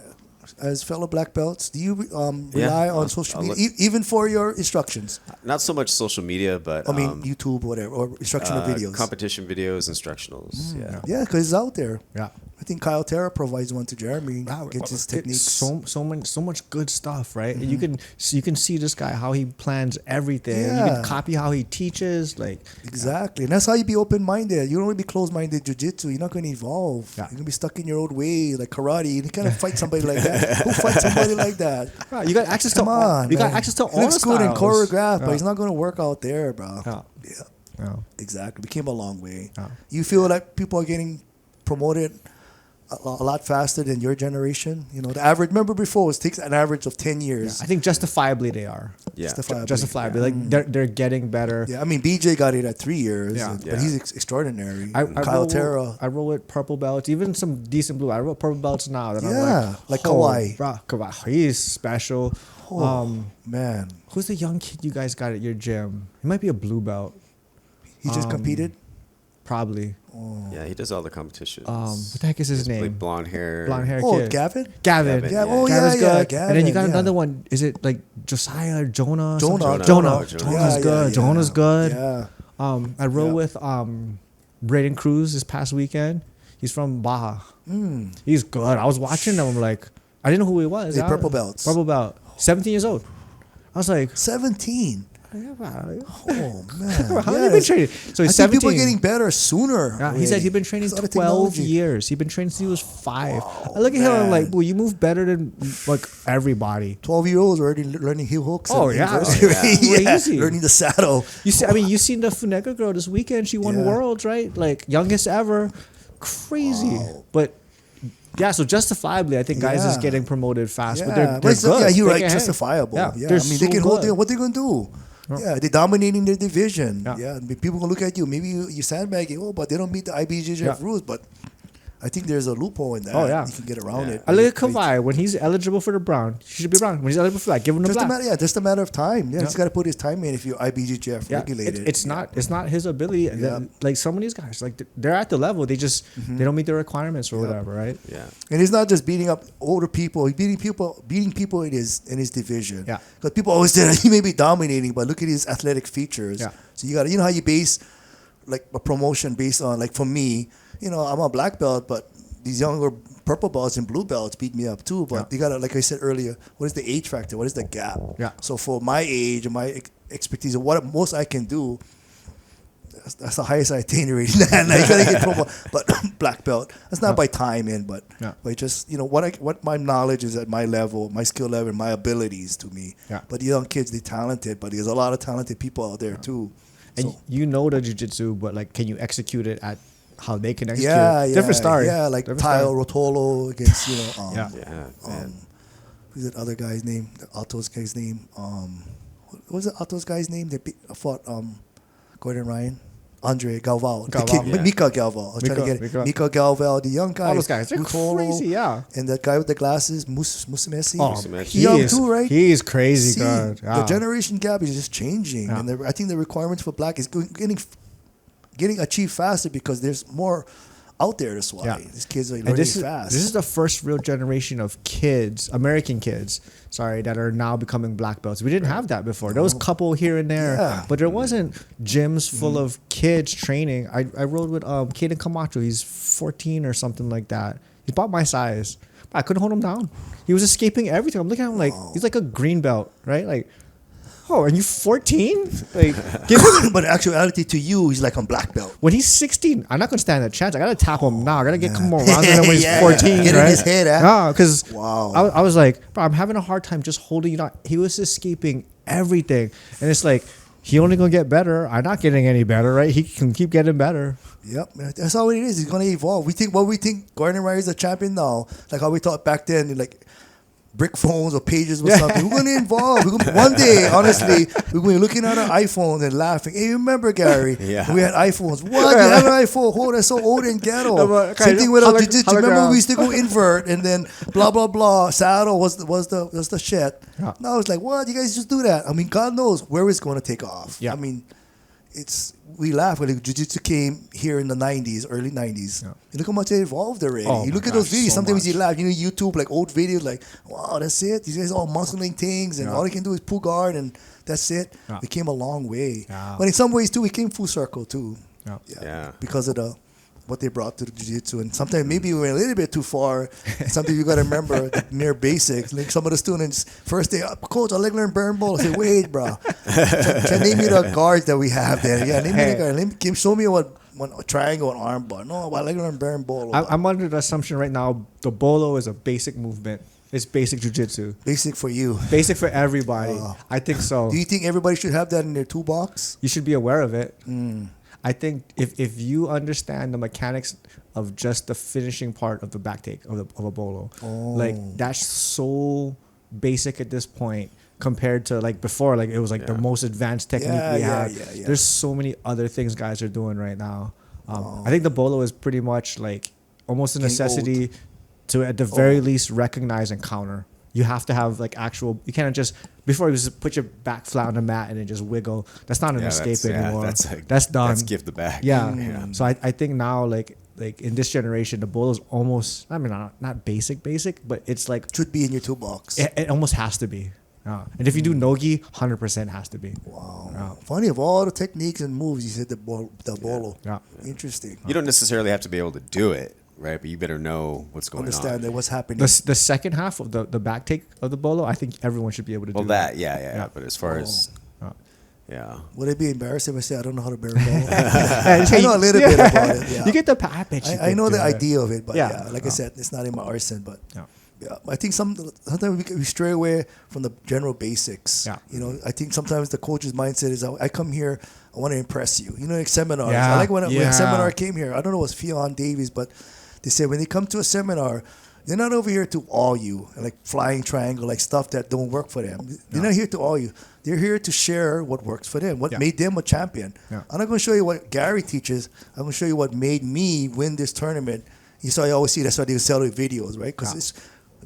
as fellow black belts? Do you rely on social media, even for your instructions? Not so much social media, but YouTube, whatever, or instructional videos. Competition videos, instructionals. Yeah, because it's out there. Yeah. I think Kyle Terra provides one to Jeremy. Gets his techniques. So much good stuff, right? You can see this guy how he plans everything. You can copy how he teaches, like exactly. And that's how you be open minded. You don't want to be closed minded jiu-jitsu. You're not going to evolve. You're going to be stuck in your old way, like karate. You can't fight somebody like that. Who fights somebody like that? Bro, you got access to all. You got access to all. He looks good and styles. choreographed, but he's not going to work out there, bro. Yeah. Exactly. We came a long way. You feel like people are getting promoted a lot faster than your generation. You know, the average, remember before, it takes an average of 10 years. I think justifiably they are. Yeah. Justifiably. Like they're getting better. Yeah, I mean, BJ got it at 3 years, but he's extraordinary. Kyle Terra. I roll with purple belts, even some decent blue. I roll purple belts now. That I'm like Kawhi. Bro, Kawhi, he's special. Man. Who's the young kid you guys got at your gym? He might be a blue belt. He just competed? Probably. Yeah, he does all the competitions. What the heck is his name? Like blonde hair kid. Gavin? Gavin. Yeah. Gavin's good. Gavin, and then you got another one. Is it like Josiah or Jonah? Jonah. Jonah's good. Jonah's good. Yeah. I rode with Braden Cruz this past weekend. He's from Baja. He's good. I was watching him. I'm like, I didn't know who he was. Purple belts. Purple belt. 17 years old. I was like, 17. Oh man! How have you been training? So he's 17. People are getting better sooner. Yeah, he said he's been training 12 years. He's been training since he was 5. I look at him, I'm like, well, you move better than like everybody. 12-year-olds already learning heel hooks. Crazy. Learning the saddle. You see, I mean, you seen the Funeka girl this weekend. She won worlds, right? Like youngest ever. Crazy, but. Yeah, so justifiably, I think guys is getting promoted fast, but they're good. Yeah, you're right. Justifiable. Yeah, I mean, they can hold. What they gonna do? Yeah, they're dominating their division. Yeah, people gonna look at you. Maybe you sandbagging. But they don't meet the IBJJF rules. But I think there's a loophole in that. You can get around it. I look at Kawhi when he's eligible for the brown. He should be brown. When he's eligible for that, give him the black. Just a matter of time. Yeah, he's got to put his time in if you're IBJJF regulated. It's not his ability. Like some of these guys, like they're at the level. They just they don't meet the requirements or whatever, right? Yeah. And he's not just beating up older people. He's beating people in his division. Yeah. Because people always say that he may be dominating, but look at his athletic features. Yeah. So you got how you base like a promotion based on, like, for me, I'm a black belt, but these younger purple belts and blue belts beat me up too. But you gotta, like I said earlier, what is the age factor? What is the gap? Yeah. So for my age and my expertise and what most I can do, that's the highest I attain rating. And I gotta get purple, but black belt. That's not by time but by just what my knowledge is at my level, my skill level, and my abilities to me. Yeah. But the young kids, they're talented. But there's a lot of talented people out there too. And the jiu-jitsu, but like, can you execute it at how they can execute? Different story. Yeah, like Tyle Rotolo against who's that other guy's name? The Altos guy's name. What was the Altos guy's name? They fought Gordon Ryan. Andre Galval. The kid, Mika Galval. I was trying to get it. Mika Galval, the young guy. All those guys. They're crazy, And that guy with the glasses, Musimesi. He's young too, right? He's crazy good. The generation gap is just changing. And I think the requirements for black is getting achieved faster because there's more out there. That's why these kids are learning fast. This is the first real generation of kids, American kids, that are now becoming black belts. We didn't have that before. There was a couple here and there, but there wasn't gyms full of kids training. I rode with Caden Camacho. He's 14 or something like that. He's about my size. I couldn't hold him down. He was escaping everything. I'm looking at him like he's like a green belt, right? Like, oh, are you 14? Like, but in actuality, to you, he's like a black belt. When he's 16, I'm not gonna stand a chance. I gotta tap him now. I gotta get more rounds than when he's 14. Get in his head, No, because I was like, bro, I'm having a hard time just holding you down. He was escaping everything, and it's like he only gonna get better. I'm not getting any better, right? He can keep getting better. Yep, that's how it is. He's gonna evolve. We think Gordon Ryan is a champion now, like how we thought back then, like brick phones or pages or something. We're going to evolve. One day, honestly, we're going to be looking at our iPhone and laughing. Hey, remember, Gary? We had iPhones. What? You have an iPhone? Oh, that's so old and ghetto. Same thing with our jiu-jitsu. Remember, we used to go invert and then blah, blah, blah. Saddle was the shit. Now it's like, what? You guys just do that. I mean, God knows where it's going to take off. I mean, we laugh when jiu-jitsu came here in the 90s, early 90s. You look how much it evolved already. You look at those videos, sometimes you laugh. YouTube, like old videos, like, wow, that's it. These guys are all muscling things, and all they can do is pull guard, and that's it. We came a long way. But in some ways, too, we came full circle, too. Because of the what they brought to the jiu-jitsu. And sometimes maybe we went a little bit too far. Something you got to remember, the mere basics. Like some of the students, first day, coach, I like to learn burn ball. I say, wait, bro. Can name me the guards that we have there? Yeah, name me the guard. Show me what triangle and arm bar. No, I like to learn burn ball. I'm under the assumption right now the bolo is a basic movement. It's basic jiu-jitsu. Basic for you. Basic for everybody. I think so. Do you think everybody should have that in their toolbox? You should be aware of it. I think if you understand the mechanics of just the finishing part of the back take of a bolo, like that's so basic at this point compared to like before. Like it was like the most advanced technique we had. There's so many other things guys are doing right now. I think the bolo is pretty much like almost a necessity to at the very least recognize and counter. You have to have like actual. You can't just before you just put your back flat on the mat and then just wiggle. That's not an escape anymore. That's done. That's give the back. Yeah. So I think now like in this generation the bolo is almost. I mean not basic, but it's like should be in your toolbox. It almost has to be. And if you do nogi, 100% has to be. Wow. Funny, of all the techniques and moves, you said the bolo. Yeah. Interesting. You don't necessarily have to be able to do it, right? But you better know what's going on. Understand that what's happening. The second half of the back take of the bolo, I think everyone should be able to do that. Yeah. But as far as... Would it be embarrassing if I say I don't know how to bear a ball? I know a little bit about it. Yeah. You get the package. I know the idea of it, but like I said, it's not in my arsenal. But I think sometimes we stray away from the general basics. Yeah. You know, I think sometimes the coach's mindset is, I come here, I want to impress you. You know, like seminars. I like when a seminar came here. I don't know, it was Fionn Davies, but they said when they come to a seminar, they're not over here to awe you, like flying triangle, like stuff that don't work for them. They're not here to awe you. They're here to share what works for them, what made them a champion. Yeah. I'm not going to show you what Gary teaches. I'm going to show you what made me win this tournament. You saw, I always see that's why they sell the videos, right? Because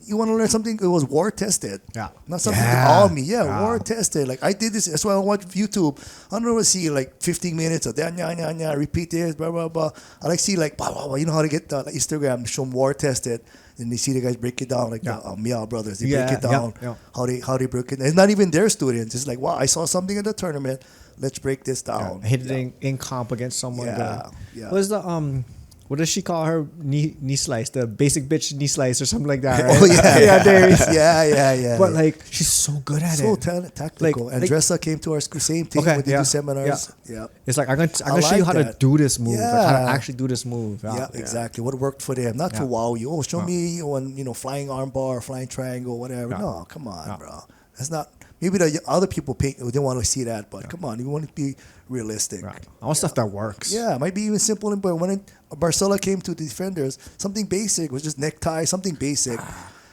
you want to learn something, it was war tested. Yeah. Not something to awe me. War tested. Like I did this, that's why I watch YouTube. I don't want to see like 15 minutes of that, repeat this, blah, blah, blah. I like see like, blah, blah, blah. You know how to get the like Instagram, show them war tested. And they see the guys break it down, like the Meow brothers. They break it down, how they break it. It's not even their students. It's like, wow, I saw something at the tournament. Let's break this down. Hit it in comp against someone. What is the what does she call her knee slice? The basic bitch knee slice or something like that, right? Oh yeah, Darius. yeah. But like, she's so good at it. So tactical. Like, Andressa came to our school, same thing when they do seminars. Yeah. It's like I'm gonna show you how to do this move. Like how to actually do this move. Yeah, exactly. What worked for them, not to wow you. Oh, show me on flying arm bar, flying triangle, whatever. No, come on, bro. That's not. Maybe the other people they want to see that, but come on, you want to be realistic. Right. I want stuff that works. Yeah, it might be even simple. But when Barcella came to the defenders, something basic was just necktie, something basic.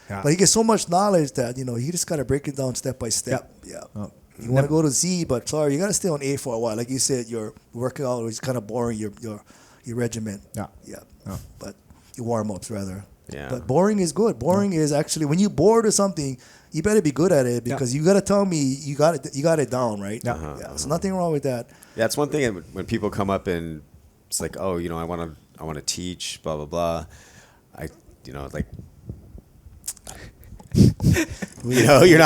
But he gets so much knowledge that you just gotta break it down step by step. You want to go to Z, but sorry, you gotta stay on A for a while. Like you said, your workout is kind of boring. Your regiment. But your warm ups rather. Yeah. But boring is good. Boring is actually when you bored or something. You better be good at it because you got to tell me you got it down, right? So nothing wrong with that. Yeah, it's one thing when people come up and it's like, oh, I want to teach, blah blah blah. Like, you're not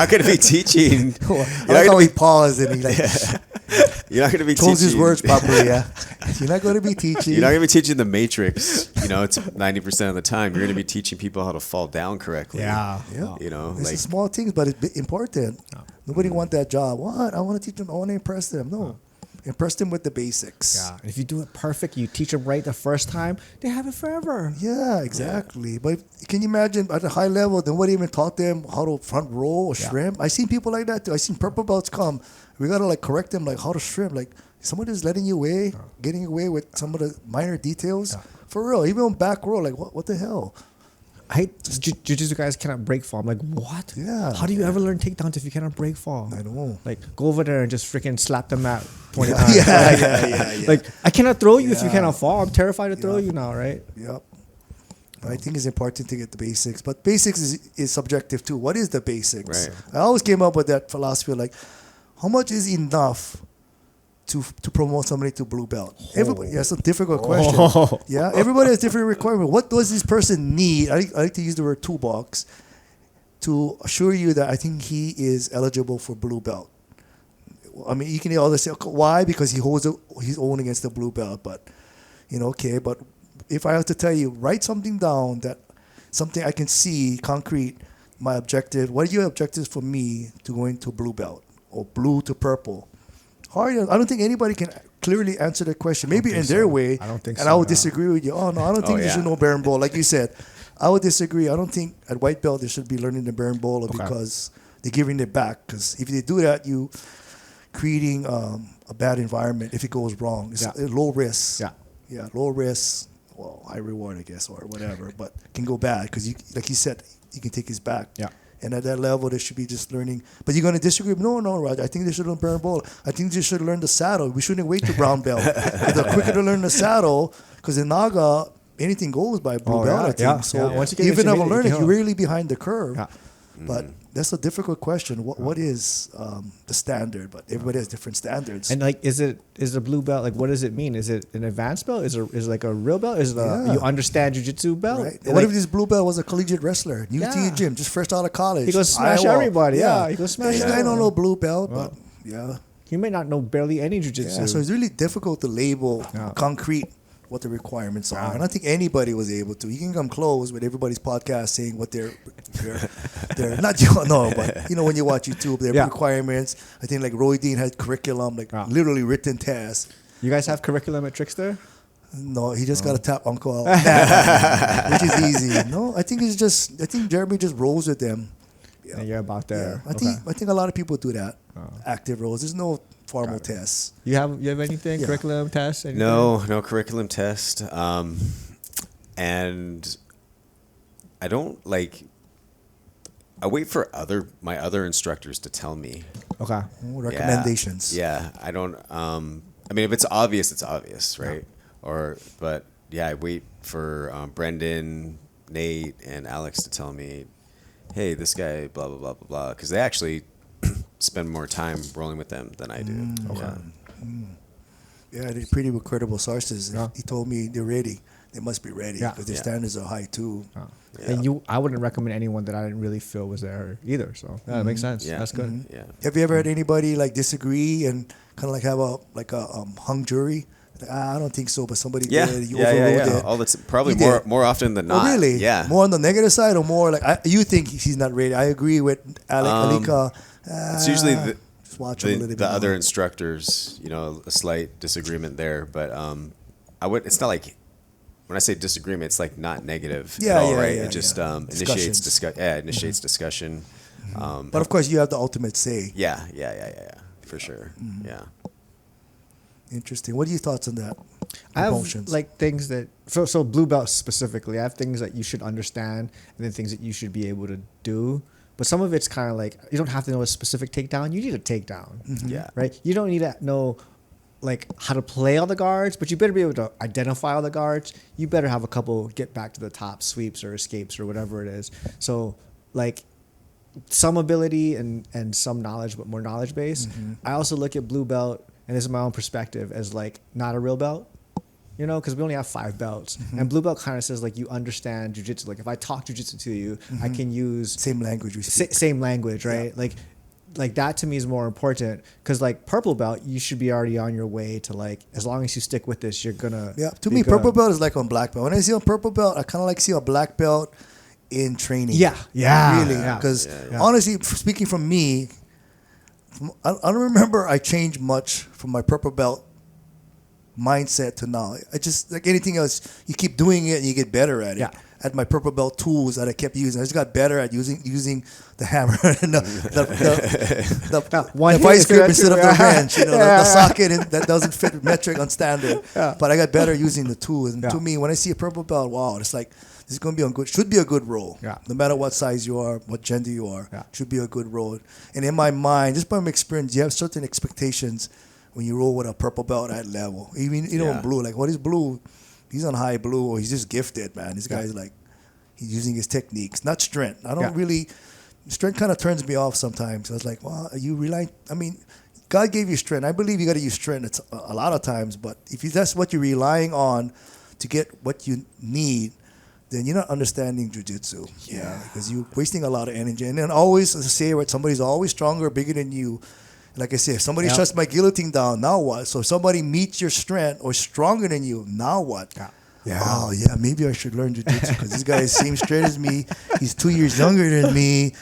going to be teaching. I like how he paused and he like. You're not going to be chose his words properly. You're not going to be teaching. You're not going to be teaching the Matrix. It's 90% of the time. You're going to be teaching people how to fall down correctly. It's the small things, but it's important. Nobody want that job. What? I want to teach them. I want to impress them. No. Impress them with the basics. Yeah. If you do it perfect, you teach them right the first time, they have it forever. Yeah, exactly. But can you imagine at a high level, nobody even taught them how to front roll or shrimp? I seen people like that too. I seen purple belts come. We got to like correct them like how to shrimp. Like somebody is letting you away, getting away with some of the minor details. For real. Even on back row, like what the hell? I hate jiu-jitsu guys cannot break fall. I'm like, what? Yeah. How do you ever learn takedowns if you cannot break fall? I know. Like, go over there and just freaking slap the mat 20 times. Yeah. Like, I cannot throw you if you cannot fall. I'm terrified to throw you now, right? Yep. I think it's important to get the basics. But basics is subjective too. What is the basics? Right. I always came up with that philosophy like, how much is enough to promote somebody to blue belt? Everybody, that's a difficult question. Yeah, everybody has different requirements. What does this person need? I like to use the word toolbox to assure you that I think he is eligible for blue belt. I mean, you can always say, why? Because he holds his own against the blue belt. But, but if I have to tell you, write something down that something I can see concrete. My objective. What are your objectives for me to go into blue belt or blue to purple? Hard. I don't think anybody can clearly answer that question. Maybe in their way. I don't think and so. I would disagree with you. Oh no, I don't think you should know bearing ball. Like you said, I would disagree. I don't think at white belt they should be learning the bearing ball because they're giving it back. Because if they do that, you creating a bad environment if it goes wrong. It's low risk. Yeah, low risk. Well, high reward, I guess, or whatever. But can go bad because you, like you said, you can take his back. Yeah. And at that level, they should be just learning. But you're going to disagree? No, Roger. I think they should learn bearing ball. I think they should learn the saddle. We shouldn't wait to brown belt. The quicker to learn the saddle, because in NAGA, anything goes by blue belt, I think. So Once you get even if intermediate, a learner, you can you're really behind the curve. Yeah. But that's a difficult question. What is the standard? But everybody has different standards. And like, is the blue belt, like, what does it mean? Is it an advanced belt? Is it like a real belt? Is it you understand jiu-jitsu belt? Right. What if this blue belt was a collegiate wrestler, new to your gym, just fresh out of college? He goes smash everybody. Yeah, he goes smash everybody. I don't know blue belt, but He may not know barely any jiu-jitsu. Yeah, so it's really difficult to label concrete what the requirements are. And I think anybody was able to. You can come close with everybody's podcast saying what they're not but when you watch YouTube, their requirements. I think like Roy Dean had curriculum, like literally written tasks. You guys have curriculum at TRXTR? No, he just got to tap Uncle out, which is easy. No, I think Jeremy just rolls with them. Yeah. And you're about there. Yeah. I think a lot of people do that. Active roles. There's no formal tests. You have anything? Curriculum tests? Anything? No curriculum test. And I don't like. I wait for my other instructors to tell me. Okay. Recommendations. Yeah, I don't. I mean, if it's obvious, it's obvious, right? But I wait for Brendan, Nate, and Alex to tell me, hey, this guy, blah blah blah blah blah, because they actually spend more time rolling with them than I do. Yeah, they're pretty credible sources. He told me they're ready. They must be ready because their standards are high too. And I wouldn't recommend anyone that I didn't really feel was there either. So that makes sense. Yeah. That's good. Yeah. Have you ever had anybody like disagree and kind of like have a hung jury? Like, I don't think so, but somebody did. You overruled it. All that's probably more often than not. Oh, really? Yeah. More on the negative side, or more like you think he's not ready? I agree with Alika. It's usually the other more. instructors. A slight disagreement there, but it's not like. When I say disagreement, it's like not negative at all, right? It just initiates discussion. But of course, you have the ultimate say. Yeah, for sure. Yeah. Interesting. What are your thoughts on that? I have like things that so blue belt specifically. I have things that you should understand, and then things that you should be able to do. But some of it's kind of like you don't have to know a specific takedown. You need a takedown. Yeah. Right. You don't need to know like how to play all the guards, but you better be able to identify all the guards. You better have a couple get back to the top sweeps or escapes or whatever it is. So like some ability and some knowledge, but more knowledge base. I also look at blue belt, and this is my own perspective, as like not a real belt, because we only have 5 belts. And blue belt kind of says like you understand jiu-jitsu. Like if I talk jiu-jitsu to you, I can use same language we speak. Same language, right? Yeah. Like that to me is more important, because like purple belt, you should be already on your way to like, as long as you stick with this, you're gonna. Yeah, to me, purple belt is like on black belt. When I see a purple belt, I kind of like see a black belt in training. Yeah, really, because honestly, speaking from me, I don't remember I changed much from my purple belt mindset to now. I just like anything else, you keep doing it and you get better at it. Yeah. At my purple belt tools that I kept using, I just got better at using the hammer and the vice grip instead of the wrench. The socket that doesn't fit metric on standard. Yeah. But I got better using the tools. And to me, when I see a purple belt, wow, it's like this is going to be should be a good roll. Yeah. No matter what size you are, what gender you are, should be a good roll. And in my mind, just by my experience, you have certain expectations when you roll with a purple belt at level. Even blue, like what is blue? He's on high blue, or he's just gifted, man. This guy's like, he's using his techniques, not strength. I don't really, strength kind of turns me off sometimes. I was like, well, are you relying? I mean, God gave you strength. I believe you got to use strength a lot of times, but if that's what you're relying on to get what you need, then you're not understanding jiu-jitsu. Yeah, because you're wasting a lot of energy. And then always, as I say, right, somebody's always stronger, bigger than you. Like I said, if somebody shuts my guillotine down, now what? So if somebody meets your strength or stronger than you, now what? Yeah. Yeah. Oh, yeah, maybe I should learn jiu-jitsu because this guy is same straight as me. He's 2 years younger than me.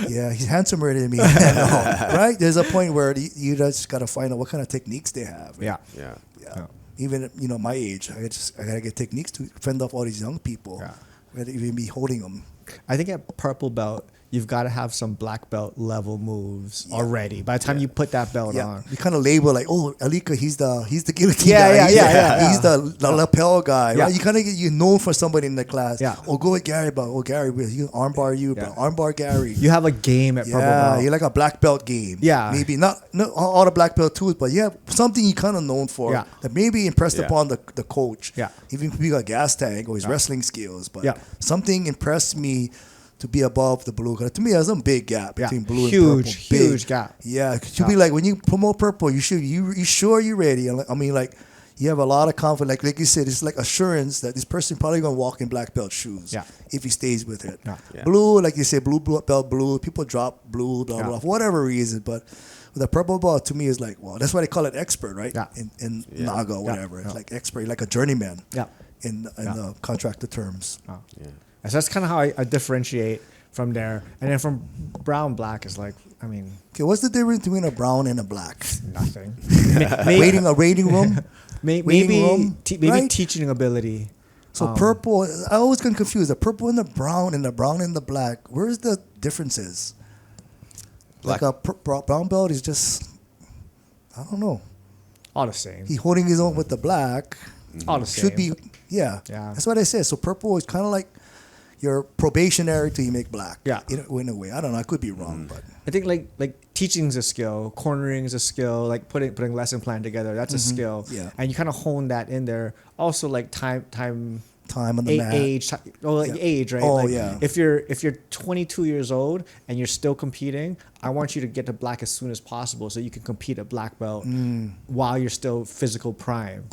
Yeah, he's handsomer than me. Right? There's a point where you just got to find out what kind of techniques they have. Yeah. Yeah. Yeah. Even, my age, I got to get techniques to fend off all these young people. Yeah. I got to even be holding them. I think at purple belt, you've got to have some black belt level moves already. By the time you put that belt on, you kind of label like, oh, Alika, he's the guillotine Yeah, guy. yeah, He's the lapel guy. Yeah. Right? You kind of get known for somebody in the class. Yeah. Or go with Gary, but Gary, you armbar you, but armbar Gary. you have a game at purple belt. You're like a black belt game. Yeah. Maybe not all the black belt tools, but you have something you kind of known for that maybe impressed upon the coach. Yeah. Even if you got gas tank or his wrestling skills, but Yeah. something impressed me to be above the blue. 'Cause to me, there's a big gap between blue and purple. Huge gap. Yeah, it should be like when you promote purple, you sure you're ready. I mean, like you have a lot of confidence. Like you said, it's like assurance that this person probably gonna walk in black belt shoes. Yeah. If he stays with it. Yeah. Yeah. Blue, like you said, blue belt blue. People drop blue, blah blah, for whatever reason. But with a purple belt, to me, is like, well, that's why they call it expert, right? Yeah. In NAGA or whatever, Yeah. it's like expert, like a journeyman. Yeah. In the contractor terms. Oh. Yeah. So that's kind of how I differentiate from there. And then from brown black is like, I mean, Okay, what's the difference between a brown and a black? nothing. Waiting room. Maybe room, right? teaching ability. So purple, I always get confused. The purple and the brown and the black. Where's the differences? Black. Like a brown belt is just, I don't know. All the same. He holding his own with the black. All the same. Should be, yeah. That's what I said. So purple is kind of like your probationary till you make black. Yeah. In a way. I don't know. I could be wrong, but. I think like teaching is a skill, cornering is a skill, like putting lesson plan together, that's a skill. Yeah. And you kind of hone that in there. Also like time on the mat. age, age, right? Oh, like yeah. If you're 22 years old and you're still competing, I want you to get to black as soon as possible so you can compete at black belt while you're still physical prime.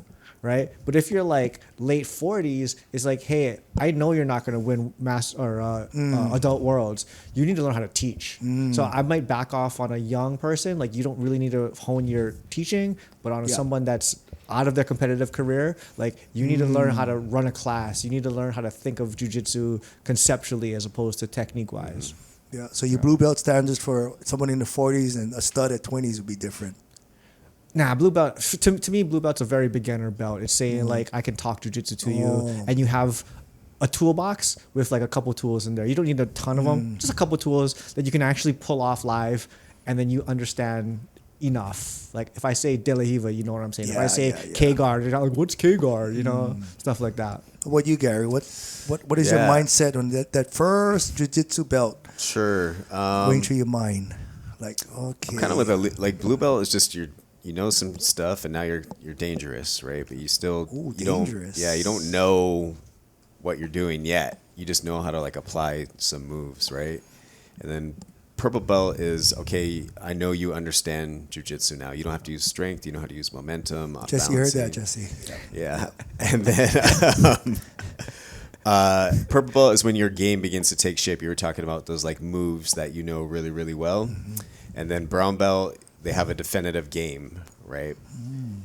Right, but if you're like late 40s, it's like, hey, I know you're not going to win adult worlds. You need to learn how to teach. So I might back off on a young person. Like you don't really need to hone your teaching, but on someone that's out of their competitive career, like you need to learn how to run a class. You need to learn how to think of jiu-jitsu conceptually as opposed to technique-wise. Yeah. So your blue belt standards for someone in the 40s and a stud at 20s would be different. Nah, blue belt, to me, blue belt's a very beginner belt. It's saying like, I can talk jujitsu to you, and you have a toolbox with like a couple tools in there. You don't need a ton of them, just a couple tools that you can actually pull off live, and then you understand enough. Like if I say De La Hiva, you know what I'm saying. If I say K-guard, you're not like, what's K-guard? You know, stuff like that. What about you, Gary? What is your mindset on that first jiu-jitsu belt? Sure. Going through your mind, like okay. I'm kind of with like blue belt is just you know some stuff and now you're dangerous, right? But you still you don't know what you're doing yet. You just know how to like apply some moves, right? And then purple belt is okay. I know you understand jiu-jitsu now. You don't have to use strength. You know how to use momentum. Jesse heard that, Jesse. Yeah. And then purple belt is when your game begins to take shape. You were talking about those like moves that you know really, really well. And then brown belt, they have a definitive game, right?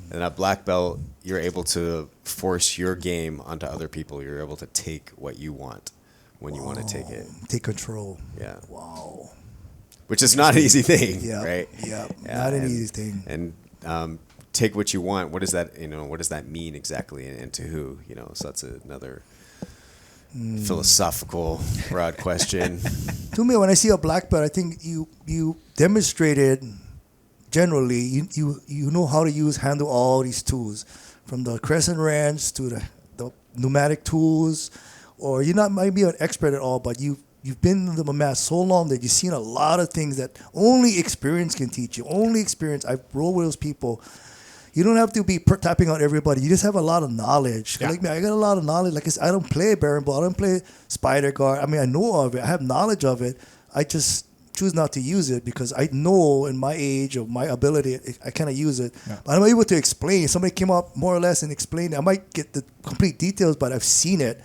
And at black belt, you're able to force your game onto other people. You're able to take what you want when you want to take it. Take control. Yeah. Wow. Which is not an easy thing, right? Yeah. Not an easy thing. And take what you want. What does that, what does that mean exactly, and to who? So that's another philosophical, broad question. To me, when I see a black belt, I think you demonstrated. Generally, you know how to handle all these tools, from the crescent wrench to the pneumatic tools, or you're not might be an expert at all, but you've been in the mat so long that you've seen a lot of things that only experience can teach you. Only experience. I've rolled with those people. You don't have to be tapping out everybody. You just have a lot of knowledge. Yeah. Like me, I got a lot of knowledge. Like I don't play Baron Ball. I don't play Spider Guard. I mean, I know of it. I have knowledge of it. I just choose not to use it because I know in my age or my ability, I cannot use it. Yeah. But I'm able to explain it. Somebody came up more or less and explained it. I might get the complete details, but I've seen it.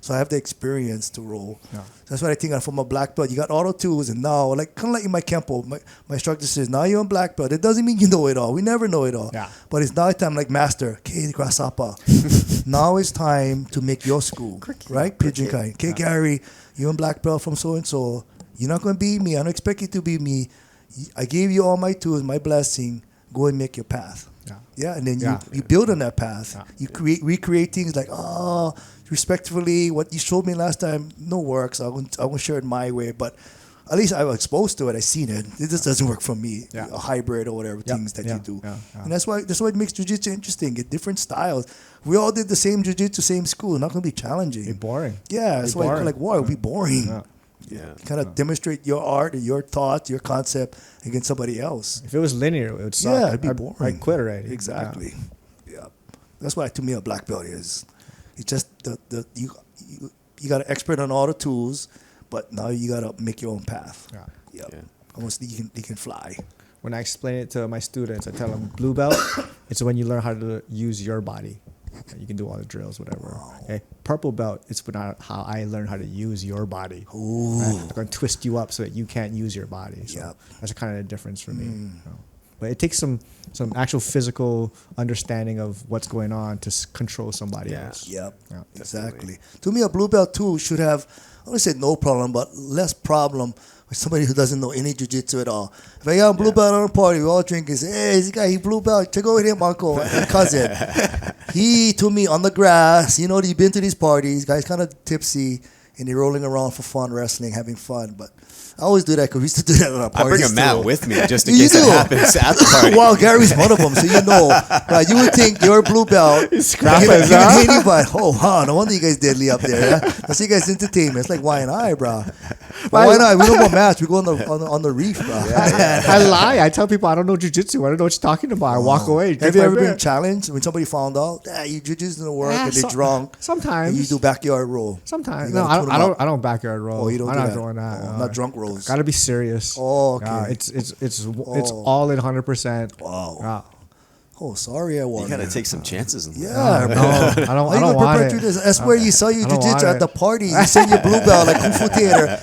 So I have the experience to roll. Yeah. So that's what I think from a black belt. You got all the tools, and now, like kind of like in my Kenpo, my instructor says, now you're on black belt. It doesn't mean you know it all. We never know it all. Yeah. But it's now time like master, okay, grasshopper. Now it's time to make your school, right? Pigeon kind. Okay, Gary, you're in black belt from so and so. You're not going to beat me. I don't expect you to beat me. I gave you all my tools, my blessing. Go and make your path. Yeah, and then you build on that path. You recreate things like, respectfully, what you showed me last time, no works. I won't share it my way, but at least I was exposed to it. I seen it. It just doesn't work for me. A hybrid or whatever things that you do, and that's what makes jiu-jitsu interesting. Get different styles. We all did the same jiu-jitsu, same school. Not going to be challenging. Be boring. Yeah, that's why like, why it would be boring. Kind of demonstrate your art, your thoughts, your concept against somebody else. If it was linear, it would suck. Yeah, it'd be boring. I'd quit already. Exactly. Yeah. That's why to me a black belt is. It's just you got an expert on all the tools, but now you got to make your own path. Almost you can fly. When I explain it to my students, I tell them blue belt, it's when you learn how to use your body. You can do all the drills, whatever. Okay. Purple belt, it's how I learned how to use your body. Right? I'm going to twist you up so that you can't use your body. So that's kind of the difference for me. But it takes some actual physical understanding of what's going on to control somebody else. Exactly. To me, a blue belt too should have, I wouldn't say no problem, but less problem with somebody who doesn't know any jiu-jitsu at all. If I got a blue belt on a party, we all drink and say, hey, this guy, he blue belt. Check over him, uncle, and cousin. He, to me, on the grass, you've been to these parties, guys kind of tipsy, and they're rolling around for fun, wrestling, having fun. But I always do that because we used to do that on our parties. I bring a mat with me just in case it happens at the party. Well, Gary's one of them, so you know. Right, you would think you're a blue belt. Scrappers, anybody. Oh, wow, no wonder you guys deadly up there. Yeah? That's you guys entertainment. It's like Y&I, bro. Why not? We don't go match. We go on the reef, bro. I lie. I tell people I don't know jiu-jitsu. I don't know what you're talking about. I walk away. Have you ever been challenged when somebody found out, you jiu-jitsu doesn't work and they're drunk? Sometimes. And you do backyard roll. Sometimes. No, I don't backyard roll. Oh, you don't I'm do not that. doing that. Not drunk rolls. Gotta be serious. Oh, okay. It's all in 100%. Wow. Oh, sorry, I won. You gotta take some chances. Bro. I don't want it. That's where you saw your jiu-jitsu at the party. You send your blue belt like Kung Fu Theater.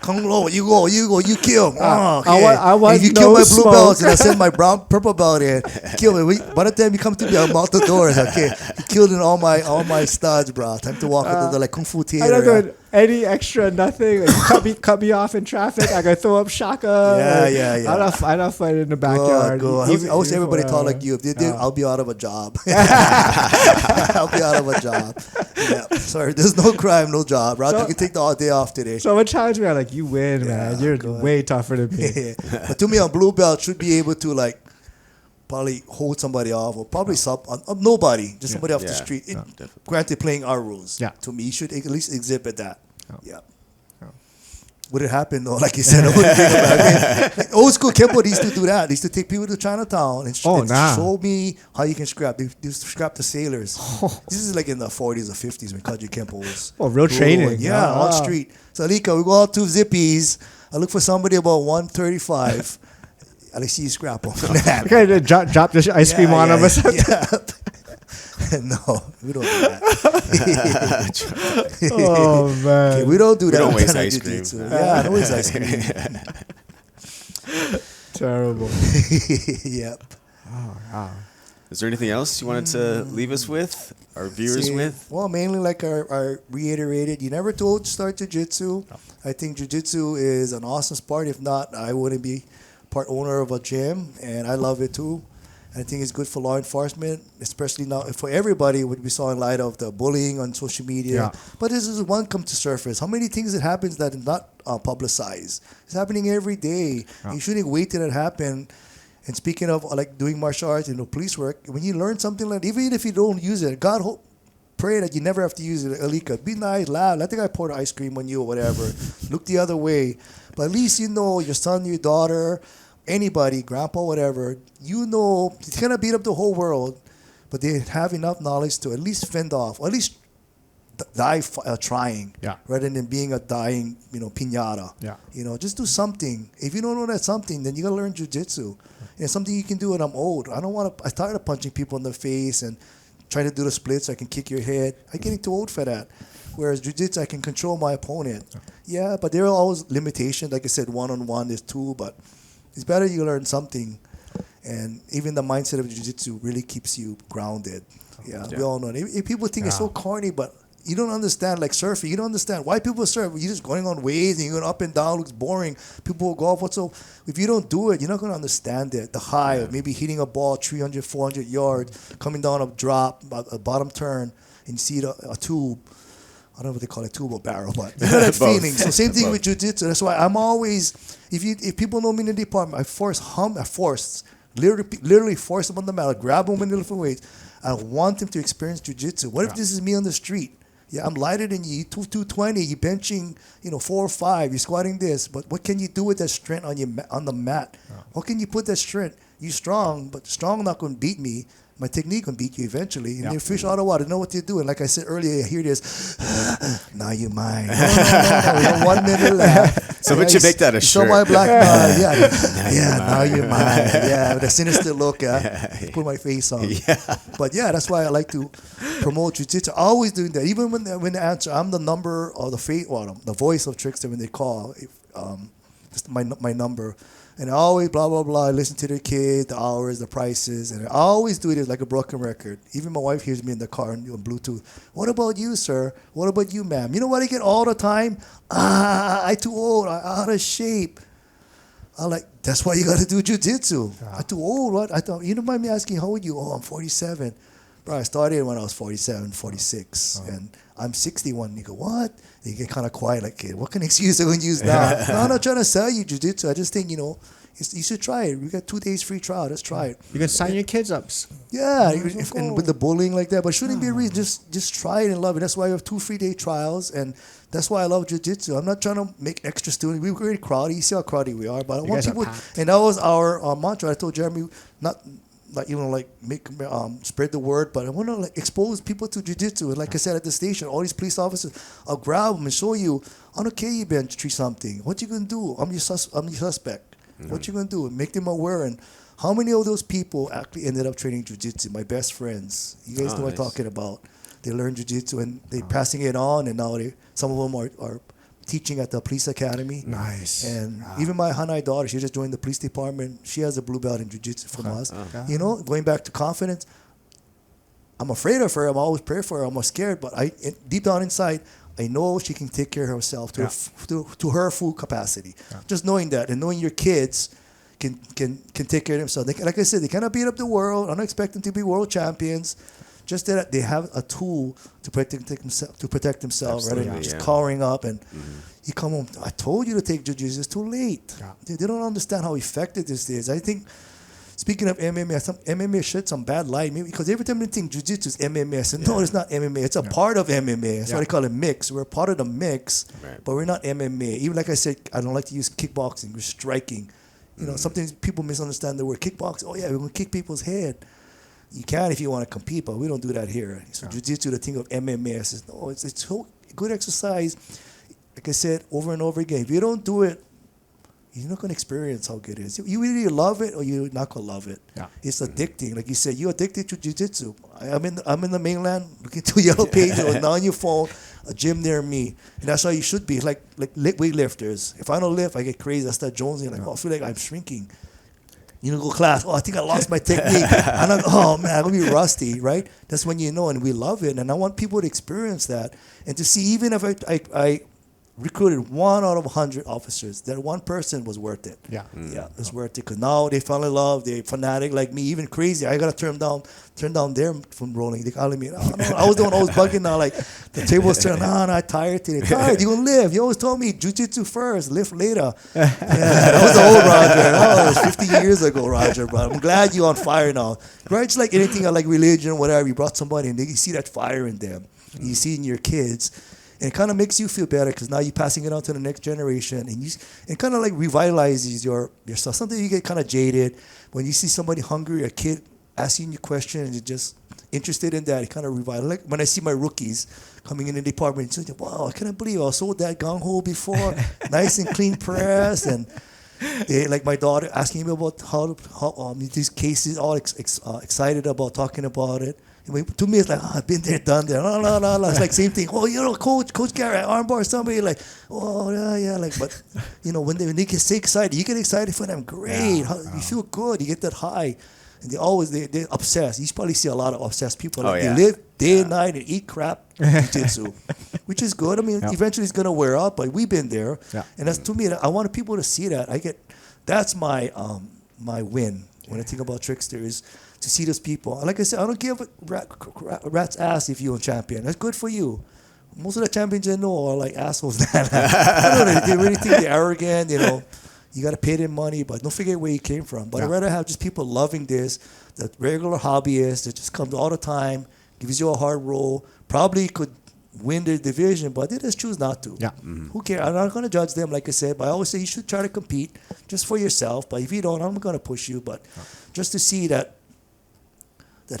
Kung Lo, you go, you kill. Okay. I want if you kill my blue belts and I send my purple belt in, kill me. By the time you come to me, I'm out the doors. Okay, you killed in all my studs, bro. Time to walk out the door like Kung Fu Theater. I don't do any extra nothing. Like, cut me off in traffic. I gotta throw up shaka. Yeah. I'm not fighting in the backyard. Good. I wish everybody thought like you. If they did, I'll be out of a job. I'll be out of a job. Yeah. Sorry, there's no crime, no job. Right? You can take the day off today. Someone challenged me. I'm like, you win, man. You're way tougher than me. But to me, a blue belt should be able to like probably hold somebody off or probably nobody, just somebody off the street. Granted, playing our rules. To me, you should at least exhibit that. Would it happen though? Like you said, like old school Kenpo, they used to do that. They used to take people to Chinatown and show me how you can scrap. They used to scrap the sailors. This is like in the 40s or 50s when Kaji Kenpo was. Real training. On street. So Alika, we go out to Zippies. I look for somebody about 135. I see you scrap them. Okay, drop the ice cream on them or something. No, we don't do that. Oh man, okay, we don't do that. We don't waste ice cream. Yeah, don't waste ice cream. Terrible. Yep. Oh wow. Is there anything else you wanted to leave us with, our viewers with? Well, mainly like I reiterated, you never told to start jiu-jitsu. I think jiu-jitsu is an awesome sport. If not, I wouldn't be part owner of a gym, and I love it too. I think it's good for law enforcement, especially now for everybody, what we saw in light of the bullying on social media. But this is one come to surface. How many things that happens that is not publicized? It's happening every day. You shouldn't wait till it happen. And speaking of like doing martial arts and police work, when you learn something like, even if you don't use it, God pray that you never have to use it. Alika, be nice, laugh. Let the guy pour the ice cream on you or whatever. Look the other way. But at least you know your son, your daughter, anybody, grandpa, whatever, you know, it's going to beat up the whole world, but they have enough knowledge to at least fend off, or at least die trying, rather than being a dying, piñata. Just do something. If you don't know that something, then you got to learn jiu-jitsu. It's something you can do when I'm old. I'm tired of punching people in the face and trying to do the splits so I can kick your head. I'm getting too old for that. Whereas jiu-jitsu, I can control my opponent. Yeah, but there are always limitations. Like I said, one-on-one is two, but it's better you learn something. And even the mindset of jiu-jitsu really keeps you grounded. Yeah, we all know it. If people think it's so corny, but you don't understand, like surfing. You don't understand why people surf. You're just going on waves and you're going up and down. Looks boring. People will go off. So if you don't do it, you're not going to understand it. The high of maybe hitting a ball 300, 400 yards, coming down a drop, a bottom turn, and you see a tube. I don't know what they call it, tube or barrel, but you know that feeling. So same thing with jiu-jitsu. That's why I'm always, if people know me in the department, literally force them on the mat, grab them in the different ways. I want them to experience jiu-jitsu. What if this is me on the street? Yeah, I'm lighter than you. 220. You're benching, 4 or 5. You're squatting this. But what can you do with that strength on the mat? What can you put that strength? You're strong, but strong not going to beat me. My technique can beat you eventually. And they fish out of water. They know what they're doing. Like I said earlier, I hear this. Now you're mine. No. We have 1 minute left. So would you make that a shirt? Show my black belt. Now you're mine. Yeah, with a sinister look. Put my face on. But that's why I like to promote jiu-jitsu. Always doing that. Even when they answer, I'm the number or the voice of Trickster when they call. Just my number. And I always blah, blah, blah. I listen to the kids, the hours, the prices. And I always do it like a broken record. Even my wife hears me in the car on Bluetooth. What about you, sir? What about you, ma'am? You know what I get all the time? I too old. I out of shape. I'm like, that's why you got to do jiu-jitsu. I'm too old. What? I thought, you don't mind me asking, how old are you? Oh, I'm 47. Bro, I started when I was 47, 46. And I'm 61. You go, what? You get kind of quiet, like, what kind of excuse are you going to use now? No, I'm not trying to sell you jiu-jitsu. I just think, you should try it. We got 2 days free trial. Let's try it. You can sign your kids up. Yeah, and with the bullying like that. But shouldn't be a reason. Just try it and love it. That's why we have 2 free day trials. And that's why I love jiu-jitsu. I'm not trying to make extra students. We're very crowdy. You see how crowdy we are. But I want people, and that was our mantra. I told Jeremy, not spread the word, but I want to expose people to jiu-jitsu. And like I said at the station, all these police officers, I'll grab them and show you, on a KE bench, treat something. What you gonna do? I'm your suspect. What you gonna do? Make them aware. And how many of those people actually ended up training jiu-jitsu? My best friends. You guys know what I'm talking about. They learned jiu-jitsu and they're passing it on, and now some of them are teaching at the police academy. Nice. And even my Hanai daughter, she just joined the police department. She has a blue belt in jiu-jitsu from us. Going back to confidence, I'm afraid of her. I'm always praying for her. I'm scared, but deep down inside, I know she can take care of herself to her full capacity. Just knowing that and knowing your kids can take care of themselves. Like I said, they cannot beat up the world. I don't expect them to be world champions. Just that they have a tool to protect themselves rather than just cowering up. And you come home, I told you to take jiu-jitsu. It's too late. They don't understand how effective this is. I think, speaking of MMA, MMA shed some bad light. Maybe because every time they think jiu-jitsu is MMA, I said, no, it's not MMA. It's a part of MMA. That's why they call it mix. We're part of the mix, but we're not MMA. Even like I said, I don't like to use kickboxing. We're striking. Sometimes people misunderstand the word kickboxing. Oh, yeah, we're going to kick people's head. You can if you want to compete, but we don't do that here. So jiu-jitsu, the thing of MMA, I says, no, it's so good exercise. Like I said over and over again, if you don't do it, you're not going to experience how good it is. You either love it or you're not going to love it. It's addicting. Like you said, you're addicted to jiu-jitsu. I'm in the mainland, looking to a yellow page or now on your phone, a gym near me. And that's how you should be. Like weightlifters. If I don't lift, I get crazy. I start jonesing. I feel like I'm shrinking. Go class. Oh, I think I lost my technique. I'm like, oh man, I'm gonna be rusty, right? That's when you know, and we love it. And I want people to experience that and to see, even if I recruited 1 out of 100 officers, that one person was worth it. It was worth it because now they fell in love. They're fanatic like me, even crazy. I gotta turn down them from rolling. They calling me. No, I was the one always bugging now. Like the table was turned. No, I'm tired today. Tired. You gonna live? You always told me jiu-jitsu first, lift later. That was the old Roger. Oh, it was 50 years ago, Roger. But I'm glad you're on fire now. Right? It's like anything like religion, whatever. You brought somebody and you see that fire in them. You see it in your kids. And it kind of makes you feel better because now you're passing it on to the next generation, and it kind of like revitalizes yourself. Sometimes you get kind of jaded when you see somebody hungry, a kid asking you a question, and you're just interested in that. It kind of revitalizes. Like when I see my rookies coming in the department, it's like, wow, I can't believe I saw that gung-ho before, nice and clean press, and like my daughter asking me about how these cases, all excited about talking about it. To me, it's like, I've been there, done there. No. It's like same thing. Oh, Coach Garrett, armbar somebody. Like, oh, yeah. Like, but, when they get so excited, you get excited for them. Great. You feel good. You get that high. And they're obsessed. You probably see a lot of obsessed people. Like, they live day and night and eat crap jiu-jitsu, which is good. I mean, eventually it's going to wear out, but we've been there. Yeah. And that's, to me, I want people to see that. That's my my win when I think about Trickster is to see those people. And like I said, I don't give a rat's ass if you're a champion. That's good for you. Most of the champions I know are like assholes. I don't know. They really think they're arrogant, You got to pay them money, but don't forget where you came from. But I'd rather have just people loving this, the regular hobbyists that just comes all the time, gives you a hard roll, probably could win the division, but they just choose not to. Yeah. Mm-hmm. Who cares? I'm not going to judge them, like I said, but I always say you should try to compete just for yourself. But if you don't, I'm going to push you. But just to see that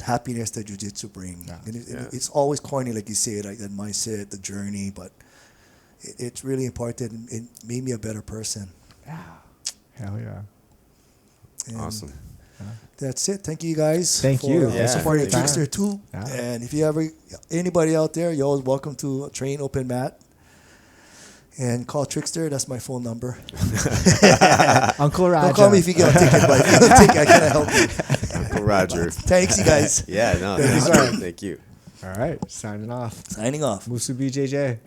happiness that jiu-jitsu brings. Yeah. And it's always corny, like you say, like that mindset, the journey, but it's really important. It made me a better person. Yeah. Hell yeah. And awesome. That's it. Thank you guys. Thank you. For supporting Trickster too. Yeah. And if you ever, anybody out there, you're always welcome to train open mat. And call Trickster. That's my phone number. Uncle Roger. Don't call me if you get a ticket, but if you get a ticket, I can't help you. Uncle Roger. Thanks, you guys. Yeah, no. Thank you. All right. Signing off. Signing off. Musu BJJ.